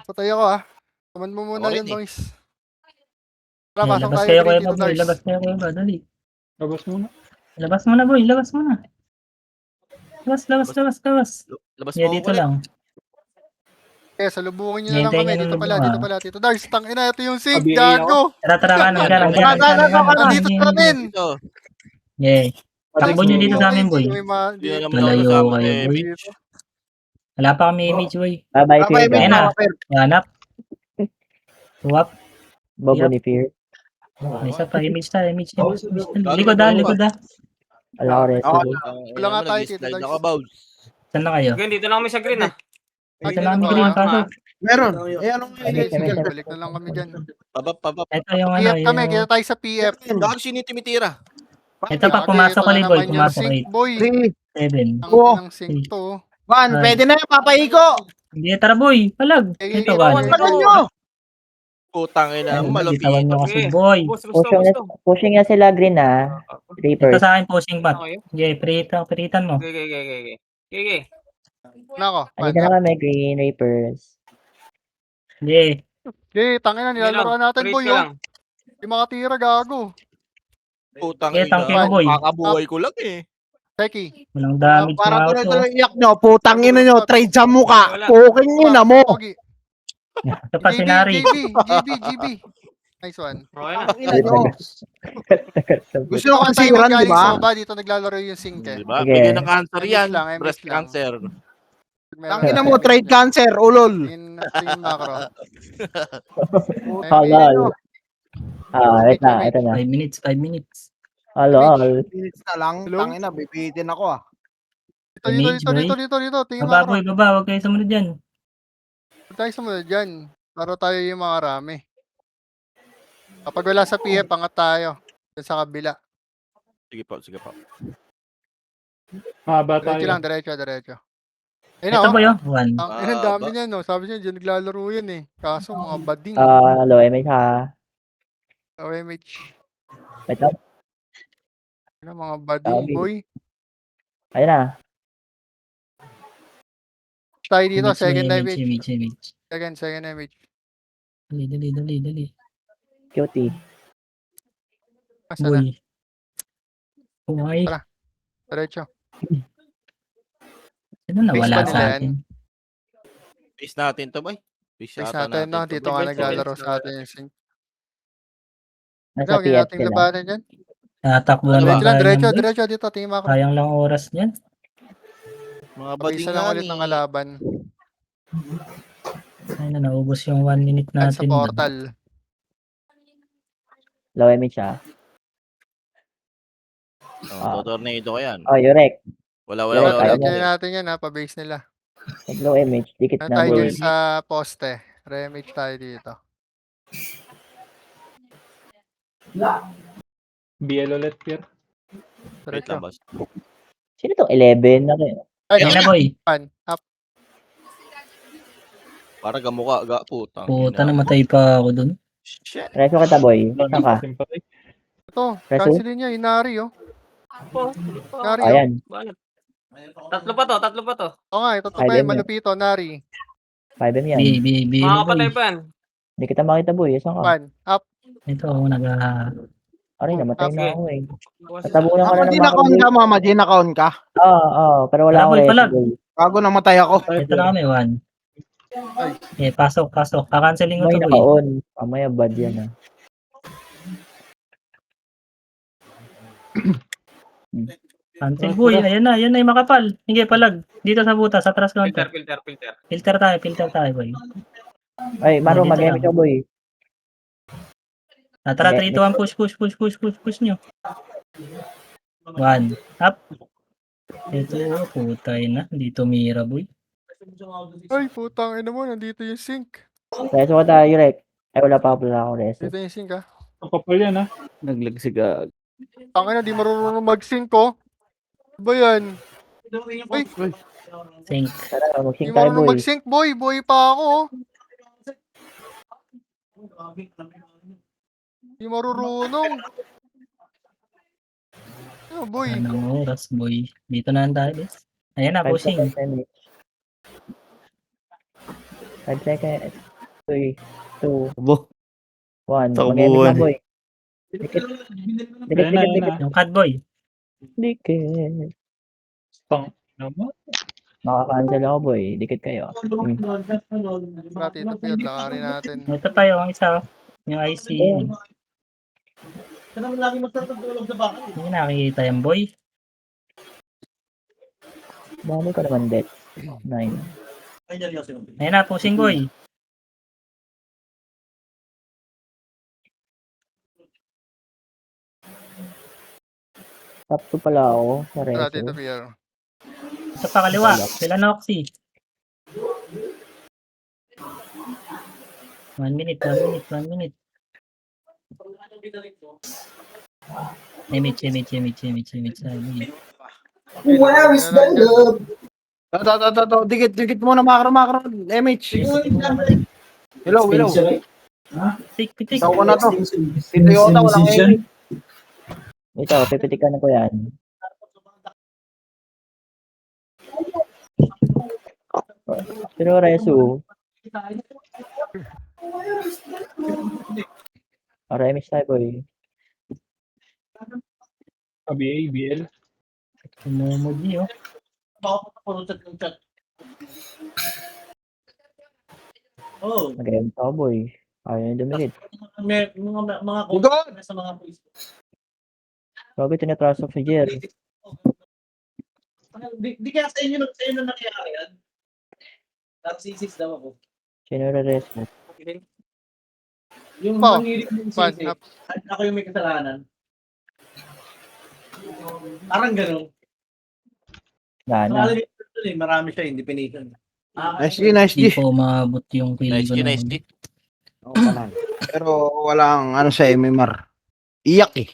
Patay ako Taman mo muna Ako yun, rin eh. boys. Tara, pasok Labas tayo. kayo, Green, kuya, dito, boy. Dars. Labas kayo, dali. Labas muna. Labas mo na, boy. Labas. Labas Yeah, mo dito ulit. lang. Okay, salubungin nyo na lang Hintayin kami. nyo Dito na pala, lang, dito pala. Tito Dars, tangina, ito yung sync. Abi, Gago. Tara, kanan. Nandito sa amin. Dito. Yeah. Takbo nyo dito sa amin, boy. Hindi na naman Malayo ako kasama kayo, sa boy. image. Wala pa kami image, boy. Bye-bye, Papa, image Kuya. Ayan na. ako, Papir. Hanap. Tuwap. Bobo Yep. ni Fear. May isa pa, image tayo, image. Gago, Likod gago likod Wala ko rin. Ako, Sige. Wala nga tayo dito, Nag-slide guys. ako, Bows. Saan na kayo? Okay, dito na kami sa green ah. Dito lang kami green, pasok. meron. Eh, anong Sige, sige. Balik na lang kami dyan. Pabab. Ito yung PF kami, yung... kita tayo sa PF. Gago, sinitimitira. Ito pa, Gagi, pumasok ito na ulit, boy. naman yung Pumasok sync, 8, boy. 7. Ang Oo. inang sync to. Juan, Ay. pwede na yung papaiko. Hindi, tara boy. Palag. Eh, Ito, bawal one. na. Tagal nyo. Putang ina, Ayun, malupit. bitawan nyo kasi, Okay. boy. Pushing na sila green na. Ito Reaper. sa akin, pushing back. Okay. Okay, piritan mo. Okay. Nako. Andito na kami, green Reapers. Okay. Okay, tangin na, nilalaro natin, boy. Oh. Di makatira, gago. Putang Okay, tangke ina. mo, boy. Kakabuhay ko lang eh. Teki. Walang damage Para mga auto. tuloy-tuloy iyak nyo. Putang ina nyo. Trade sa muka. Wala. Puking nyo na mo. Pogi. Ito pa, GB, sinari. GB. Nice one. Okay na. Ina nyo. Gusto nyo Tayo kansiran, di galing ba? sa ba, dito naglalaro yung sync eh. Diba? Sige. Bigyan ng cancer MH yan. lang, MH Breast lang. cancer. Tangina mo, trade cancer. Ulol. Tingin macro. Halal. Wait na. Ito na. 5 minutes, 5 minutes. Halal. Minutes na lang. Hello? Tangina, bibitin ako ah. Dito. Tingin Baba, macro. boy, baba. Huwag kayo sumunod dyan. Tayo sumunod dyan. Laro tayo yung mga rami. Kapag wala sa PF, angat tayo. Dyan sa kabila. Sige po. Haba Diretso tayo. lang, diretso. Ito Ayun boy, o. oh. 1. Ang dami niyan, no. Sabi niya, dyan naglalaro yan eh. Kaso mga bading. Hello, MH ha. OMH. Wait lang. Ano, mga bading, Sabi. boy. Ayun na. Tayo dito, second image. Image. Second image. Dali. Cutie. Asa na? Boy. Buhay. Tara. Diretso. Ano nawala Base pa sa nila atin? Base natin to, boy. Base natin, no. Dito nga naglalaro sa atin yung sync. Nasa Huwag PF natin sila. labanan dyan. Tatakbo Ano ba? na tayo. Diretso dito. Tingin macro. Sayang lang oras niyan. Mga bading Pag-isa lang ulit ng kalaban. Ay na, naubos yung 1 minute At sa natin. portal. Low MH ha. Tornado ko yan. Oh, Yurek. Wala. Kaya natin yan ha. Pa-base nila. Low MH. Dikit Ano na tayo boy. dyan sa poste. Remage tayo dito. BL ulit, Pierre. Wait lang, boss. Sino tong 11 na kayo? Ay, Ayun na boy. Up. Para gamuka, putang. Puta, namatay pa ako dun. Shit. Reso kita boy. Saan ka? Ito. Preso? Cancelin niya. Inari oh. Nari oh. Ayan. Tatlo pa to. Oo nga. Ito Ay, pa din yung malupito. Nari. 5M yan. B Makakapalay boy. pa yan. Hindi kita makita boy. Saan ka? Up. Ito ako Aray, namatay Okay. na ako eh. Natabunan ka na ng Mama, mga boy. Mama, di na-count ka. Oo. Pero wala akong Boy, reso palag. boy. Bago namatay ako. Ito na kami, 1. Pasok. Kakanceling mo May to boy. naka-on. Mamaya bad yan ah. Cancel boy. Ayan na yung makapal. Hindi, palag. Dito sa butas, sa trust counter. Filter. Filter tayo boy. Ay, Maro, Dito mag-MH lang. ako boy. Tara, Okay. 3, 2, 1, push nyo. 1, up. Ito, putay na. Dito mira, boy. Ay, putang ina mo. Nandito yung sync. Reso ka tayo, Yurek. Ay, wala akong reso. Dito yung sync ha. Ang kapal yan, ha? Naglagsig ah. Tangina, di marunong mag-sync ko. Ba yan? Ay, Sync. Tara, di mag-sync tayo marunong boy. mag-sync, boy. Boy pa ako. oh. Di marunong. Ano, boy? Anong oras, boy? Dito na tayo, guys. Ayan na, 5 pushing. seconds MH. 5 seconds. 3, 2, Abo. 1. Takbuhan Mag-MH na eh. boy. Dikit. Ayan na. Yung cut, boy. Dikit. Tang, naman. Makaka-cancel ako boy. Dikit kayo. Dati ito, Pierre. Lakarin natin. Ito pa yung isa. Yung IC. Hindi nakikita yung boy. Dami ko naman dead. 9. Ayan na, pushing, boy. Top 2 pala ako sa Wala, Reso. Tito Piero. Sa pakaliwa, sila Noxy. 1 minute. Image. Where is the love? Dikit muna, makro. MH. Hello. Tik. Ikaw ko na to. Tito Yota, walang MH. Ito, pipitikan ko yan. Pero Reso. Para image tayo, boy. BL. Umumuji, oh. Nag-end ako, boy. Ayaw na dumikit. Bago tinatrasok si Jerry. Di kaya sa inyo na nangyari yan? Tapos isis daw ako. Sino re-rest mo? Yung Pa, mangirit ng pan, sisi, ako yung may kasalanan. Parang ganun. Gana. Marami siya, hindi pinitan. Nice G. Hindi po maabot yung feeling ko. Nice G. Pero walang ano sa MMR. Iyak eh.